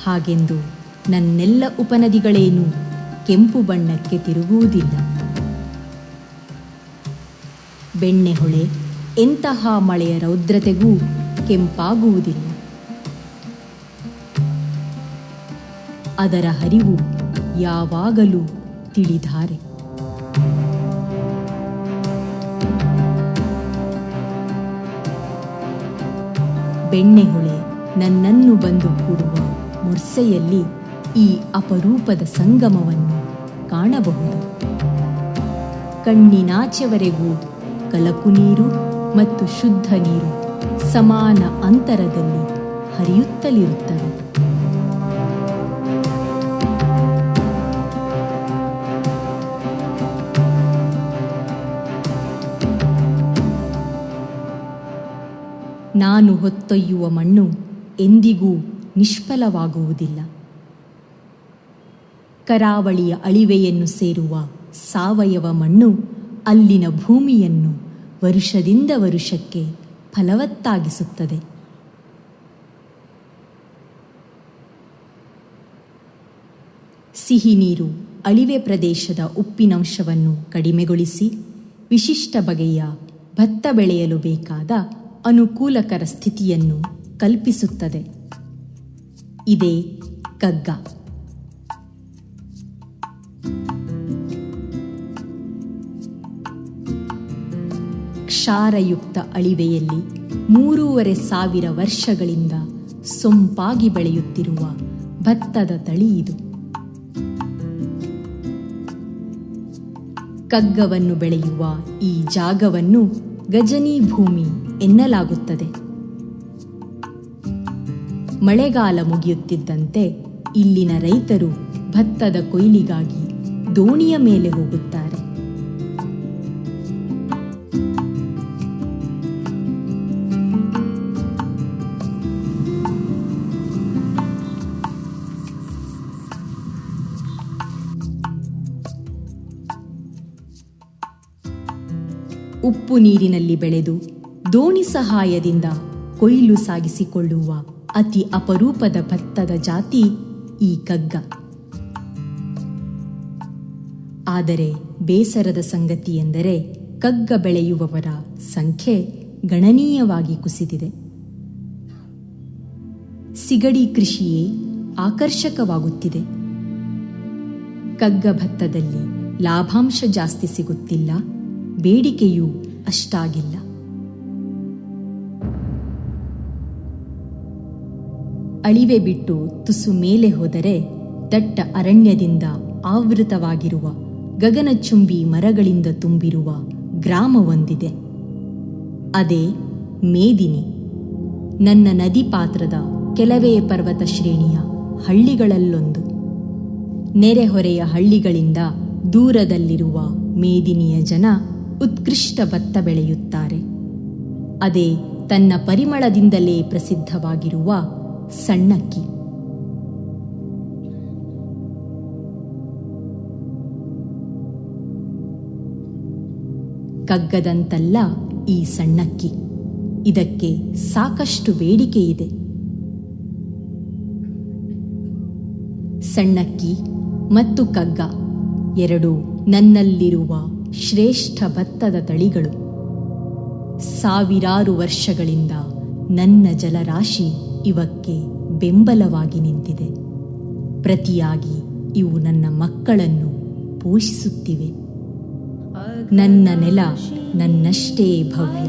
Speaker 4: ಹಾಗೆಂದು ನನ್ನೆಲ್ಲ ಉಪನದಿಗಳೇನೂ ಕೆಂಪು ಬಣ್ಣಕ್ಕೆ ತಿರುಗುವುದಿಲ್ಲ. ಬೆಣ್ಣೆಹೊಳೆ ಎಂತಹ ಮಳೆಯ ರೌದ್ರತೆಗೂ ಕೆಂಪಾಗುವುದಿಲ್ಲ. ಅದರ ಹರಿವು ಯಾವಾಗಲೂ ತಿಳಿಧಾರೆ. ಬೆಣ್ಣೆಹೊಳೆ ನನ್ನನ್ನು ಬಂದು ಕೂಡುವ ಮೊರ್ಸೆಯಲ್ಲಿ ಈ ಅಪರೂಪದ ಸಂಗಮವನ್ನು ಕಾಣಬಹುದು. ಕಣ್ಣಿನಾಚೆವರೆಗೂ ಕಲಕು ನೀರು ಮತ್ತು ಶುದ್ಧ ನೀರು ಸಮಾನ ಅಂತರದಲ್ಲಿ ಹರಿಯುತ್ತಲಿರುತ್ತವೆ. ನಾನು ಹೊತ್ತೊಯ್ಯುವ ಮಣ್ಣು ಎಂದಿಗೂ ನಿಷ್ಫಲವಾಗುವುದಿಲ್ಲ. ಕರಾವಳಿಯ ಅಳಿವೆಯನ್ನು ಸೇರುವ ಸಾವಯವ ಮಣ್ಣು ಅಲ್ಲಿನ ಭೂಮಿಯನ್ನು ವರುಷದಿಂದ ವರುಷಕ್ಕೆ ಫಲವತ್ತಾಗಿಸುತ್ತದೆ. ಸಿಹಿ ನೀರು ಅಳಿವೆ ಪ್ರದೇಶದ ಉಪ್ಪಿನಂಶವನ್ನು ಕಡಿಮೆಗೊಳಿಸಿ ವಿಶಿಷ್ಟ ಬಗೆಯ ಭತ್ತ ಬೆಳೆಯಲು ಬೇಕಾದ ಅನುಕೂಲಕರ ಸ್ಥಿತಿಯನ್ನು ಕಲ್ಪಿಸುತ್ತದೆ. ಇದೇ ಕಗ್ಗ. ಕ್ಷಾರಯುಕ್ತ ಅಳಿವೆಯಲ್ಲಿ 3,500 ವರ್ಷಗಳಿಂದ ಸೊಂಪಾಗಿ ಬೆಳೆಯುತ್ತಿರುವ ಭತ್ತದ ತಳಿ ಇದು. ಕಗ್ಗವನ್ನು ಬೆಳೆಯುವ ಈ ಜಾಗವನ್ನು ಗಜನಿ ಭೂಮಿ ಎನ್ನಲಾಗುತ್ತದೆ. ಮಳೆಗಾಲ ಮುಗಿಯುತ್ತಿದ್ದಂತೆ ಇಲ್ಲಿನ ರೈತರು ಭತ್ತದ ಕೊಯ್ಲಿಗಾಗಿ ದೋಣಿಯ ಮೇಲೆ ಹೋಗುತ್ತಾರೆ. ಉಪ್ಪು ನೀರಿನಲ್ಲಿ ಬೆಳೆದು ದೋಣಿ ಸಹಾಯದಿಂದ ಕೊಯ್ಲು ಸಾಗಿಸಿಕೊಳ್ಳುವ ಅತಿ ಅಪರೂಪದ ಭತ್ತದ ಜಾತಿ ಈ ಕಗ್ಗ. ಆದರೆ ಬೇಸರದ ಸಂಗತಿ ಎಂದರೆ ಕಗ್ಗ ಬೆಳೆಯುವವರ ಸಂಖ್ಯೆ ಗಣನೀಯವಾಗಿ ಕುಸಿದಿದೆ. ಸಿಗಡಿ ಕೃಷಿಯೇ ಆಕರ್ಷಕವಾಗುತ್ತಿದೆ. ಕಗ್ಗ ಭತ್ತದಲ್ಲಿ ಲಾಭಾಂಶ ಜಾಸ್ತಿ ಸಿಗುತ್ತಿಲ್ಲ, ಬೇಡಿಕೆಯೂ ಅಷ್ಟಾಗಿಲ್ಲ. ಅಳಿವೆ ಬಿಟ್ಟು ತುಸು ಮೇಲೆ ಹೋದರೆ ದಟ್ಟ ಅರಣ್ಯದಿಂದ ಆವೃತವಾಗಿರುವ ಗಗನಚುಂಬಿ ಮರಗಳಿಂದ ತುಂಬಿರುವ ಗ್ರಾಮವೊಂದಿದೆ. ಅದೇ ಮೇದಿನಿ. ನನ್ನ ನದಿ ಪಾತ್ರದ ಕೆಲವೇ ಪರ್ವತ ಶ್ರೇಣಿಯ ಹಳ್ಳಿಗಳಲ್ಲೊಂದು. ನೆರೆಹೊರೆಯ ಹಳ್ಳಿಗಳಿಂದ ದೂರದಲ್ಲಿರುವ ಮೇದಿನಿಯ ಜನ ಉತ್ಕೃಷ್ಟ ಭತ್ತ ಬೆಳೆಯುತ್ತಾರೆ. ಅದೇ ತನ್ನ ಪರಿಮಳದಿಂದಲೇ ಪ್ರಸಿದ್ಧವಾಗಿರುವ ಸಣ್ಣಕ್ಕಿ. ಕಗ್ಗದಂತಲ್ಲ ಈ ಸಣ್ಣಕ್ಕಿ. ಇದಕ್ಕೆ ಸಾಕಷ್ಟು ಬೇಡಿಕೆ ಇದೆ. ಸಣ್ಣಕ್ಕಿ ಮತ್ತು ಕಗ್ಗ ಎರಡೂ ನನ್ನಲ್ಲಿರುವ ಶ್ರೇಷ್ಠ ಭತ್ತದ ತಳಿಗಳು. ಸಾವಿರಾರು ವರ್ಷಗಳಿಂದ ನನ್ನ ಜಲರಾಶಿ ಇವಕ್ಕೆ ಬೆಂಬಲವಾಗಿ ನಿಂತಿದೆ. ಪ್ರತಿಯಾಗಿ ಇವು ನನ್ನ ಮಕ್ಕಳನ್ನು ಪೋಷಿಸುತ್ತಿವೆ. ನನ್ನ ನೆಲ ನನ್ನಷ್ಟೇ ಭವ್ಯ.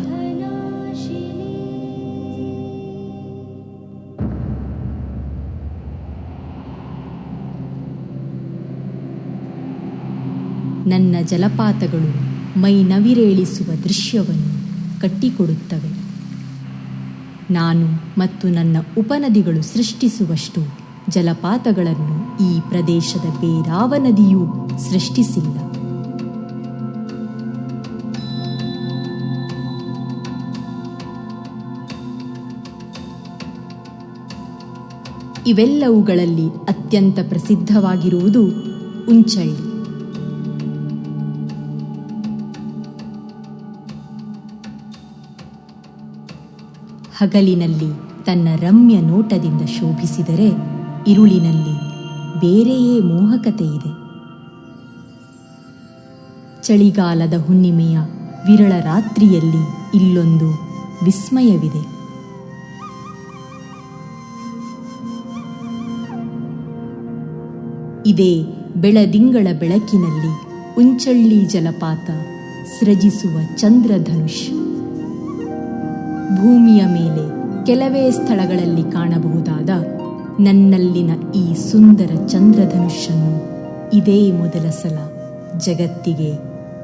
Speaker 4: ನನ್ನ ಜಲಪಾತಗಳು ಮೈ ನವಿರೇಳಿಸುವ ದೃಶ್ಯವನ್ನು ಕಟ್ಟಿಕೊಡುತ್ತವೆ. ನಾನು ಮತ್ತು ನನ್ನ ಉಪನದಿಗಳು ಸೃಷ್ಟಿಸುವಷ್ಟು ಜಲಪಾತಗಳನ್ನು ಈ ಪ್ರದೇಶದ ಬೇರಾವ ನದಿಯೂ ಸೃಷ್ಟಿಸಿಲ್ಲ. ಇವೆಲ್ಲವುಗಳಲ್ಲಿ ಅತ್ಯಂತ ಪ್ರಸಿದ್ಧವಾಗಿರುವುದು ಉಂಚಳ್ಳಿ. ಹಗಲಿನಲ್ಲಿ ತನ್ನ ರಮ್ಯ ನೋಟದಿಂದ ಶೋಭಿಸಿದರೆ ಇರುಳಿನಲ್ಲಿ ಬೇರೆಯೇ ಮೋಹಕತೆ ಇದೆ. ಚಳಿಗಾಲದ ಹುಣ್ಣಿಮೆಯ ವಿರಳ ರಾತ್ರಿಯಲ್ಲಿ ಇಲ್ಲೊಂದು ವಿಸ್ಮಯವಿದೆ. ಇದೇ ಬೆಳದಿಂಗಳ ಬೆಳಕಿನಲ್ಲಿ ಉಂಚಳ್ಳಿ ಜಲಪಾತ ಸೃಜಿಸುವ ಚಂದ್ರಧನುಷ್. ಭೂಮಿಯ ಮೇಲೆ ಕೆಲವೇ ಸ್ಥಳಗಳಲ್ಲಿ ಕಾಣಬಹುದಾದ ನನ್ನಲ್ಲಿನ ಈ ಸುಂದರ ಚಂದ್ರಧನುಷನ್ನು ಇದೇ ಮೊದಲ ಸಲ ಜಗತ್ತಿಗೆ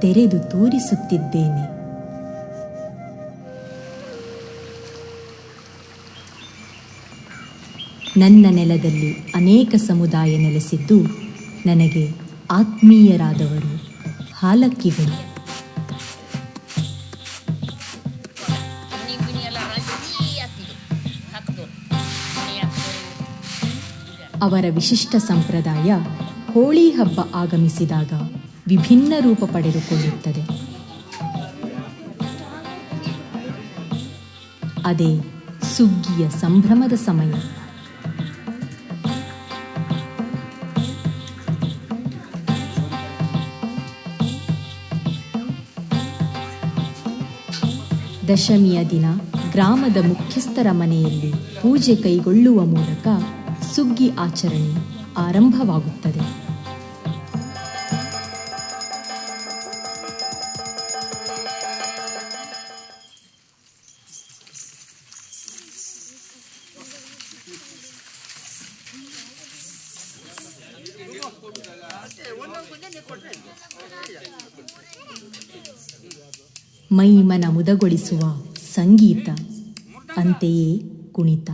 Speaker 4: ತೆರೆದು ತೋರಿಸುತ್ತಿದ್ದೇನೆ. ನನ್ನ ನೆಲದಲ್ಲಿ ಅನೇಕ ಸಮುದಾಯ ನೆಲೆಸಿದ್ದು ನನಗೆ ಆತ್ಮೀಯರಾದವರು ಹಾಲಕ್ಕಿಗಳು. ಅವರ ವಿಶಿಷ್ಟ ಸಂಪ್ರದಾಯ ಹೋಳಿ ಹಬ್ಬ ಆಗಮಿಸಿದಾಗ ವಿಭಿನ್ನ ರೂಪ ಪಡೆದುಕೊಳ್ಳುತ್ತದೆ. ಅದೇ ಸುಗ್ಗಿಯ ಸಂಭ್ರಮದ ಸಮಯ. ದಶಮಿಯ ದಿನ ಗ್ರಾಮದ ಮುಖ್ಯಸ್ಥರ ಮನೆಯಲ್ಲಿ ಪೂಜೆ ಕೈಗೊಳ್ಳುವ ಮೂಲಕ ಸುಗ್ಗಿ ಆಚರಣೆ ಆರಂಭವಾಗುತ್ತದೆ. ಮೈಮನ ಮುದಗೊಳಿಸುವ ಸಂಗೀತ, ಅಂತೆಯೇ ಕುಣಿತ.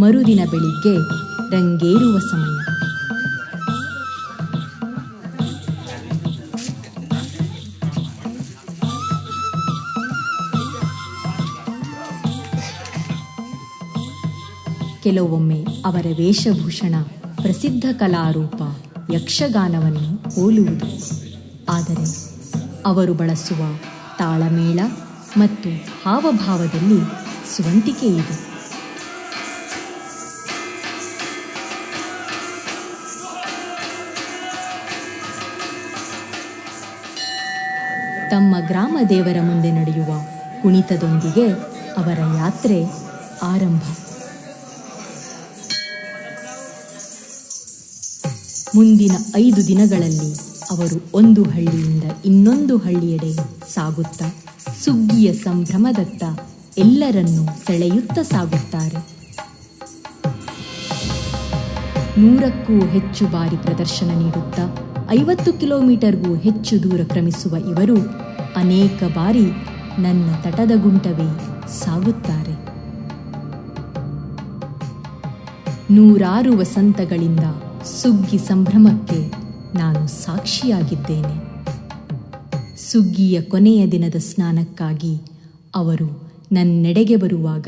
Speaker 4: ಮರುದಿನ ಬೆಳಿಗ್ಗೆ ರಂಗೇರುವ ಸಮಯ. ಕೆಲವೊಮ್ಮೆ ಅವರ ವೇಷಭೂಷಣ ಪ್ರಸಿದ್ಧ ಕಲಾರೂಪ ಯಕ್ಷಗಾನವನ್ನು ಹೋಲುವುದು. ಆದರೆ ಅವರು ಬಳಸುವ ತಾಳಮೇಳ ಮತ್ತು ಹಾವಭಾವದಲ್ಲಿ ಸ್ವಂತಿಕೆ ಇದೆ. ತಮ್ಮ ಗ್ರಾಮ ದೇವರ ಮುಂದೆ ನಡೆಯುವ ಕುಣಿತದೊಂದಿಗೆ ಅವರ ಯಾತ್ರೆ ಆರಂಭ. ಮುಂದಿನ 5 ದಿನಗಳಲ್ಲಿ ಅವರು ಒಂದು ಹಳ್ಳಿಯಿಂದ ಇನ್ನೊಂದು ಹಳ್ಳಿಯೆಡೆ ಸಾಗುತ್ತಾ ಸುಗ್ಗಿಯ ಸಂಭ್ರಮದತ್ತ ಎಲ್ಲರನ್ನೂ ಸೆಳೆಯುತ್ತಾ ಸಾಗುತ್ತಾರೆ. 100ಕ್ಕೂ ಹೆಚ್ಚು ಬಾರಿ ಪ್ರದರ್ಶನ ನೀಡುತ್ತಾ 50 ಕಿಲೋಮೀಟರ್ಗೂ ಹೆಚ್ಚು ದೂರ ಕ್ರಮಿಸುವ ಇವರು ಅನೇಕ ಬಾರಿ ನನ್ನ ತಟದ ಗುಂಟವೇ ಸಾಗುತ್ತಾರೆ. 100 ವಸಂತಗಳಿಂದ ಸುಗ್ಗಿ ಸಂಭ್ರಮಕ್ಕೆ ನಾನು ಸಾಕ್ಷಿಯಾಗಿದ್ದೇನೆ. ಸುಗ್ಗಿಯ ಕೊನೆಯ ದಿನದ ಸ್ನಾನಕ್ಕಾಗಿ ಅವರು ನನ್ನೆಡೆಗೆ ಬರುವಾಗ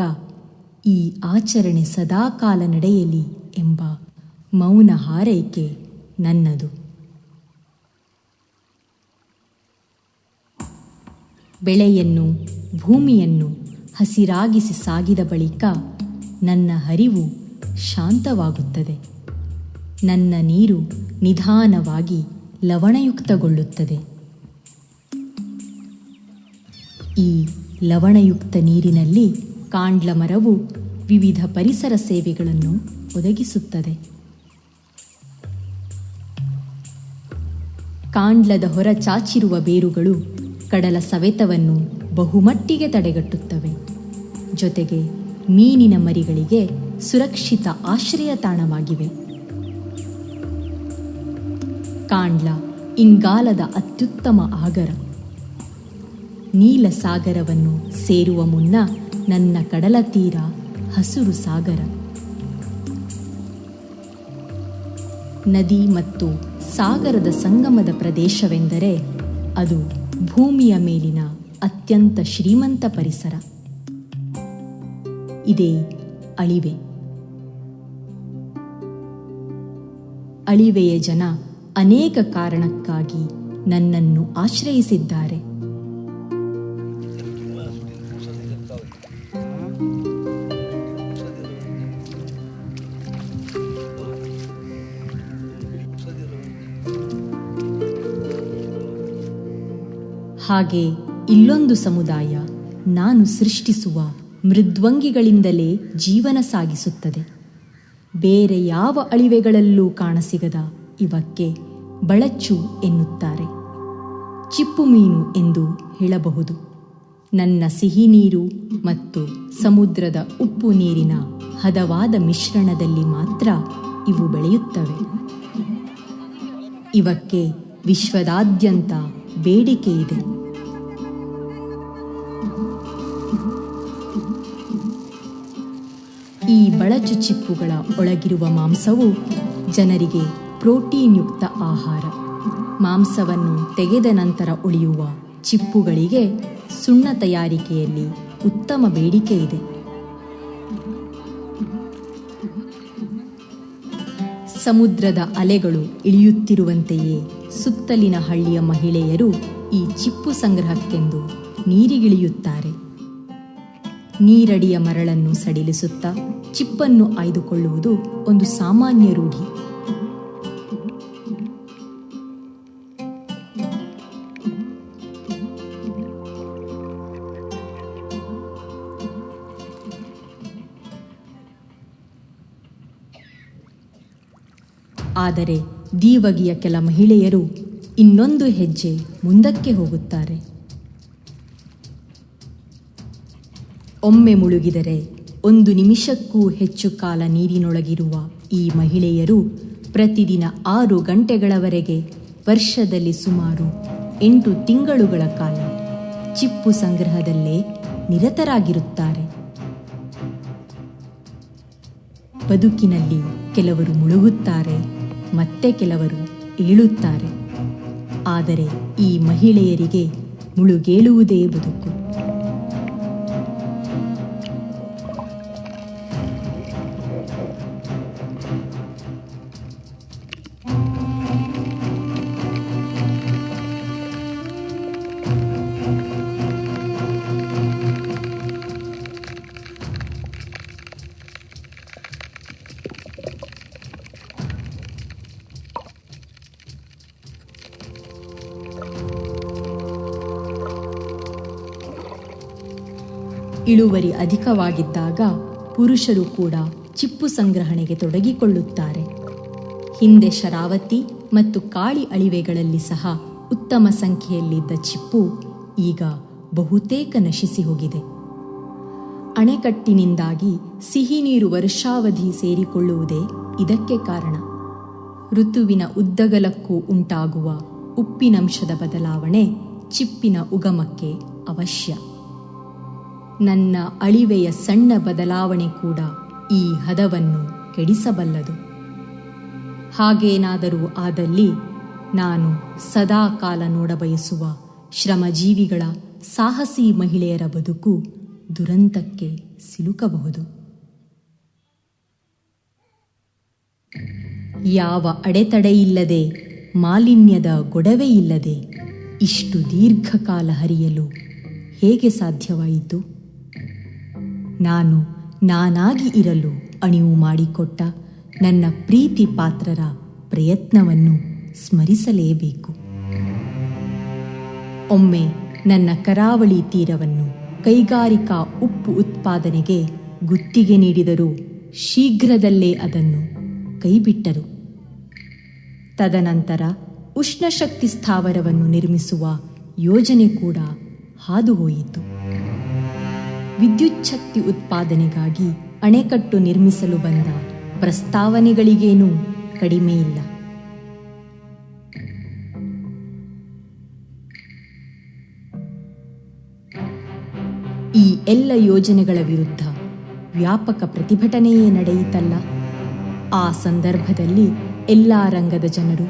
Speaker 4: ಈ ಆಚರಣೆ ಸದಾಕಾಲ ನಡೆಯಲಿ ಎಂಬ ಮೌನ ಹಾರೈಕೆ ನನ್ನದು. ಬೆಳೆಯನ್ನು, ಭೂಮಿಯನ್ನು ಹಸಿರಾಗಿಸಿ ಸಾಗಿದ ಬಳಿಕ ನನ್ನ ಹರಿವು ಶಾಂತವಾಗುತ್ತದೆ. ನನ್ನ ನೀರು ನಿಧಾನವಾಗಿ ಲವಣಯುಕ್ತಗೊಳ್ಳುತ್ತದೆ. ಈ ಲವಣಯುಕ್ತ ನೀರಿನಲ್ಲಿ ಕಾಂಡ್ಲ ಮರವು ವಿವಿಧ ಪರಿಸರ ಸೇವೆಗಳನ್ನು ಒದಗಿಸುತ್ತದೆ. ಕಾಂಡ್ಲದ ಹೊರ ಚಾಚಿರುವ ಬೇರುಗಳು ಕಡಲ ಸವೆತವನ್ನು ಬಹುಮಟ್ಟಿಗೆ ತಡೆಗಟ್ಟುತ್ತವೆ. ಜೊತೆಗೆ ಮೀನಿನ ಮರಿಗಳಿಗೆ ಸುರಕ್ಷಿತ ಆಶ್ರಯ ತಾಣವಾಗಿವೆ. ಕಾಂಡ್ಲ ಇಂಗಾಲದ ಅತ್ಯುತ್ತಮ ಆಗರ. ನೀಲ ಸಾಗರವನ್ನು ಸೇರುವ ಮುನ್ನ ನನ್ನ ಕಡಲ ತೀರ ಹಸುರು ಸಾಗರ. ನದಿ ಮತ್ತು ಸಾಗರದ ಸಂಗಮದ ಪ್ರದೇಶವೆಂದರೆ ಅದು ಭೂಮಿಯ ಮೇಲಿನ ಅತ್ಯಂತ ಶ್ರೀಮಂತ ಪರಿಸರ. ಇದೇ ಅಳಿವೆ. ಅಳಿವೆಯ ಜನ ಅನೇಕ ಕಾರಣಕ್ಕಾಗಿ ನನ್ನನ್ನು ಆಶ್ರಯಿಸಿದ್ದಾರೆ. ಹಾಗೆ ಇಲ್ಲೊಂದು ಸಮುದಾಯ ನಾನು ಸೃಷ್ಟಿಸುವ ಮೃದ್ವಂಗಿಗಳಿಂದಲೇ ಜೀವನ ಸಾಗಿಸುತ್ತದೆ. ಬೇರೆ ಯಾವ ಅಳಿವೆಗಳಲ್ಲೂ ಕಾಣಸಿಗದ ಇವಕ್ಕೆ ಬಳಚ್ಚು ಎನ್ನುತ್ತಾರೆ. ಚಿಪ್ಪು ಮೀನು ಎಂದು ಹೇಳಬಹುದು. ನನ್ನ ಸಿಹಿ ನೀರು ಮತ್ತು ಸಮುದ್ರದ ಉಪ್ಪು ನೀರಿನ ಹದವಾದ ಮಿಶ್ರಣದಲ್ಲಿ ಮಾತ್ರ ಇವು ಬೆಳೆಯುತ್ತವೆ. ಇವಕ್ಕೆ ವಿಶ್ವದಾದ್ಯಂತ ಬೇಡಿಕೆ ಇದೆ. ಈ ಬಳಚು ಚಿಪ್ಪುಗಳ ಒಳಗಿರುವ ಮಾಂಸವು ಜನರಿಗೆ ಪ್ರೋಟೀನ್ಯುಕ್ತ ಆಹಾರ. ಮಾಂಸವನ್ನು ತೆಗೆದ ನಂತರ ಉಳಿಯುವ ಚಿಪ್ಪುಗಳಿಗೆ ಸುಣ್ಣ ತಯಾರಿಕೆಯಲ್ಲಿ ಉತ್ತಮ ಬೇಡಿಕೆ ಇದೆ. ಸಮುದ್ರದ ಅಲೆಗಳು ಇಳಿಯುತ್ತಿರುವಂತೆಯೇ ಸುತ್ತಲಿನ ಹಳ್ಳಿಯ ಮಹಿಳೆಯರು ಈ ಚಿಪ್ಪು ಸಂಗ್ರಹಕ್ಕೆಂದು ನೀರಿಗಿಳಿಯುತ್ತಾರೆ. ನೀರಡಿಯ ಮರಳನ್ನು ಸಡಿಲಿಸುತ್ತಾ ಚಿಪ್ಪನ್ನು ಆಯ್ದುಕೊಳ್ಳುವುದು ಒಂದು ಸಾಮಾನ್ಯ ರೂಢಿ. ಆದರೆ ದೀವಗಿಯ ಕೆಲ ಮಹಿಳೆಯರು ಇನ್ನೊಂದು ಹೆಜ್ಜೆ ಮುಂದಕ್ಕೆ ಹೋಗುತ್ತಾರೆ. ಒಮ್ಮೆ ಮುಳುಗಿದರೆ 1 ನಿಮಿಷಕ್ಕೂ ಹೆಚ್ಚು ಕಾಲ ನೀರಿನೊಳಗಿರುವ ಈ ಮಹಿಳೆಯರು ಪ್ರತಿದಿನ 6 ಗಂಟೆಗಳವರೆಗೆ ವರ್ಷದಲ್ಲಿ ಸುಮಾರು 8 ತಿಂಗಳುಗಳ ಕಾಲ ಚಿಪ್ಪು ಸಂಗ್ರಹದಲ್ಲೇ ನಿರತರಾಗಿರುತ್ತಾರೆ. ಬದುಕಿನಲ್ಲಿ ಕೆಲವರು ಮುಳುಗುತ್ತಾರೆ, ಮತ್ತೆ ಕೆಲವರು ಏಳುತ್ತಾರೆ. ಆದರೆ ಈ ಮಹಿಳೆಯರಿಗೆ ಮುಳುಗೇಳುವುದೇ ಬದುಕು. ಇಳುವರಿ ಅಧಿಕವಾಗಿದ್ದಾಗ ಪುರುಷರು ಕೂಡ ಚಿಪ್ಪು ಸಂಗ್ರಹಣೆಗೆ ತೊಡಗಿಕೊಳ್ಳುತ್ತಾರೆ. ಹಿಂದೆ ಶರಾವತಿ ಮತ್ತು ಕಾಳಿ ಅಳಿವೆಗಳಲ್ಲಿ ಸಹ ಉತ್ತಮ ಸಂಖ್ಯೆಯಲ್ಲಿದ್ದ ಚಿಪ್ಪು ಈಗ ಬಹುತೇಕ ನಶಿಸಿ ಹೋಗಿದೆ. ಅಣೆಕಟ್ಟಿನಿಂದಾಗಿ ಸಿಹಿ ನೀರು ವರ್ಷಾವಧಿ ಸೇರಿಕೊಳ್ಳುವುದೇ ಇದಕ್ಕೆ ಕಾರಣ. ಋತುವಿನ ಉದ್ದಗಲಕ್ಕೂ ಉಂಟಾಗುವ ಉಪ್ಪಿನಂಶದ ಬದಲಾವಣೆ ಚಿಪ್ಪಿನ ಉಗಮಕ್ಕೆ ಅವಶ್ಯ. ನನ್ನ ಅಳಿವೆಯ ಸಣ್ಣ ಬದಲಾವಣೆ ಕೂಡ ಈ ಹದವನ್ನು ಕೆಡಿಸಬಲ್ಲದು. ಹಾಗೇನಾದರೂ ಆದಲ್ಲಿ ನಾನು ಸದಾ ಕಾಲ ನೋಡಬಯಸುವ ಶ್ರಮಜೀವಿಗಳ ಸಾಹಸಿ ಮಹಿಳೆಯರ ಬದುಕು ದುರಂತಕ್ಕೆ ಸಿಲುಕಬಹುದು. ಯಾವ ಅಡೆತಡೆಯಿಲ್ಲದೆ, ಮಾಲಿನ್ಯದ ಗೊಡವೆಯಿಲ್ಲದೆ ಇಷ್ಟು ದೀರ್ಘಕಾಲ ಹರಿಯಲು ಹೇಗೆ ಸಾಧ್ಯವಾಯಿತು? ನಾನು ನಾನಾಗಿ ಇರಲು ಅಣಿವು ಮಾಡಿಕೊಟ್ಟ ನನ್ನ ಪ್ರೀತಿ ಪಾತ್ರರ ಪ್ರಯತ್ನವನ್ನು ಸ್ಮರಿಸಲೇಬೇಕು. ಒಮ್ಮೆ ನನ್ನ ಕರಾವಳಿ ತೀರವನ್ನು ಕೈಗಾರಿಕಾ ಉಪ್ಪು ಉತ್ಪಾದನೆಗೆ ಗುತ್ತಿಗೆ ನೀಡಿದರೂ ಶೀಘ್ರದಲ್ಲೇ ಅದನ್ನು ಕೈಬಿಟ್ಟರು. ತದನಂತರ ಉಷ್ಣಶಕ್ತಿ ಸ್ಥಾವರವನ್ನು ನಿರ್ಮಿಸುವ ಯೋಜನೆ ಕೂಡ ಹಾದುಹೋಯಿತು. ವಿದ್ಯುಚ್ಛಕ್ತಿ ಉತ್ಪಾದನೆಗಾಗಿ ಅಣೆಕಟ್ಟು ನಿರ್ಮಿಸಲು ಬಂದ ಪ್ರಸ್ತಾವನೆಗಳಿಗೇನೂ ಕಡಿಮೆಯಿಲ್ಲ. ಈ ಎಲ್ಲ ಯೋಜನೆಗಳ ವಿರುದ್ಧ ವ್ಯಾಪಕ ಪ್ರತಿಭಟನೆಯೇ ನಡೆಯಿತಲ್ಲ. ಆ ಸಂದರ್ಭದಲ್ಲಿ ಎಲ್ಲ ರಂಗದ ಜನರು,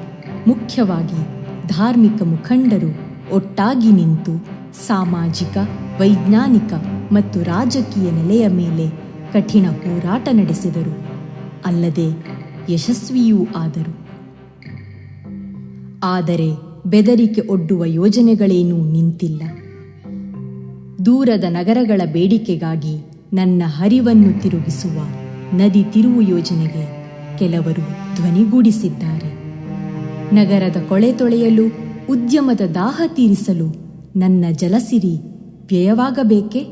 Speaker 4: ಮುಖ್ಯವಾಗಿ ಧಾರ್ಮಿಕ ಮುಖಂಡರು ಒಟ್ಟಾಗಿ ನಿಂತು ಸಾಮಾಜಿಕ, ವೈಜ್ಞಾನಿಕ ಮತ್ತು ರಾಜಕೀಯ ನೆಲೆಯ ಮೇಲೆ ಕಠಿಣ ಹೋರಾಟ ನಡೆಸಿದರು. ಅಲ್ಲದೆ ಯಶಸ್ವಿಯೂ ಆದರು. ಆದರೆ ಬೆದರಿಕೆ ಒಡ್ಡುವ ಯೋಜನೆಗಳೇನೂ ನಿಂತಿಲ್ಲ. ದೂರದ ನಗರಗಳ ಬೇಡಿಕೆಗಾಗಿ ನನ್ನ ಹರಿವನ್ನು ತಿರುಗಿಸುವ ನದಿ ತಿರುವು ಯೋಜನೆಗೆ ಕೆಲವರು ಧ್ವನಿಗೂಡಿಸಿದ್ದಾರೆ. ನಗರದ ಕೊಳೆ ತೊಳೆಯಲು, ಉದ್ಯಮದ ದಾಹ ತೀರಿಸಲು ನನ್ನ ಜಲಸಿರಿ ವ್ಯಯವಾಗಬೇಕೇ?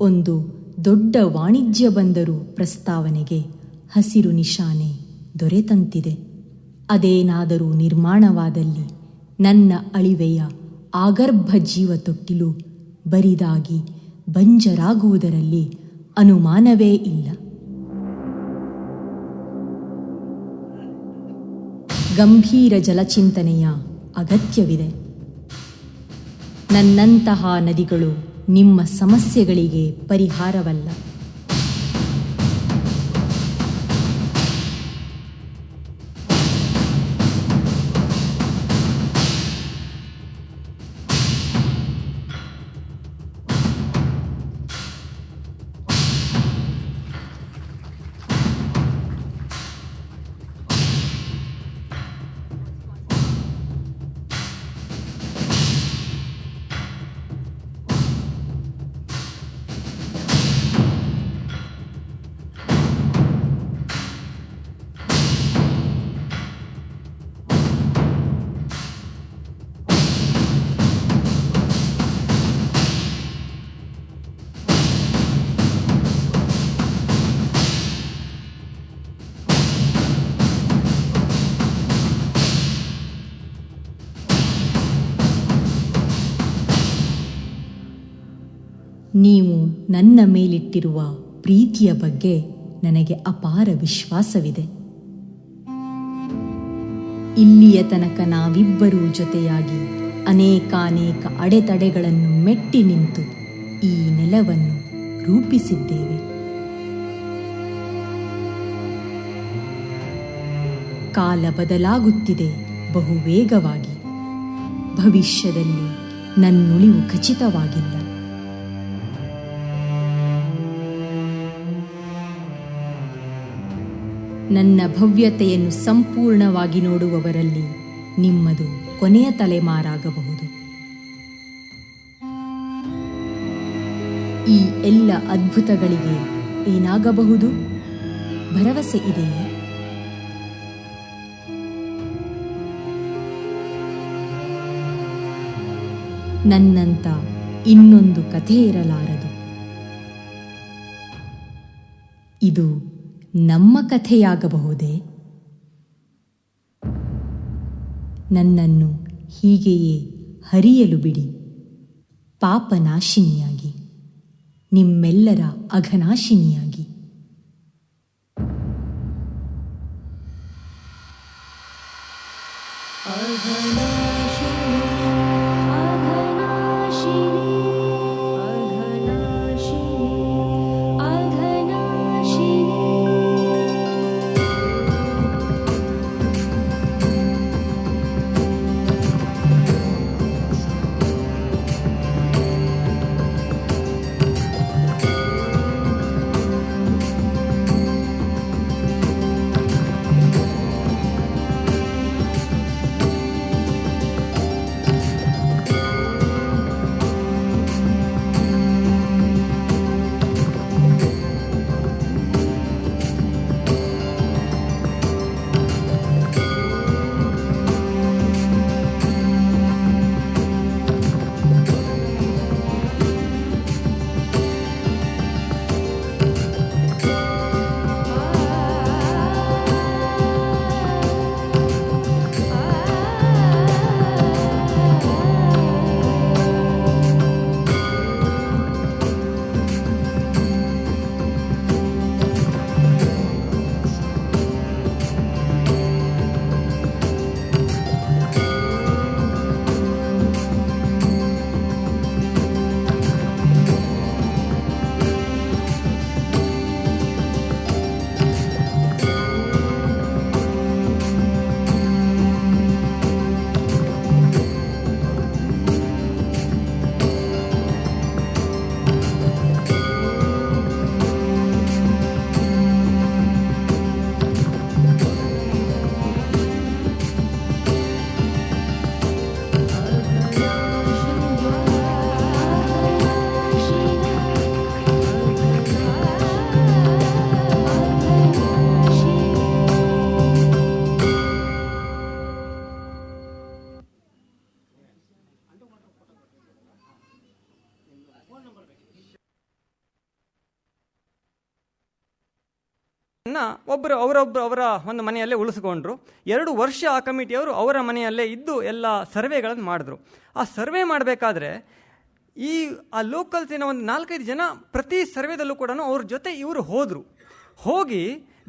Speaker 4: ಒಂದು ದೊಡ್ಡ ವಾಣಿಜ್ಯ ಬಂದರು ಪ್ರಸ್ತಾವನೆಗೆ ಹಸಿರು ನಿಶಾನೆ ದೊರೆತಂತಿದೆ. ಅದೇನಾದರೂ ನಿರ್ಮಾಣವಾದಲ್ಲಿ ನನ್ನ ಅಳಿವೆಯ ಆಗರ್ಭ ಜೀವ ತೊಟ್ಟಿಲು ಬರಿದಾಗಿ ಬಂಜರಾಗುವುದರಲ್ಲಿ ಅನುಮಾನವೇ ಇಲ್ಲ. ಗಂಭೀರ ಜಲಚಿಂತನೆಯ ಅಗತ್ಯವಿದೆ. ನನ್ನಂತಹ ನದಿಗಳು ನಿಮ್ಮ ಸಮಸ್ಯೆಗಳಿಗೆ ಪರಿಹಾರವಲ್ಲ. ನೀವು ನನ್ನ ಮೇಲಿಟ್ಟಿರುವ ಪ್ರೀತಿಯ ಬಗ್ಗೆ ನನಗೆ ಅಪಾರ ವಿಶ್ವಾಸವಿದೆ. ಇಲ್ಲಿಯ ತನಕ ನಾವಿಬ್ಬರೂ ಜೊತೆಯಾಗಿ ಅನೇಕಾನೇಕ ಅಡೆತಡೆಗಳನ್ನು ಮೆಟ್ಟಿ ನಿಂತು ಈ ನೆಲವನ್ನು ರೂಪಿಸಿದ್ದೇವೆ. ಕಾಲ ಬದಲಾಗುತ್ತಿದೆ ಬಹು ವೇಗವಾಗಿ. ಭವಿಷ್ಯದಲ್ಲಿ ನನ್ನುಳಿವು ಖಚಿತವಾಗಿಲ್ಲ. ನನ್ನ ಭವ್ಯತೆಯನ್ನು ಸಂಪೂರ್ಣವಾಗಿ ನೋಡುವವರಲ್ಲಿ ನಿಮ್ಮದು ಕೊನೆಯ ತಲೆಮಾರಾಗಬಹುದು. ಈ ಎಲ್ಲ ಅದ್ಭುತಗಳಿಗೆ ಏನಾಗಬಹುದು? ಭರವಸೆ ಇದೆಯೇ? ನನ್ನಂತ ಇನ್ನೊಂದು ಕಥೆ ಇರಲಾರದು. ಇದು ನಮ್ಮ ಕಥೆಯಾಗಬಹುದೇ? ನನ್ನನ್ನು ಹೀಗೆಯೇ ಹರಿಯಲು ಬಿಡಿ, ಪಾಪನಾಶಿನಿಯಾಗಿ, ನಿಮ್ಮೆಲ್ಲರ ಅಘನಾಶಿನಿಯಾಗಿ.
Speaker 2: ಅವರ ಒಂದು ಮನೆಯಲ್ಲೇ ಉಳಿಸ್ಕೊಂಡ್ರು. 2 ವರ್ಷ ಆ ಕಮಿಟಿಯವರು ಅವರ ಮನೆಯಲ್ಲೇ ಇದ್ದು ಎಲ್ಲ ಸರ್ವೆಗಳನ್ನು ಮಾಡಿದ್ರು. ಆ ಸರ್ವೆ ಮಾಡಬೇಕಾದ್ರೆ ಆ ಲೋಕಲ್ಸಿನ ಒಂದು 4-5 ಜನ ಪ್ರತಿ ಸರ್ವೆದಲ್ಲೂ ಕೂಡ ಅವ್ರ ಜೊತೆ ಇವರು ಹೋಗಿ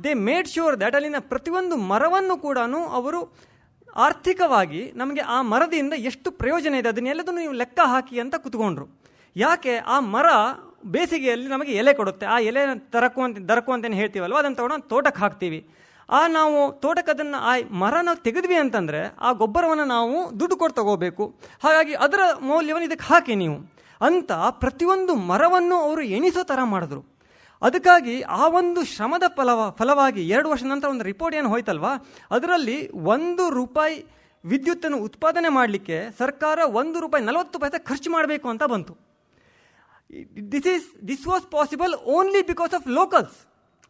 Speaker 2: ದೇ ಮೇಡ್ ಶ್ಯೂರ್ ದ್ಯಾಟ್ ಅಲ್ಲಿನ ಪ್ರತಿಯೊಂದು ಮರವನ್ನು ಕೂಡ ಅವರು ಆರ್ಥಿಕವಾಗಿ ನಮಗೆ ಆ ಮರದಿಂದ ಎಷ್ಟು ಪ್ರಯೋಜನ ಇದೆ ಅದನ್ನೆಲ್ಲದನ್ನು ನೀವು ಲೆಕ್ಕ ಹಾಕಿ ಅಂತ ಕೂತ್ಕೊಂಡ್ರು. ಯಾಕೆ ಆ ಮರ ಬೇಸಿಗೆಯಲ್ಲಿ ನಮಗೆ ಎಲೆ ಕೊಡುತ್ತೆ, ಆ ಎಲೆ ದರಕು ಅಂತೇನು ಹೇಳ್ತೀವಲ್ವ, ಅದನ್ನು ತಗೊಂಡು ತೋಟಕ್ಕೆ ಹಾಕ್ತೀವಿ. ನಾವು ತೋಟಕ್ಕೆ ಅದನ್ನು ಆ ಮರ ನಾವು ತೆಗೆದ್ವಿ ಅಂತಂದರೆ ಆ ಗೊಬ್ಬರವನ್ನು ನಾವು ದುಡ್ಡು ಕೊಟ್ಟು ತಗೋಬೇಕು. ಹಾಗಾಗಿ ಅದರ ಮೌಲ್ಯವನ್ನು ಇದಕ್ಕೆ ಹಾಕಿ ನೀವು ಅಂತ ಪ್ರತಿಯೊಂದು ಮರವನ್ನು ಅವರು ಎಣಿಸೋ ಥರ ಮಾಡಿದ್ರು. ಅದಕ್ಕಾಗಿ ಆ ಒಂದು ಶ್ರಮದ ಫಲವಾಗಿ 2 ವರ್ಷದ ನಂತರ ಒಂದು ರಿಪೋರ್ಟ್ ಏನು ಹೋಯ್ತಲ್ವಾ, ಅದರಲ್ಲಿ ₹1 ವಿದ್ಯುತ್ತನ್ನು ಉತ್ಪಾದನೆ ಮಾಡಲಿಕ್ಕೆ ಸರ್ಕಾರ ₹1.40 ಖರ್ಚು ಮಾಡಬೇಕು ಅಂತ ಬಂತು. This was possible only because of locals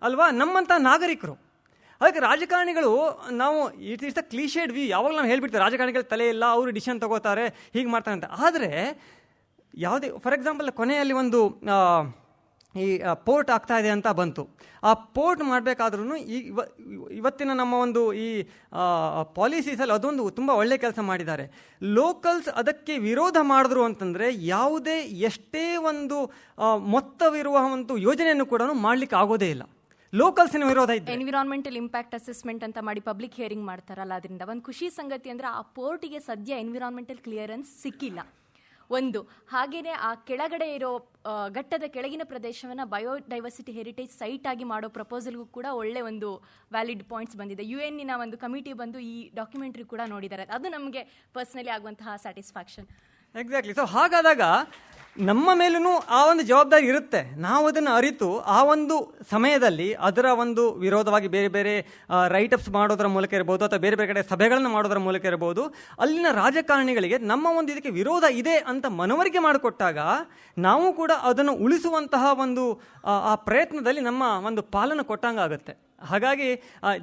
Speaker 2: ಅಲ್ವಾ, ನಮ್ಮಂಥ ನಾಗರಿಕರು. ಅದಕ್ಕೆ ರಾಜಕಾರಣಿಗಳು ನಾವು ಇಟ್ ಇಸ್ ದ ಕ್ಲೀಶೇಡ್ ವಿ, ಯಾವಾಗ ನಾವು ಹೇಳ್ಬಿಡ್ತೀವಿ ರಾಜಕಾರಣಿಗಳ ತಲೆ ಇಲ್ಲ, ಅವರು ಡಿಸಿಷನ್ ತಗೋತಾರೆ, ಹೀಗೆ ಮಾಡ್ತಾರೆ ಅಂತ. ಆದರೆ ಯಾವುದೇ ಫಾರ್ ಎಕ್ಸಾಂಪಲ್ ಕೊನೆಯಲ್ಲಿ ಒಂದು ಈ ಪೋರ್ಟ್ ಆಗ್ತಾ ಇದೆ ಅಂತ ಬಂತು. ಆ ಪೋರ್ಟ್ ಮಾಡಬೇಕಾದ್ರೂ ಇವತ್ತಿನ ನಮ್ಮ ಒಂದು ಈ ಪಾಲಿಸೀಸಲ್ಲಿ ಅದೊಂದು ತುಂಬ ಒಳ್ಳೆ ಕೆಲಸ ಮಾಡಿದ್ದಾರೆ. ಲೋಕಲ್ಸ್ ಅದಕ್ಕೆ ವಿರೋಧ ಮಾಡಿದ್ರು ಅಂತಂದರೆ ಯಾವುದೇ ಎಷ್ಟೇ ಒಂದು ಮೊತ್ತವಿರುವ ಒಂದು ಯೋಜನೆಯನ್ನು ಕೂಡ ಮಾಡಲಿಕ್ಕೆ ಆಗೋದೇ ಇಲ್ಲ. ಲೋಕಲ್ಸಿನ ವಿರೋಧ ಇದೆ.
Speaker 3: ಎನ್ವಿರಾನ್ಮೆಂಟಲ್ ಇಂಪ್ಯಾಕ್ಟ್ ಅಸೆಸ್ಮೆಂಟ್ ಅಂತ ಮಾಡಿ ಪಬ್ಲಿಕ್ ಹಿಯರಿಂಗ್ ಮಾಡ್ತಾರಲ್ಲ, ಅದರಿಂದ ಒಂದು ಖುಷಿ ಸಂಗತಿ ಅಂದರೆ ಆ ಪೋರ್ಟಿಗೆ ಸದ್ಯ ಎನ್ವಿರಾನ್ಮೆಂಟಲ್ ಕ್ಲಿಯರೆನ್ಸ್ ಸಿಕ್ಕಿಲ್ಲ. ಒಂದು ಹಾಗೆಯೇ ಆ ಕೆಳಗಡೆ ಇರೋ ಘಟ್ಟದ ಕೆಳಗಿನ ಪ್ರದೇಶವನ್ನು ಬಯೋಡೈವರ್ಸಿಟಿ ಹೆರಿಟೇಜ್ ಸೈಟ್ ಆಗಿ ಮಾಡೋ ಪ್ರಪೋಸಲ್ಗೂ ಕೂಡ ಒಳ್ಳೆ ಒಂದು ವ್ಯಾಲಿಡ್ ಪಾಯಿಂಟ್ಸ್ ಬಂದಿದೆ. UN ಒಂದು ಕಮಿಟಿ ಬಂದು ಈ ಡಾಕ್ಯುಮೆಂಟ್ರಿ ಕೂಡ ನೋಡಿದ್ದಾರೆ. ಅದು ನಮಗೆ ಪರ್ಸ್ನಲಿ ಆಗುವಂತಹ ಸ್ಯಾಟಿಸ್ಫ್ಯಾಕ್ಷನ್.
Speaker 2: ಎಕ್ಸಾಕ್ಟ್ಲಿ. ಸೊ ಹಾಗಾದಾಗ ನಮ್ಮ ಮೇಲೂ ಆ ಒಂದು ಜವಾಬ್ದಾರಿ ಇರುತ್ತೆ. ನಾವು ಅದನ್ನು ಅರಿತು ಆ ಒಂದು ಸಮಯದಲ್ಲಿ ಅದರ ಒಂದು ವಿರೋಧವಾಗಿ ಬೇರೆ ಬೇರೆ ರೈಟಪ್ಸ್ ಮಾಡೋದರ ಮೂಲಕ ಇರ್ಬೋದು, ಅಥವಾ ಬೇರೆ ಬೇರೆ ಕಡೆ ಸಭೆಗಳನ್ನು ಮಾಡೋದರ ಮೂಲಕ ಇರ್ಬೋದು, ಅಲ್ಲಿನ ರಾಜಕಾರಣಿಗಳಿಗೆ ನಮ್ಮ ಒಂದು ಇದಕ್ಕೆ ವಿರೋಧ ಇದೆ ಅಂತ ಮನವರಿಕೆ ಮಾಡಿಕೊಟ್ಟಾಗ ನಾವು ಕೂಡ ಅದನ್ನು ಉಳಿಸುವಂತಹ ಒಂದು ಆ ಪ್ರಯತ್ನದಲ್ಲಿ ನಮ್ಮ ಒಂದು ಪಾಲನ್ನು ಕೊಟ್ಟಂಗೆ ಆಗುತ್ತೆ. ಹಾಗಾಗಿ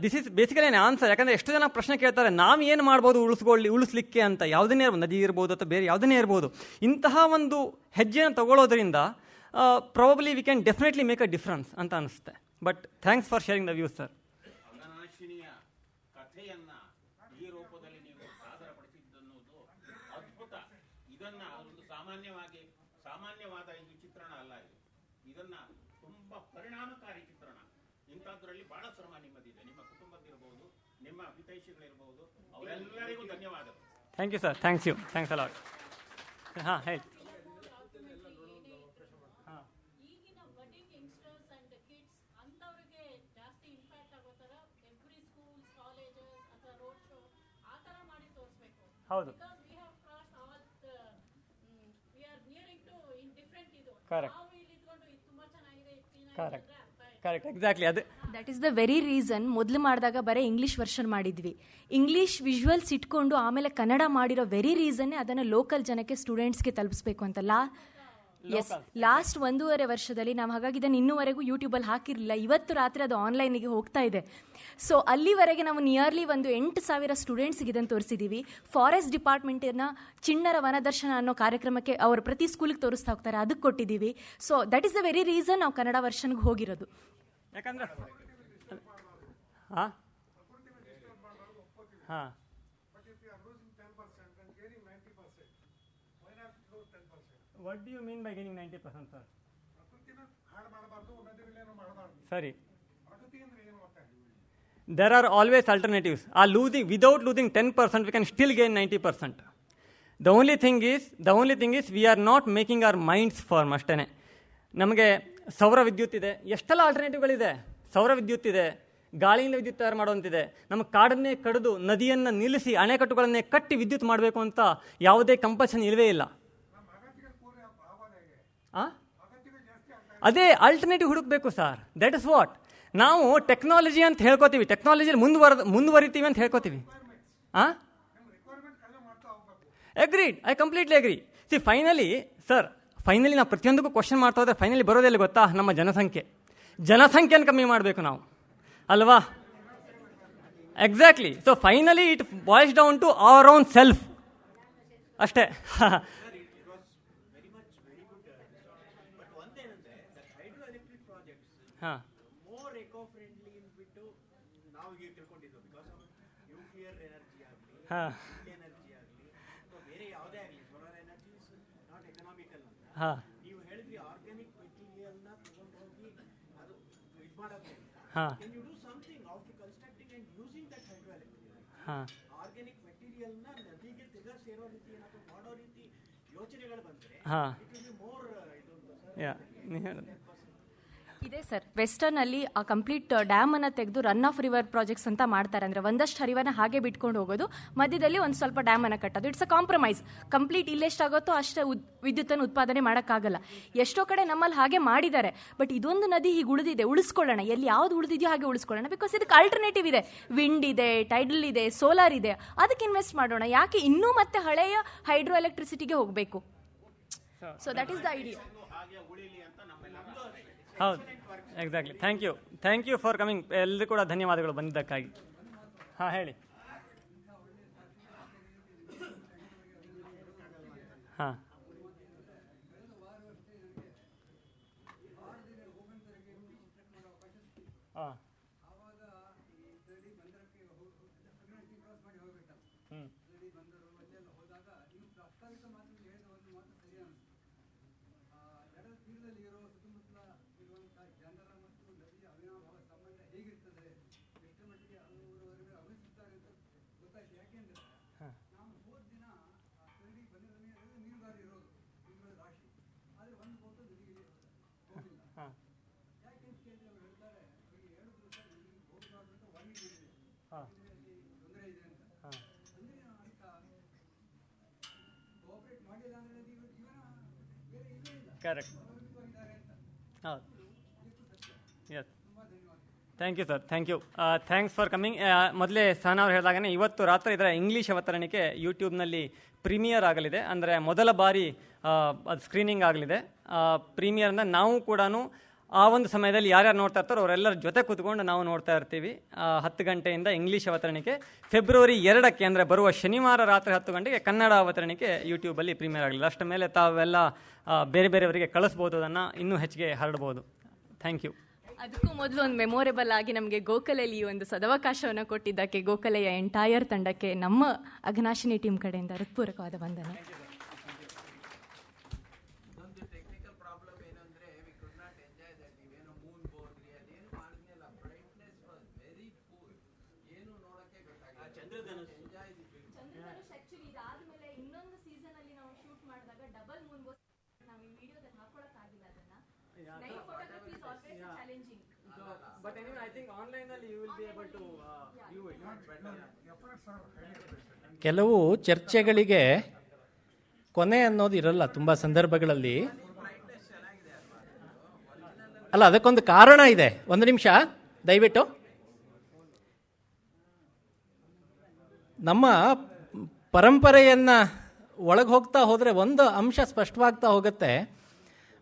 Speaker 2: this is basically on answer. ಯಾಕಂದರೆ ಎಷ್ಟು ಜನ ಪ್ರಶ್ನೆ ಕೇಳ್ತಾರೆ, ನಾವು ಏನು ಮಾಡ್ಬೋದು ಉಳಿಸ್ಲಿಕ್ಕೆ ಅಂತ. ಯಾವುದನ್ನೇ ಇರ್ಬೋದು, ನದಿ ಇರ್ಬೋದು ಅಥವಾ ಬೇರೆ ಯಾವುದನ್ನೇ ಇರ್ಬೋದು. ಇಂತಹ ಒಂದು ಹೆಜ್ಜೆಯನ್ನು ತಗೊಳ್ಳೋದ್ರಿಂದ probably we can definitely make a difference ಅಂತ ಅನಿಸುತ್ತೆ. But thanks for sharing the views sir.
Speaker 5: ಅಘನಾಶಿನಿಯ ಕಥೆಯನ್ನ ಈ ರೂಪದಲ್ಲಿ ನೀವು ಸಾದರಪಡಿಸಿದ್ದನ್ನುವುದು ಅದ್ಭುತ. ಇದನ್ನ ಒಂದು ಸಾಮಾನ್ಯವಾದ ಇದು ಚಿತ್ರಣ ಅಲ್ಲ. ಇದನ್ನ ತುಂಬಾ ಪರಿಣಾಮಕಾರಿ ಚಿತ್ರಣ. ಇಂಥದ್ರಲ್ಲಿ ಬಹಳ ಶ್ರಮ ನಿಮ್ಮದಿದೆ, ನಿಮ್ಮ ಕುಟುಂಬದಿರಬಹುದು, ನಿಮ್ಮ ಹಿತೈಷಿಗಳಿರಬಹುದು, ಅವರೆಲ್ಲರಿಗೂ ಧನ್ಯವಾದಗಳು.
Speaker 2: Thank you sir. Thanks you. Thanks a lot. ಹಾಂ ಹೇಳಿ. ಹೌದು, ಕರೆಕ್ಟ್ ಎಕ್ಸಾಕ್ಟ್ಲಿ. ಅದು
Speaker 3: that is the very reason ಮೊದಲು ಮಾಡಿದಾಗ ಬರೀ ಇಂಗ್ಲೀಷ್ ವರ್ಷನ್ ಮಾಡಿದ್ವಿ. ಇಂಗ್ಲೀಷ್ ವಿಜುವಲ್ಸ್ ಇಟ್ಕೊಂಡು ಆಮೇಲೆ ಕನ್ನಡ ಮಾಡಿರೋ ವೆರಿ ರೀಸನ್ನೇ ಅದನ್ನು ಲೋಕಲ್ ಜನಕ್ಕೆ ಸ್ಟೂಡೆಂಟ್ಸ್ಗೆ ತಲುಪಿಸ್ಬೇಕು ಅಂತಲ್ಲ. ಲಾಸ್ಟ್ 1.5 ವರ್ಷದಲ್ಲಿ ನಾವು ಹಾಗಾಗಿ ಇದನ್ನು ಇನ್ನೂವರೆಗೂ ಯೂಟ್ಯೂಬಲ್ಲಿ ಹಾಕಿರಲಿಲ್ಲ. ಇವತ್ತು ರಾತ್ರಿ ಅದು ಆನ್ಲೈನಿಗೆ ಹೋಗ್ತಾ ಇದೆ. ಸೊ ಅಲ್ಲಿವರೆಗೆ ನಾವು ನಿಯರ್ಲಿ ಒಂದು 8,000 ಸ್ಟೂಡೆಂಟ್ಸ್ಗೆ ಇದನ್ನು ತೋರಿಸಿದ್ದೀವಿ. ಫಾರೆಸ್ಟ್ ಡಿಪಾರ್ಟ್ಮೆಂಟಿನ ಚಿಣ್ಣರ ವನದರ್ಶನ ಅನ್ನೋ ಕಾರ್ಯಕ್ರಮಕ್ಕೆ ಅವರು ಪ್ರತಿ ಸ್ಕೂಲಿಗೆ ತೋರಿಸ್ತಾ ಹೋಗ್ತಾರೆ, ಅದಕ್ಕೆ ಕೊಟ್ಟಿದ್ದೀವಿ. So that is the very reason ನಾವು ಕನ್ನಡ ವರ್ಷನ್ಗೆ ಹೋಗಿರೋದು.
Speaker 2: ಯಾಕಂದ್ರೆ ಹಾಂ ಹಾಂ What do you mean by gaining 90%, sir? Sorry. There are always alternatives. Without losing 10%, we can still gain 90%. The only thing is we are not making our minds firm ಅಷ್ಟೇ. ನಮಗೆ ಸೌರ ವಿದ್ಯುತ್ ಇದೆ, ಎಷ್ಟೆಲ್ಲ ಆಲ್ಟರ್ನೇಟಿವ್ಗಳಿದೆ. ಸೌರ ವಿದ್ಯುತ್ ಇದೆ, ಗಾಳಿಯಿಂದ ವಿದ್ಯುತ್ ತಯಾರು ಮಾಡುವಂತಿದೆ. ನಮ್ಮ ಕಾಡನ್ನೇ ಕಡಿದು ನದಿಯನ್ನು ನಿಲ್ಲಿಸಿ ಅಣೆಕಟ್ಟುಗಳನ್ನೇ ಕಟ್ಟಿ ವಿದ್ಯುತ್ ಮಾಡಬೇಕು ಅಂತ ಯಾವುದೇ ಕಂಪಲ್ಷನ್ ಇಲ್ಲವೇ ಇಲ್ಲ. ಅದೇ ಆಲ್ಟರ್ನೇಟಿವ್ ಹುಡುಕಬೇಕು ಸರ್. ದಟ್ ಇಸ್ ವಾಟ್ ನಾವು ಟೆಕ್ನಾಲಜಿ ಅಂತ ಹೇಳ್ಕೊತೀವಿ, ಟೆಕ್ನಾಲಜಿಯಲ್ಲಿ ಮುಂದುವರಿತೀವಿ ಅಂತ ಹೇಳ್ಕೊತೀವಿ. Agreed, I completely agree. See finally ನಾವು ಪ್ರತಿಯೊಂದಕ್ಕೂ ಕ್ವಶನ್ ಮಾಡ್ತಾ ಹೋದ್ರೆ ಫೈನಲಿ ಬರೋದಿಲ್ಲ ಗೊತ್ತಾ, ನಮ್ಮ ಜನಸಂಖ್ಯೆಯನ್ನು ಕಮ್ಮಿ ಮಾಡಬೇಕು ನಾವು ಅಲ್ವಾ. Exactly. So finally it boils down to our own self ಅಷ್ಟೇ. ಹಾಂ, ಹಾಂ
Speaker 6: ಎನರ್ಜಿ ಆಗಲಿ ಅಥವಾ ಬೇರೆ ಯಾವುದೇ ಆಗಲಿ solar energy is not economical ಅಂತ
Speaker 2: ಹಾಂ
Speaker 6: ನೀವು ಹೇಳಿದ್ರಿ ಆರ್ಗ್ಯಾನಿಕ್ ಮೆಟೀರಿಯಲ್ನ ತಗೊಂಡು ಹೋಗಿ ಅದು ಇದು ಮಾಡೋದ್ರಿಂದ
Speaker 2: ಹಾಂ
Speaker 6: can you do something after constructing and using that hydroelectric
Speaker 2: ಹಾಂ
Speaker 6: ಆರ್ಗ್ಯಾನಿಕ್ ಮೆಟೀರಿಯಲ್ನ ನದಿಗೆ ತೆಗೆದು ಸೇರೋ ರೀತಿ ಏನಾದರೂ ಮಾಡೋ ರೀತಿ ಯೋಚನೆಗಳು ಬಂದರೆ
Speaker 2: ಹಾಂ
Speaker 6: ಇಟ್ ವಿಲ್ ಬಿ ಮೋರ್ ಇದು ಸರ್
Speaker 2: ಯಾ ನೀವು ಹೇಳೋದು
Speaker 3: ಇದೆ ಸರ್. ವೆಸ್ಟರ್ನಲ್ಲಿ ಆ ಕಂಪ್ಲೀಟ್ ಡ್ಯಾಮನ್ನು ತೆಗೆದು ರನ್ ಆಫ್ ರಿವರ್ ಪ್ರಾಜೆಕ್ಟ್ಸ್ ಅಂತ ಮಾಡ್ತಾರೆ. ಅಂದರೆ ಒಂದಷ್ಟು ಹರಿವನ್ನ ಹಾಗೆ ಬಿಟ್ಕೊಂಡು ಹೋಗೋದು, ಮಧ್ಯದಲ್ಲಿ ಒಂದು ಸ್ವಲ್ಪ ಡ್ಯಾಮನ್ನು ಕಟ್ಟೋದು. It's a compromise. ಕಂಪ್ಲೀಟ್ ಇಲ್ಲೆಷ್ಟಾಗುತ್ತೋ ಅಷ್ಟೇ ವಿದ್ಯುತ್ತನ್ನು ಉತ್ಪಾದನೆ ಮಾಡೋಕ್ಕಾಗಲ್ಲ. ಎಷ್ಟೋ ಕಡೆ ನಮ್ಮಲ್ಲಿ ಹಾಗೆ ಮಾಡಿದ್ದಾರೆ. ಬಟ್ ಇದೊಂದು ನದಿ ಹೀಗೆ ಉಳಿದಿದೆ, ಉಳಿಸ್ಕೊಳ್ಳೋಣ. ಎಲ್ಲಿ ಯಾವ್ದು ಉಳಿದಿದೆಯೋ ಹಾಗೆ ಉಳಿಸ್ಕೊಳ್ಳೋಣ. ಬಿಕಾಸ್ ಇದಕ್ಕೆ ಆಲ್ಟರ್ನೇಟಿವ್ ಇದೆ. ವಿಂಡ್ ಇದೆ, ಟೈಡಲ್ ಇದೆ, ಸೋಲಾರ್ ಇದೆ. ಅದಕ್ಕೆ ಇನ್ವೆಸ್ಟ್ ಮಾಡೋಣ. ಯಾಕೆ ಇನ್ನೂ ಮತ್ತೆ ಹಳೆಯ ಹೈಡ್ರೋ ಎಲೆಕ್ಟ್ರಿಸಿಟಿಗೆ ಹೋಗಬೇಕು? So that is the idea.
Speaker 2: ಹೌದು, exactly. Thank you for coming. ಎಲ್ಲರೂ ಕೂಡ ಧನ್ಯವಾದಗಳು ಬಂದಿದ್ದಕ್ಕಾಗಿ. ಹಾಂ, ಹೇಳಿ. ಹಾಂ ಹಾಂ ಕರೆಕ್ಟ್. ಹೌದು, yes. Thank you sir, thanks for coming. ಮೊದಲೇ ಸಹನಾ ಅವ್ರು ಹೇಳಿದಾಗನೇ ಇವತ್ತು ರಾತ್ರಿ ಇದರ ಇಂಗ್ಲೀಷ್ ಅವತರಣಿಕೆ ಯೂಟ್ಯೂಬ್ನಲ್ಲಿ ಪ್ರೀಮಿಯರ್ ಆಗಲಿದೆ. ಅಂದರೆ ಮೊದಲ ಬಾರಿ ಅದು ಸ್ಕ್ರೀನಿಂಗ್ ಆಗಲಿದೆ. ಪ್ರೀಮಿಯರ್ನ ನಾವು ಕೂಡ ಆ ಒಂದು ಸಮಯದಲ್ಲಿ ಯಾರ್ಯಾರು ನೋಡ್ತಾ ಇರ್ತಾರೋ ಅವರೆಲ್ಲರ ಜೊತೆ ಕೂತ್ಕೊಂಡು ನಾವು ನೋಡ್ತಾ ಇರ್ತೀವಿ. 10 ಗಂಟೆಯಿಂದ ಇಂಗ್ಲೀಷ್ ಅವತರಣಿಕೆ. ಫೆಬ್ರವರಿ 2ಕ್ಕೆ ಅಂದರೆ ಬರುವ ಶನಿವಾರ ರಾತ್ರಿ 10 ಗಂಟೆಗೆ ಕನ್ನಡ ಅವತರಣಿಕೆ ಯೂಟ್ಯೂಬಲ್ಲಿ ಪ್ರೀಮಿಯರ್ ಆಗಲಿಲ್ಲ. ಅಷ್ಟ ಮೇಲೆ ತಾವೆಲ್ಲ ಬೇರೆಯವರಿಗೆ ಕಳಿಸ್ಬೋದು, ಅದನ್ನು ಇನ್ನೂ ಹೆಚ್ಚಿಗೆ ಹರಡ್ಬೋದು. Thank you.
Speaker 3: ಅದಕ್ಕೂ ಮೊದಲು ಒಂದು ಮೆಮೊರೇಬಲ್ ಆಗಿ ನಮಗೆ ಗೋಖಲೆಯಲ್ಲಿ ಈ ಒಂದು ಸದವಕಾಶವನ್ನು ಕೊಟ್ಟಿದ್ದಕ್ಕೆ ಗೋಖಲೆಯ ಎಂಟೈರ್ ತಂಡಕ್ಕೆ ನಮ್ಮ ಅಘನಾಶಿನಿ ಟೀಮ್ ಕಡೆಯಿಂದ ಹೃತ್ಪೂರ್ವಕವಾದ ವಂದನೆ.
Speaker 2: But anyway, I think online you will be able to view it.
Speaker 1: ಕೆಲವು ಚರ್ಚೆಗಳಿಗೆ ಕೊನೆ ಅನ್ನೋದು ಇರಲ್ಲ ತುಂಬ ಸಂದರ್ಭಗಳಲ್ಲಿ. ಅಲ್ಲ, ಅದಕ್ಕೊಂದು ಕಾರಣ ಇದೆ. ಒಂದು ನಿಮಿಷ ದಯವಿಟ್ಟು. ನಮ್ಮ ಪರಂಪರೆಯನ್ನು ಒಳಗೆ ಹೋಗ್ತಾ ಹೋದರೆ ಒಂದು ಅಂಶ ಸ್ಪಷ್ಟವಾಗ್ತಾ ಹೋಗುತ್ತೆ.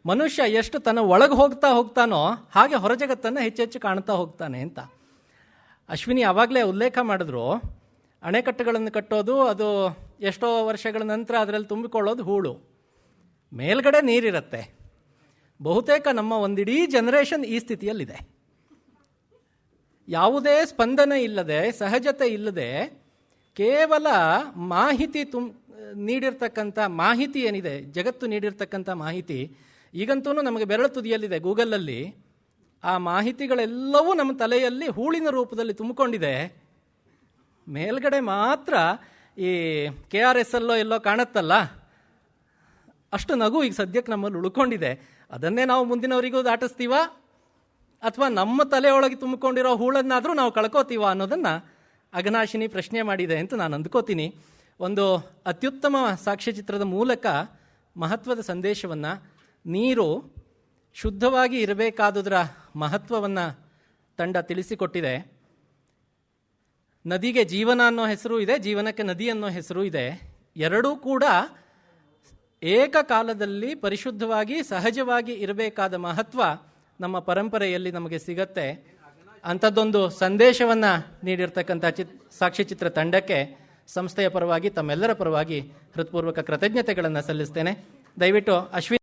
Speaker 1: ಮನುಷ್ಯ ಎಷ್ಟು ತನ್ನ ಒಳಗೆ ಹೋಗ್ತಾನೋ ಹಾಗೆ ಹೊರ ಜಗತ್ತನ್ನು ಹೆಚ್ಚೆಚ್ಚು ಕಾಣ್ತಾ ಹೋಗ್ತಾನೆ ಅಂತ. ಅಶ್ವಿನಿ ಆವಾಗಲೇ ಉಲ್ಲೇಖ ಮಾಡಿದ್ರು, ಅಣೆಕಟ್ಟುಗಳನ್ನು ಕಟ್ಟೋದು, ಅದು ಎಷ್ಟೋ ವರ್ಷಗಳ ನಂತರ ಅದರಲ್ಲಿ ತುಂಬಿಕೊಳ್ಳೋದು ಹೂಳು, ಮೇಲ್ಗಡೆ ನೀರಿರುತ್ತೆ. ಬಹುತೇಕ ನಮ್ಮ ಒಂದಿಡೀ ಜನರೇಷನ್ ಈ ಸ್ಥಿತಿಯಲ್ಲಿದೆ. ಯಾವುದೇ ಸ್ಪಂದನೆ ಇಲ್ಲದೆ, ಸಹಜತೆ ಇಲ್ಲದೆ, ಕೇವಲ ಮಾಹಿತಿ ನೀಡಿರ್ತಕ್ಕಂಥ ಮಾಹಿತಿ ಏನಿದೆ, ಜಗತ್ತು ನೀಡಿರ್ತಕ್ಕಂಥ ಮಾಹಿತಿ ಈಗಂತೂ ನಮಗೆ ಬೆರಳು ತುದಿಯಲ್ಲಿದೆ ಗೂಗಲಲ್ಲಿ. ಆ ಮಾಹಿತಿಗಳೆಲ್ಲವೂ ನಮ್ಮ ತಲೆಯಲ್ಲಿ ಹೂಳಿನ ರೂಪದಲ್ಲಿ ತುಂಬಿಕೊಂಡಿದೆ. ಮೇಲ್ಗಡೆ ಮಾತ್ರ ಈ KRS ಎಲ್ಲೋ ಕಾಣುತ್ತಲ್ಲ, ಅಷ್ಟು ನಗು ಈಗ ಸದ್ಯಕ್ಕೆ ನಮ್ಮಲ್ಲಿ ಉಳ್ಕೊಂಡಿದೆ. ಅದನ್ನೇ ನಾವು ಮುಂದಿನವರಿಗೂ ದಾಟಿಸ್ತೀವ ಅಥವಾ ನಮ್ಮ ತಲೆಯೊಳಗೆ ತುಂಬಿಕೊಂಡಿರೋ ಹೂಳನ್ನಾದರೂ ನಾವು ಕಳ್ಕೋತೀವ ಅನ್ನೋದನ್ನು ಅಘನಾಶಿನಿ ಪ್ರಶ್ನೆ ಮಾಡಿದೆ ಅಂತ ನಾನು ಅಂದ್ಕೋತೀನಿ. ಒಂದು ಅತ್ಯುತ್ತಮ ಸಾಕ್ಷ್ಯಚಿತ್ರದ ಮೂಲಕ ಮಹತ್ವದ ಸಂದೇಶವನ್ನು, ನೀರು ಶುದ್ಧವಾಗಿ ಇರಬೇಕಾದುದರ ಮಹತ್ವವನ್ನು ತಂಡ ತಿಳಿಸಿಕೊಟ್ಟಿದೆ. ನದಿಗೆ ಜೀವನ ಅನ್ನೋ ಹೆಸರು ಇದೆ, ಜೀವನಕ್ಕೆ ನದಿ ಅನ್ನೋ ಹೆಸರು ಇದೆ. ಎರಡೂ ಕೂಡ ಏಕಕಾಲದಲ್ಲಿ ಪರಿಶುದ್ಧವಾಗಿ ಸಹಜವಾಗಿ ಇರಬೇಕಾದ ಮಹತ್ವ ನಮ್ಮ ಪರಂಪರೆಯಲ್ಲಿ ನಮಗೆ ಸಿಗತ್ತೆ. ಅಂಥದ್ದೊಂದು ಸಂದೇಶವನ್ನು ನೀಡಿರ್ತಕ್ಕಂಥ ಸಾಕ್ಷ್ಯಚಿತ್ರ ತಂಡಕ್ಕೆ ಸಂಸ್ಥೆಯ ಪರವಾಗಿ, ತಮ್ಮೆಲ್ಲರ ಪರವಾಗಿ ಹೃತ್ಪೂರ್ವಕ ಕೃತಜ್ಞತೆಗಳನ್ನು ಸಲ್ಲಿಸ್ತೇನೆ. ದಯವಿಟ್ಟು ಅಶ್ವಿನಿ